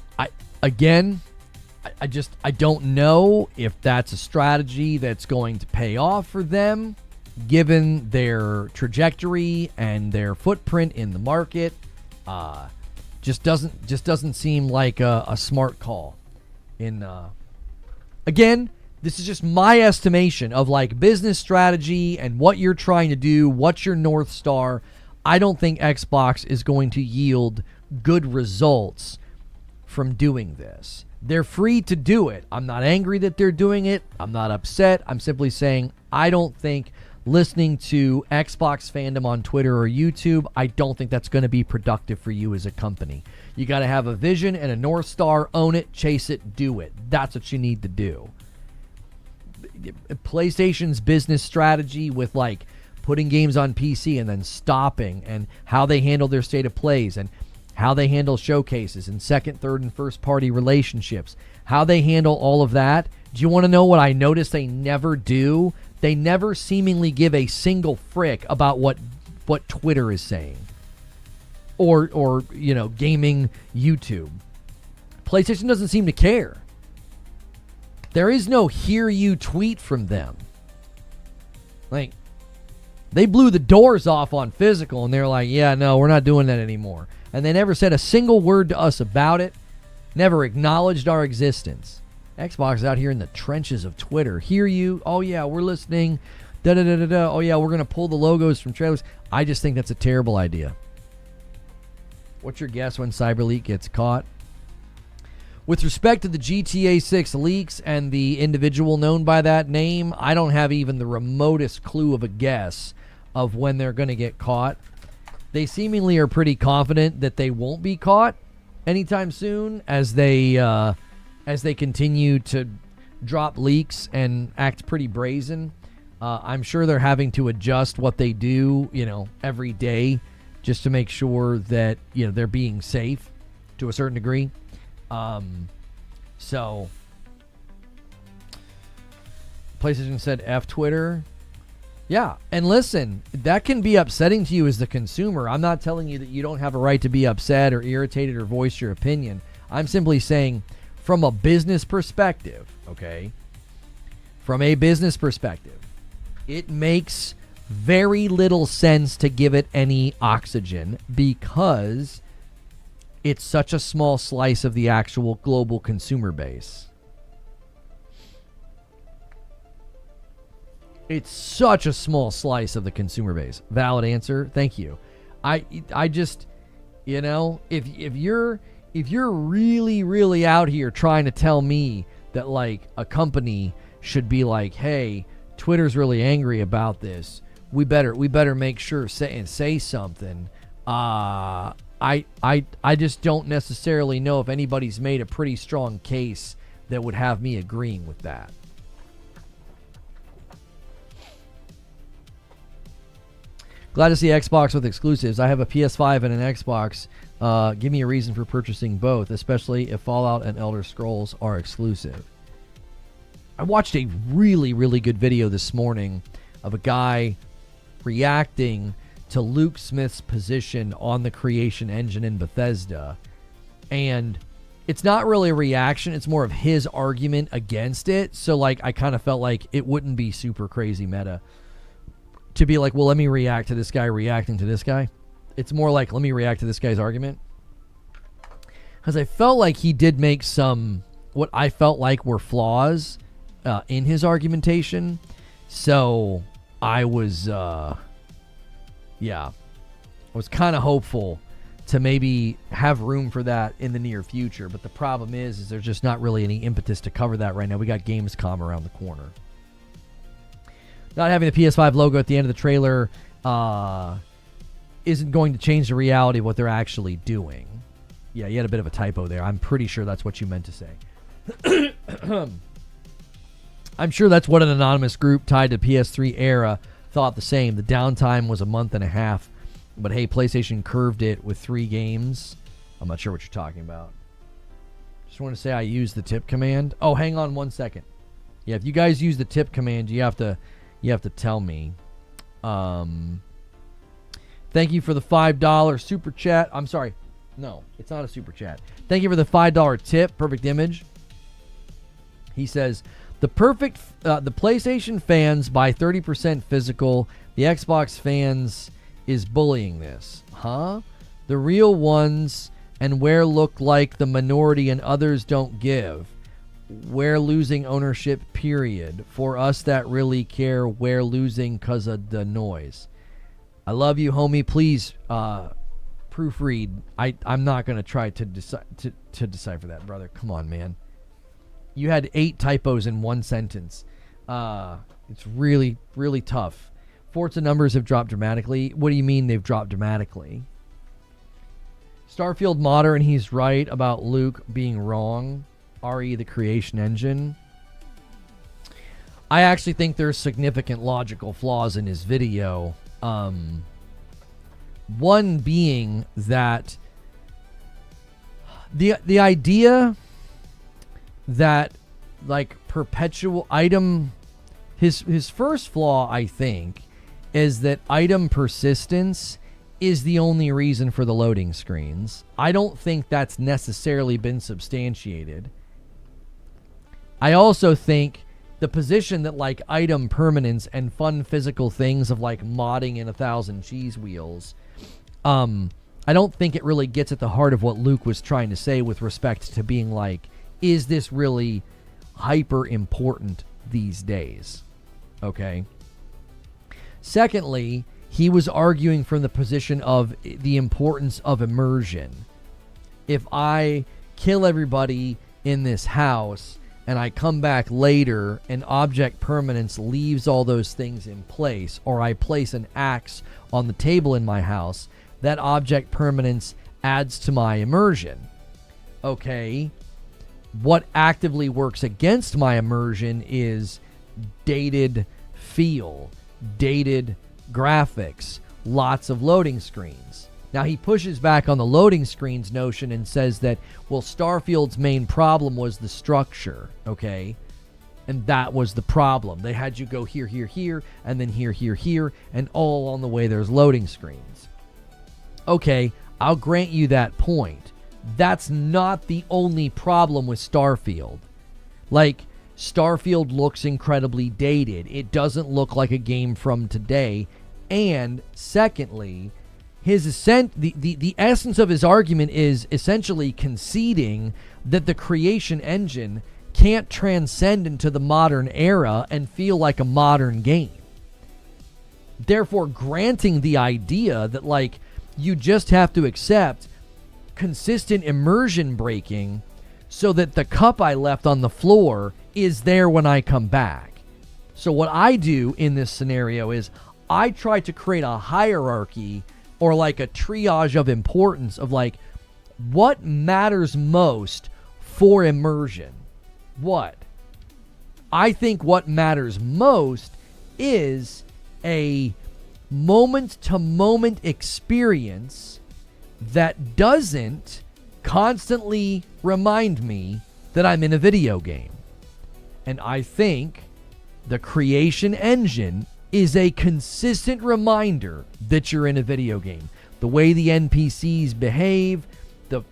I don't know if that's a strategy that's going to pay off for them, given their trajectory and their footprint in the market. Just doesn't seem like a smart call. Again, this is just my estimation of like business strategy and what you're trying to do. What's your North Star? I don't think Xbox is going to yield good results from doing this. They're free to do it. I'm not angry that they're doing it. I'm not upset. I'm simply saying I don't think listening to Xbox fandom on Twitter or YouTube, I don't think that's going to be productive for you as a company. You got to have a vision and a North Star, own it, chase it, do it. That's what you need to do. PlayStation's business strategy with like putting games on PC and then stopping, and how they handle their state of plays, and how they handle showcases and second, third, and first party relationships, how they handle all of that. Do you want to know what I noticed they never do? They never seemingly give a single frick about what Twitter is saying or gaming YouTube. PlayStation doesn't seem to care. There is no hear you tweet from them. Like, they blew the doors off on physical, and they're like, yeah, no, we're not doing that anymore. And they never said a single word to us about it, never acknowledged our existence. Xbox is out here in the trenches of Twitter. Hear you? Oh, yeah, we're listening. Da-da-da-da-da. Oh, yeah, we're going to pull the logos from trailers. I just think that's a terrible idea. What's your guess when CyberLeak gets caught? With respect to the GTA 6 leaks and the individual known by that name, I don't have even the remotest clue of a guess of when they're going to get caught. They seemingly are pretty confident that they won't be caught anytime soon as they continue to drop leaks and act pretty brazen. I'm sure they're having to adjust what they do, every day just to make sure that, they're being safe to a certain degree. So PlayStation said F Twitter. Yeah, and listen, that can be upsetting to you as the consumer. I'm not telling you that you don't have a right to be upset or irritated or voice your opinion. I'm simply saying from a business perspective, okay? From a business perspective, it makes very little sense to give it any oxygen because it's such a small slice of the actual global consumer base. It's such a small slice of the consumer base. Valid answer. Thank you. I just, if you're really, really out here trying to tell me that like a company should be like, hey, Twitter's really angry about this, we better make sure say something. I just don't necessarily know if anybody's made a pretty strong case that would have me agreeing with that. Glad to see Xbox with exclusives. I have a PS5 and an Xbox. Give me a reason for purchasing both, especially if Fallout and Elder Scrolls are exclusive. I watched a really, really good video this morning of a guy reacting to Luke Smith's position on the creation engine in Bethesda. And it's not really a reaction. It's more of his argument against it. So, like, I kind of felt like it wouldn't be super crazy meta to be like, well, let me react to this guy reacting to this guy. It's more like, let me react to this guy's argument. Because I felt like he did make some, what I felt like were flaws in his argumentation. So I was, I was kind of hopeful to maybe have room for that in the near future. But the problem is there's just not really any impetus to cover that right now. We got Gamescom around the corner. Not having the PS5 logo at the end of the trailer isn't going to change the reality of what they're actually doing. Yeah, you had a bit of a typo there. I'm pretty sure that's what you meant to say. I'm sure that's what an anonymous group tied to PS3 era thought the same. The downtime was a month and a half. But hey, PlayStation curved it with 3 games. I'm not sure what you're talking about. Just want to say I used the tip command. Oh, hang on 1 second. Yeah, if you guys use the tip command, you have to tell me. Thank you for the $5 super chat. I'm sorry. No, it's not a super chat. Thank you for the $5 tip. Perfect image. He says, the PlayStation fans buy 30% physical. The Xbox fans is bullying this. Huh? The real ones and where look like the minority and others don't give. We're losing ownership, period. For us that really care, we're losing because of the noise. I love you, homie. Please proofread. I'm not going to try to decipher that, brother. Come on, man. You had 8 typos in 1 sentence. It's really, really tough. Forza numbers have dropped dramatically. What do you mean they've dropped dramatically? Starfield modder, and he's right about Luke being wrong. RE, the creation engine. I actually think there's significant logical flaws in his video. One being that the idea that like perpetual item, his first flaw, I think, is that item persistence is the only reason for the loading screens. I don't think that's necessarily been substantiated. I also think the position that like item permanence and fun physical things of like modding in 1,000 cheese wheels, I don't think it really gets at the heart of what Luke was trying to say with respect to being like, is this really hyper important these days? Okay. Secondly, he was arguing from the position of the importance of immersion. If I kill everybody in this house and I come back later and object permanence leaves all those things in place, or I place an axe on the table in my house, that object permanence adds to my immersion. Okay, what actively works against my immersion is dated feel, dated graphics, lots of loading screens. Now, he pushes back on the loading screens notion and says that, well, Starfield's main problem was the structure, okay? And that was the problem. They had you go here, here, here, and then here, here, here, and all on the way there's loading screens. Okay, I'll grant you that point. That's not the only problem with Starfield. Like, Starfield looks incredibly dated. It doesn't look like a game from today. And secondly, the essence of his argument is essentially conceding that the creation engine can't transcend into the modern era and feel like a modern game. Therefore, granting the idea that, like, you just have to accept consistent immersion breaking so that the cup I left on the floor is there when I come back. So what I do in this scenario is I try to create a hierarchy or like a triage of importance of, like, what matters most for immersion. What? I think what matters most is a moment-to-moment experience that doesn't constantly remind me that I'm in a video game. And I think the creation engine is a consistent reminder that you're in a video game. The way the NPCs behave, the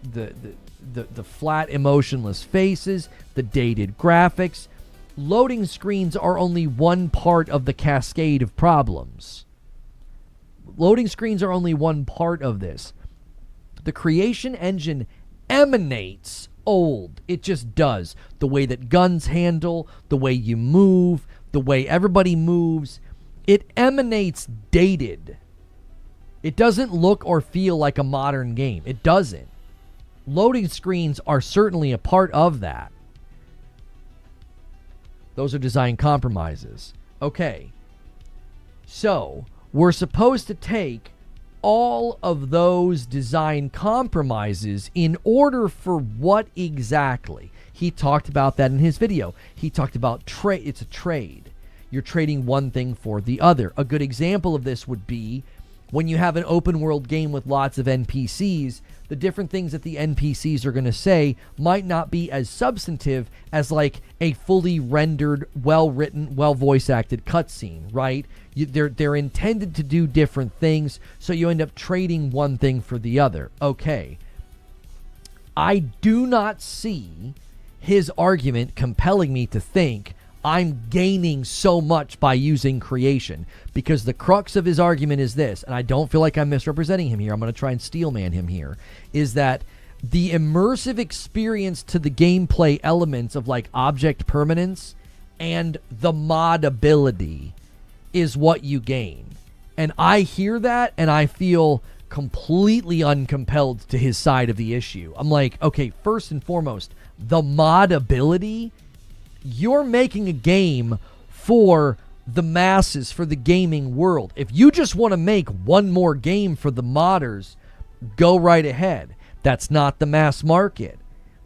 flat, emotionless faces, the dated graphics. Loading screens are only one part of the cascade of problems. Loading screens are only one part of this. The creation engine emanates old. It just does. The way that guns handle, the way you move, the way everybody moves, it emanates dated. It doesn't look or feel like a modern game. It doesn't. Loading screens are certainly a part of that. Those are design compromises. Okay. So, we're supposed to take all of those design compromises in order for what exactly? He talked about that in his video. He talked about trade. It's a trade. You're trading one thing for the other. A good example of this would be when you have an open world game with lots of NPCs, the different things that the NPCs are going to say might not be as substantive as like a fully rendered, well-written, well-voice acted cutscene, right? They're intended to do different things, so you end up trading one thing for the other. Okay. I do not see his argument compelling me to think I'm gaining so much by using creation, because the crux of his argument is this, and I don't feel like I'm misrepresenting him here. I'm going to try and steelman him here, is that the immersive experience to the gameplay elements of like object permanence and the mod ability is what you gain. And I hear that and I feel completely uncompelled to his side of the issue. I'm like, okay, first and foremost, the mod ability, you're making a game for the masses, for the gaming world. If you just want to make one more game for the modders, go right ahead. That's not the mass market.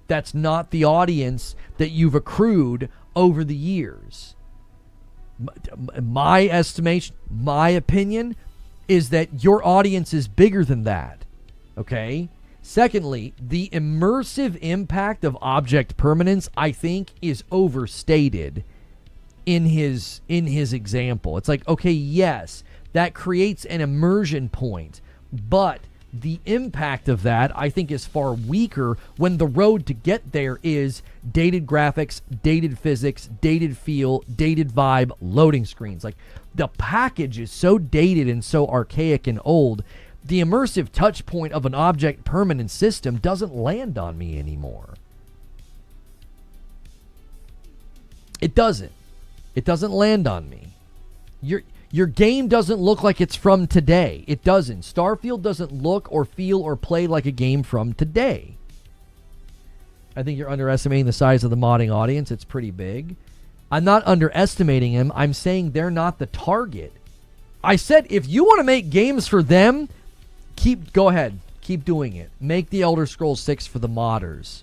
That's not the audience that you've accrued over the years. My estimation, my opinion, is that your audience is bigger than that. Okay? Secondly, the immersive impact of object permanence, I think, is overstated in his example. It's like, okay, yes, that creates an immersion point, but the impact of that, I think, is far weaker when the road to get there is dated graphics, dated physics, dated feel, dated vibe, loading screens. Like, the package is so dated and so archaic and old, the immersive touch point of an object permanence system doesn't land on me anymore. It doesn't. It doesn't land on me. Your game doesn't look like it's from today. It doesn't. Starfield doesn't look or feel or play like a game from today. I think you're underestimating the size of the modding audience. It's pretty big. I'm not underestimating them. I'm saying they're not the target. I said if you want to make games for them, go ahead. Keep doing it. Make the Elder Scrolls 6 for the modders.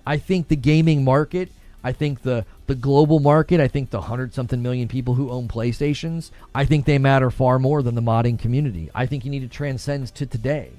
I think the gaming market, I think the global market, I think the 100-something million people who own PlayStations, I think they matter far more than the modding community. I think you need to transcend to today.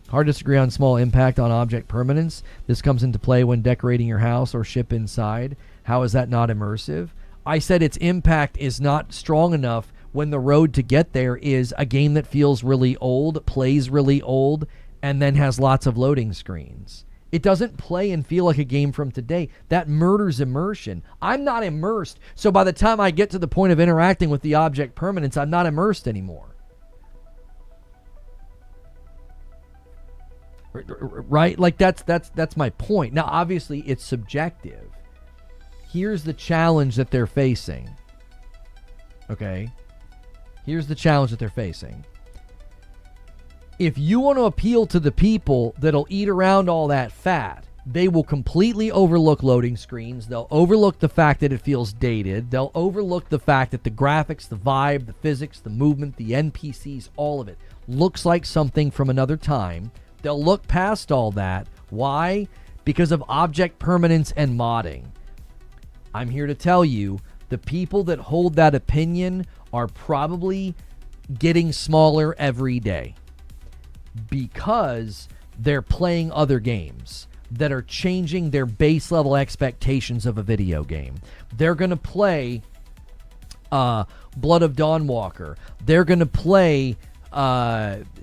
Hard to disagree on small impact on object permanence. This comes into play when decorating your house or ship inside. How is that not immersive? I said its impact is not strong enough when the road to get there is a game that feels really old, plays really old, and then has lots of loading screens. It doesn't play and feel like a game from today. That murders immersion. I'm not immersed, so by the time I get to the point of interacting with the object permanence, I'm not immersed anymore. Right? Like that's my point. Now, obviously, it's subjective. Here's the challenge that they're facing. Okay? Here's the challenge that they're facing. If you want to appeal to the people that'll eat around all that fat, they will completely overlook loading screens. They'll overlook the fact that it feels dated. They'll overlook the fact that the graphics, the vibe, the physics, the movement, the NPCs, all of it looks like something from another time. They'll look past all that. Why? Because of object permanence and modding. I'm here to tell you, the people that hold that opinion are probably getting smaller every day because they're playing other games that are changing their base level expectations of a video game. They're going to play Blood of Dawnwalker. They're going to play the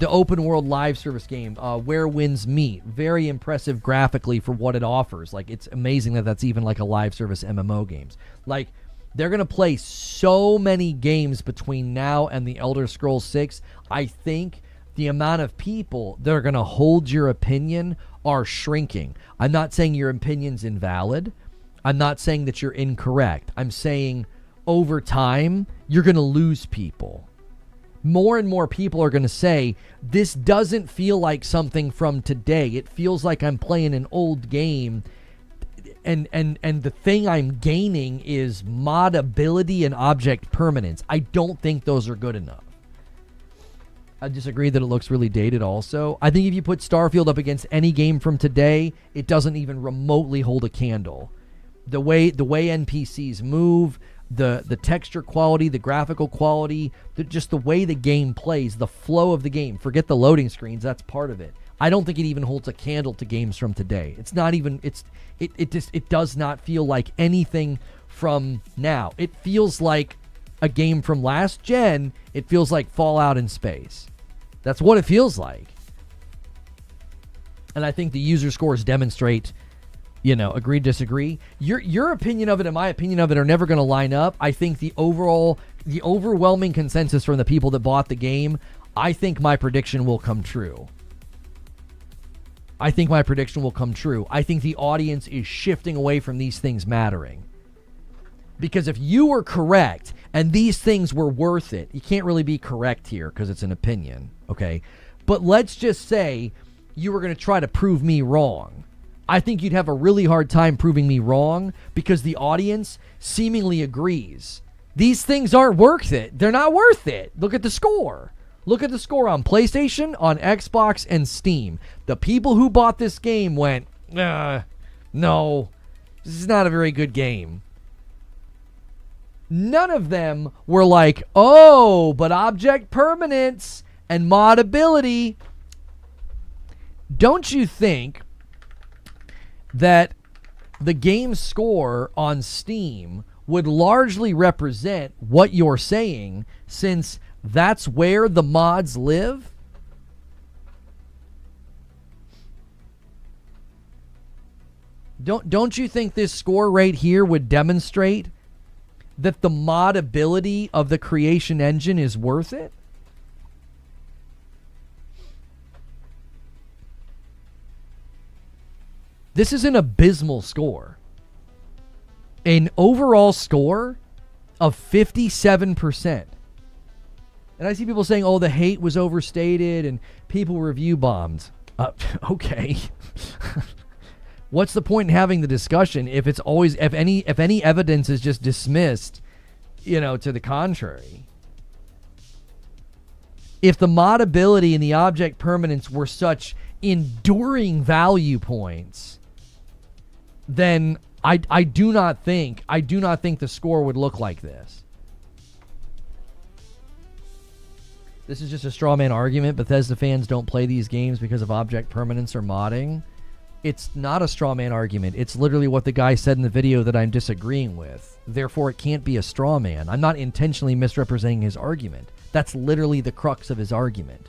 open world live service game, Where Winds Meet. Very impressive graphically for what it offers. Like, it's amazing that that's even like a live service MMO games. Like, they're going to play so many games between now and the Elder Scrolls 6. I think the amount of people that are going to hold your opinion are shrinking. I'm not saying your opinion's invalid. I'm not saying that you're incorrect. I'm saying over time, you're going to lose people. More and more people are going to say, this doesn't feel like something from today. It feels like I'm playing an old game. And the thing I'm gaining is modability and object permanence. I don't think those are good enough. I disagree that it looks really dated also. I think if you put Starfield up against any game from today, it doesn't even remotely hold a candle. The way NPCs move, the texture quality, the graphical quality, just the way the game plays, the flow of the game. Forget the loading screens, that's part of it. I don't think it even holds a candle to games from today. It's not even, it does not feel like anything from now. It feels like a game from last gen. It feels like Fallout in space. That's what it feels like. And I think the user scores demonstrate, agree, disagree. Your opinion of it and my opinion of it are never going to line up. I think the overwhelming consensus from the people that bought the game, I think my prediction will come true. I think the audience is shifting away from these things mattering. Because if you were correct and these things were worth it, you can't really be correct here because it's an opinion, okay? But let's just say you were going to try to prove me wrong. I think you'd have a really hard time proving me wrong because the audience seemingly agrees. These things aren't worth it. They're not worth it. Look at the score. Look at the score on PlayStation, on Xbox, and Steam. The people who bought this game went, no, this is not a very good game. None of them were like, oh, but object permanence and modability. Don't you think that the game score on Steam would largely represent what you're saying, since that's where the mods live? Don't you think this score right here would demonstrate that the modability of the creation engine is worth it? This is an abysmal score. An overall score of 57%. And I see people saying, oh, the hate was overstated and people review bombed. Okay. What's the point in having the discussion if it's always, if any evidence is just dismissed, to the contrary? If the modability and the object permanence were such enduring value points, then I do not think the score would look like this. This is just a straw man argument. Bethesda fans don't play these games because of object permanence or modding. It's not a straw man argument. It's literally what the guy said in the video that I'm disagreeing with. Therefore, it can't be a straw man. I'm not intentionally misrepresenting his argument. That's literally the crux of his argument,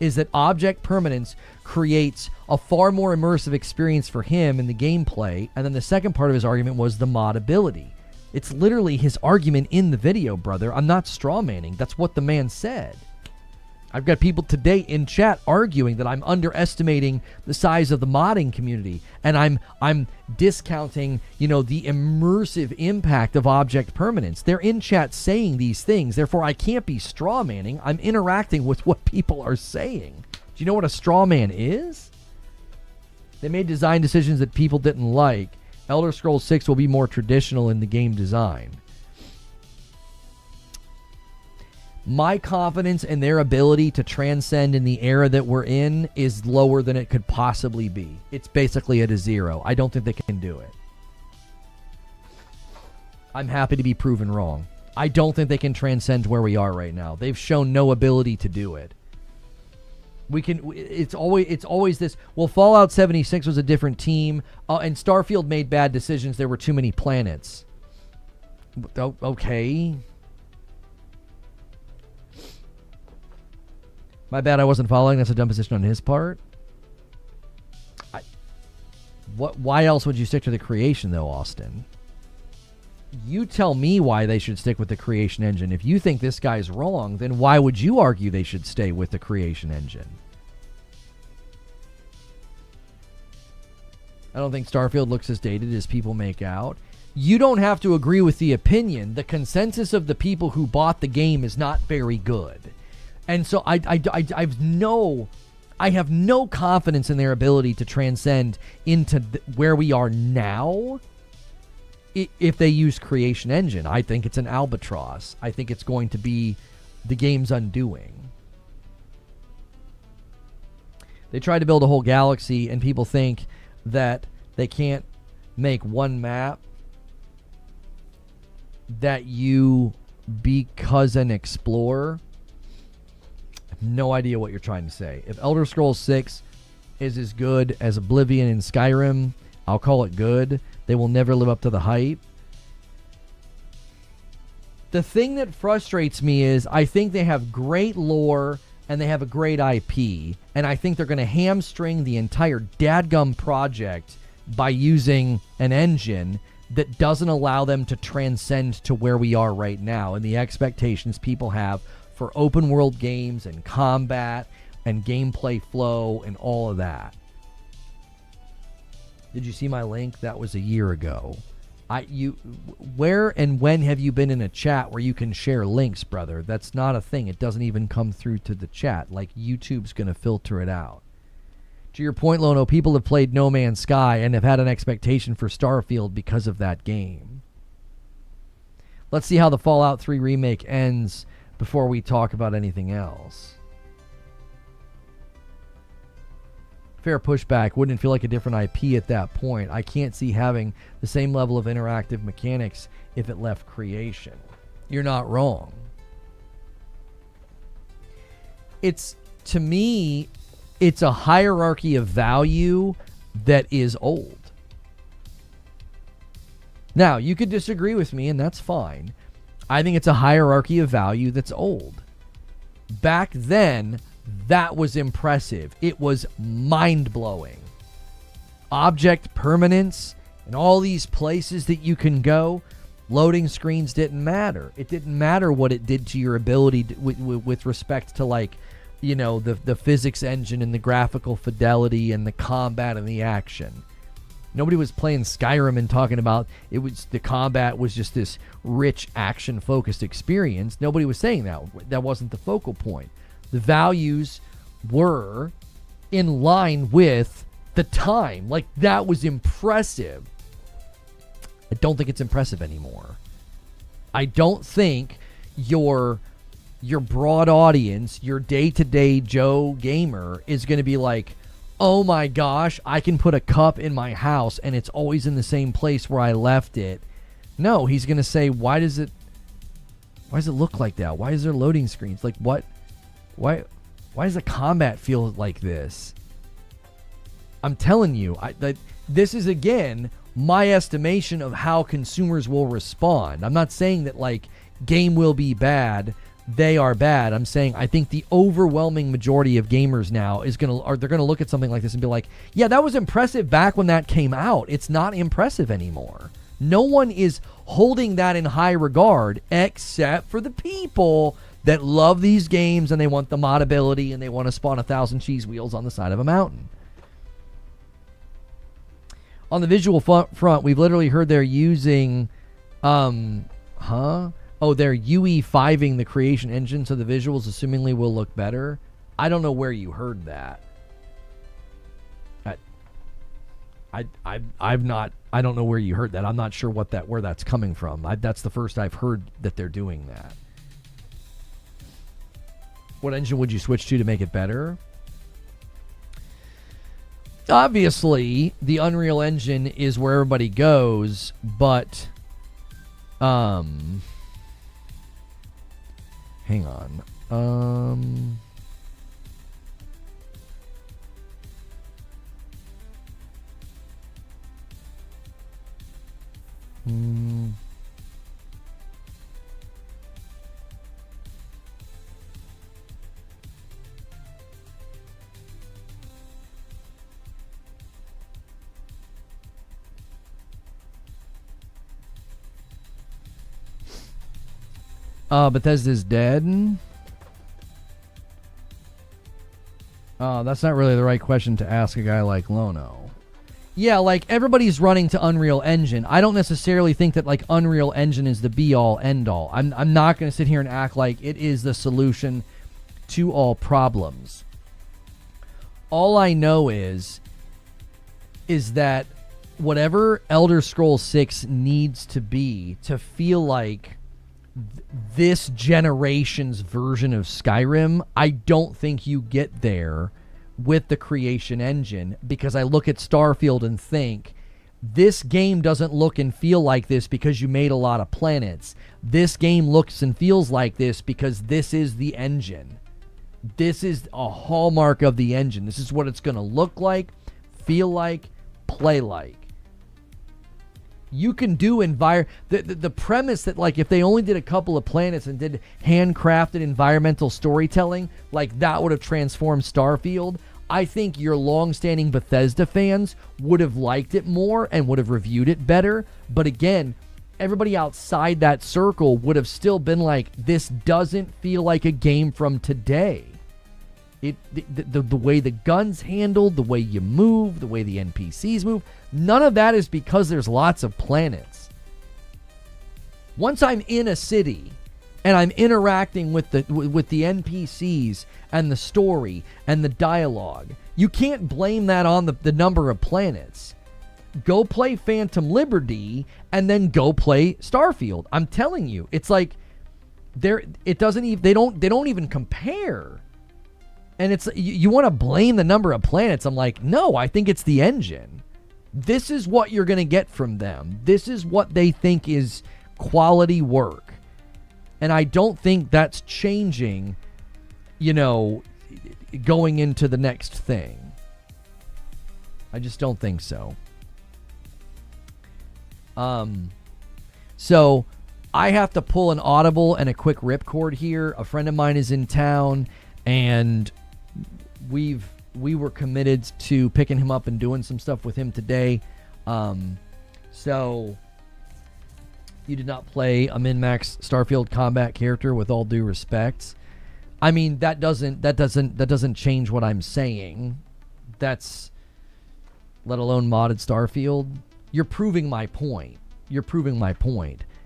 is that object permanence creates a far more immersive experience for him in the gameplay. And then the second part of his argument was the modability. It's literally his argument in the video, brother. I'm not straw manning. That's what the man said. I've got people today in chat arguing that I'm underestimating the size of the modding community, and I'm discounting, the immersive impact of object permanence. They're in chat saying these things, therefore I can't be straw manning. I'm interacting with what people are saying. Do you know what a straw man is? They made design decisions that people didn't like. Elder Scrolls 6 will be more traditional in the game design. My confidence in their ability to transcend in the era that we're in is lower than it could possibly be. It's basically at a 0. I don't think they can do it. I'm happy to be proven wrong. I don't think they can transcend where we are right now. They've shown no ability to do it. It's always this, well, Fallout 76 was a different team, and Starfield made bad decisions. There were too many planets. Okay. My bad, I wasn't following. That's a dumb position on his part. Why else would you stick to the creation, though, Austin? You tell me why they should stick with the creation engine. If you think this guy's wrong, then why would you argue they should stay with the creation engine? I don't think Starfield looks as dated as people make out. You don't have to agree with the opinion. The consensus of the people who bought the game is not very good. And so I have no confidence in their ability to transcend into where we are now if they use Creation Engine. I think it's an albatross. I think it's going to be the game's undoing. They tried to build a whole galaxy, and people think that they can't make one map that you be cousin explore. No idea what you're trying to say. If Elder Scrolls 6 is as good as Oblivion and Skyrim, I'll call it good. They will never live up to the hype. The thing that frustrates me is I think they have great lore and they have a great IP, and I think they're going to hamstring the entire dadgum project by using an engine that doesn't allow them to transcend to where we are right now and the expectations people have for open world games and combat and gameplay flow and all of that. Did you see my link? That was a year ago. Where and when have you been in a chat where you can share links, brother? That's not a thing. It doesn't even come through to the chat. Like, YouTube's going to filter it out. To your point, Lono, people have played No Man's Sky and have had an expectation for Starfield because of that game. Let's see how the Fallout 3 remake ends before we talk about anything else. Fair pushback. Wouldn't it feel like a different IP at that point? I can't see having the same level of interactive mechanics if it left Creation. You're not wrong. To me, it's a hierarchy of value that is old. Now, you could disagree with me, and that's fine. I think it's a hierarchy of value that's old. Back then, that was impressive. It was mind-blowing. Object permanence and all these places that you can go, loading screens didn't matter. It didn't matter what it did to your ability with respect to, like, the physics engine and the graphical fidelity and the combat and the action. Nobody was playing Skyrim and talking about the combat was just this rich action-focused experience. Nobody was saying that. That wasn't the focal point. The values were in line with the time. Like, that was impressive. I don't think it's impressive anymore. I don't think your broad audience, your day-to-day Joe gamer, is going to be like, oh my gosh, I can put a cup in my house and it's always in the same place where I left it. No, he's going to say, why does it look like that? Why is there loading screens? Like what? Why does the combat feel like this? I'm telling you, this is again my estimation of how consumers will respond. I'm not saying that like game will be bad. They are bad. I'm saying I think the overwhelming majority of gamers now they're gonna look at something like this and be like, yeah, that was impressive back when that came out. It's not impressive anymore. No one is holding that in high regard except for the people that love these games and they want the modability and they want to spawn 1,000 cheese wheels on the side of a mountain. On the visual front, we've literally heard they're using, they're UE5ing the creation engine, so the visuals assumingly will look better. I don't know where you heard that. I don't know where you heard that. I'm not sure where that's coming from. That's the first I've heard that they're doing that. What engine would you switch to make it better? Obviously, the Unreal Engine is where everybody goes, but hang on. Bethesda's dead. That's not really the right question to ask a guy like Lono. Yeah, like everybody's running to Unreal Engine. I don't necessarily think that like Unreal Engine is the be all end all. I'm not going to sit here and act like it is the solution to all problems. All I know is that whatever Elder Scrolls 6 needs to be to feel like this generation's version of Skyrim, I don't think you get there with the creation engine, because I look at Starfield and think this game doesn't look and feel like this because you made a lot of planets. This game looks and feels like this because this is the engine. This is a hallmark of the engine. This is what it's going to look like, feel like, play like. You can do the premise that like if they only did a couple of planets and did handcrafted environmental storytelling, like that would have transformed Starfield. I think your long-standing Bethesda fans would have liked it more and would have reviewed it better. But again, everybody outside that circle would have still been like, this doesn't feel like a game from today. The way the gun's handled, the way you move, the way the NPCs move, none of that is because there's lots of planets. Once I'm in a city and I'm interacting with the NPCs and the story and the dialogue, you can't blame that on the number of planets. Go play Phantom Liberty and then go play Starfield. I'm telling you, it's like they don't even compare. And it's you want to blame the number of planets. I'm like, no, I think it's the engine. This is what you're going to get from them. This is what they think is quality work. And I don't think that's changing, going into the next thing. I just don't think so. So I have to pull an audible and a quick ripcord here. A friend of mine is in town, and we were committed to picking him up and doing some stuff with him today. So you did not play a min-max Starfield combat character, with all due respect. I mean, that doesn't change what I'm saying. That's, let alone modded Starfield. You're proving my point.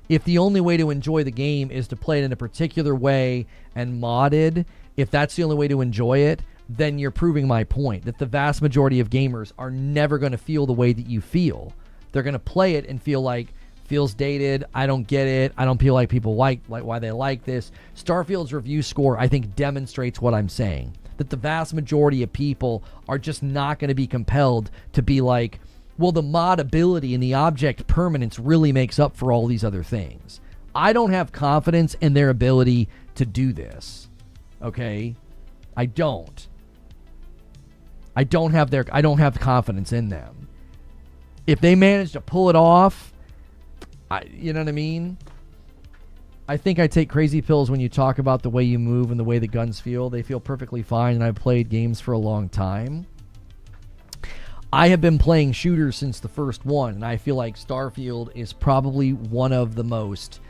If the only way to enjoy the game is to play it in a particular way and modded, if that's the only way to enjoy it, then you're proving my point that the vast majority of gamers are never going to feel the way that you feel. They're going to play it and feel like, feels dated, I don't get it, I don't feel like people like why they like this. Starfield's review score, I think, demonstrates what I'm saying. that the vast majority of people are just not going to be compelled to be like, well, the mod ability and the object permanence really makes up for all these other things. I don't have confidence in their ability to do this. Okay? I don't have confidence in them. If they manage to pull it off, you know what I mean? I think I take crazy pills when you talk about the way you move and the way the guns feel. They feel perfectly fine, and I've played games for a long time. I have been playing shooters since the first one, and I feel like Starfield is probably one of the most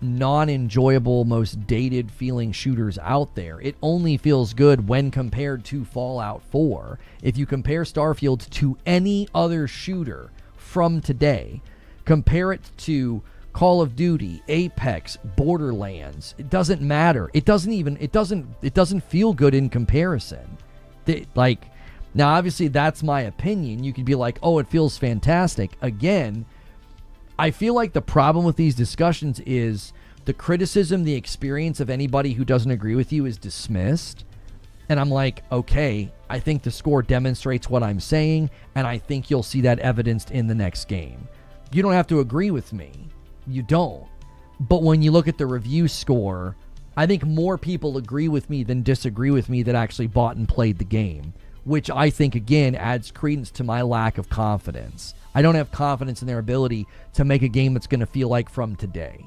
non-enjoyable, most dated feeling shooters out there. It only feels good when compared to Fallout 4. If you compare Starfield to any other shooter from today, compare it to Call of Duty, Apex, Borderlands, it doesn't matter. It doesn't feel good in comparison. Now obviously that's my opinion. You could be like, oh, it feels fantastic. Again, I feel like the problem with these discussions is the criticism, the experience of anybody who doesn't agree with you is dismissed. And I'm like, okay, I think the score demonstrates what I'm saying, and I think you'll see that evidenced in the next game. You don't have to agree with me. You don't. But when you look at the review score, I think more people agree with me than disagree with me that actually bought and played the game, which I think, again, adds credence to my lack of confidence. I don't have confidence in their ability to make a game that's going to feel like from today.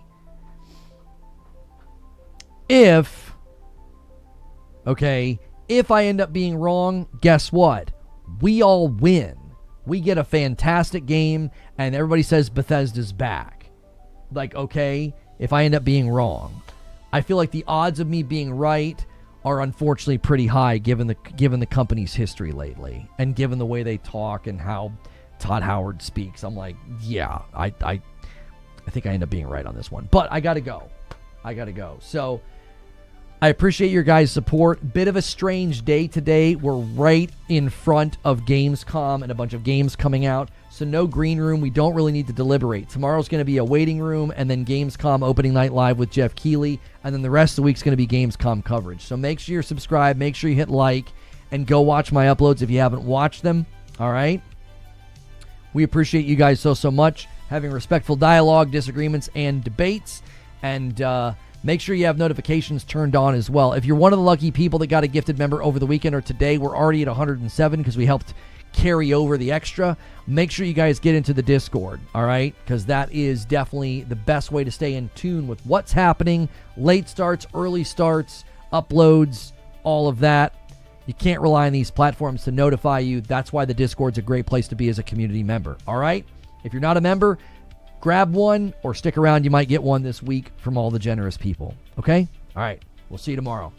If I end up being wrong, guess what? We all win. We get a fantastic game, and everybody says Bethesda's back. Like, okay, if I end up being wrong. I feel like the odds of me being right are unfortunately pretty high given the company's history lately, and given the way they talk and how Todd Howard speaks. I'm like, yeah, I think I end up being right on this one. But I got to go. So I appreciate your guys' support. Bit of a strange day today. We're right in front of Gamescom and a bunch of games coming out. So no green room. We don't really need to deliberate. Tomorrow's going to be a waiting room, and then Gamescom opening night live with Jeff Keighley. And then the rest of the week's going to be Gamescom coverage. So make sure you're subscribed. Make sure you hit like, and go watch my uploads if you haven't watched them. All right? We appreciate you guys so much. Having respectful dialogue, disagreements, and debates. And make sure you have notifications turned on as well. If you're one of the lucky people that got a gifted member over the weekend or today, we're already at 107 because we helped carry over the extra. Make sure you guys get into the Discord, all right? Because that is definitely the best way to stay in tune with what's happening. Late starts, early starts, uploads, all of that. You can't rely on these platforms to notify you. That's why the Discord's a great place to be as a community member, all right? If you're not a member, grab one or stick around. You might get one this week from all the generous people, okay? All right, we'll see you tomorrow.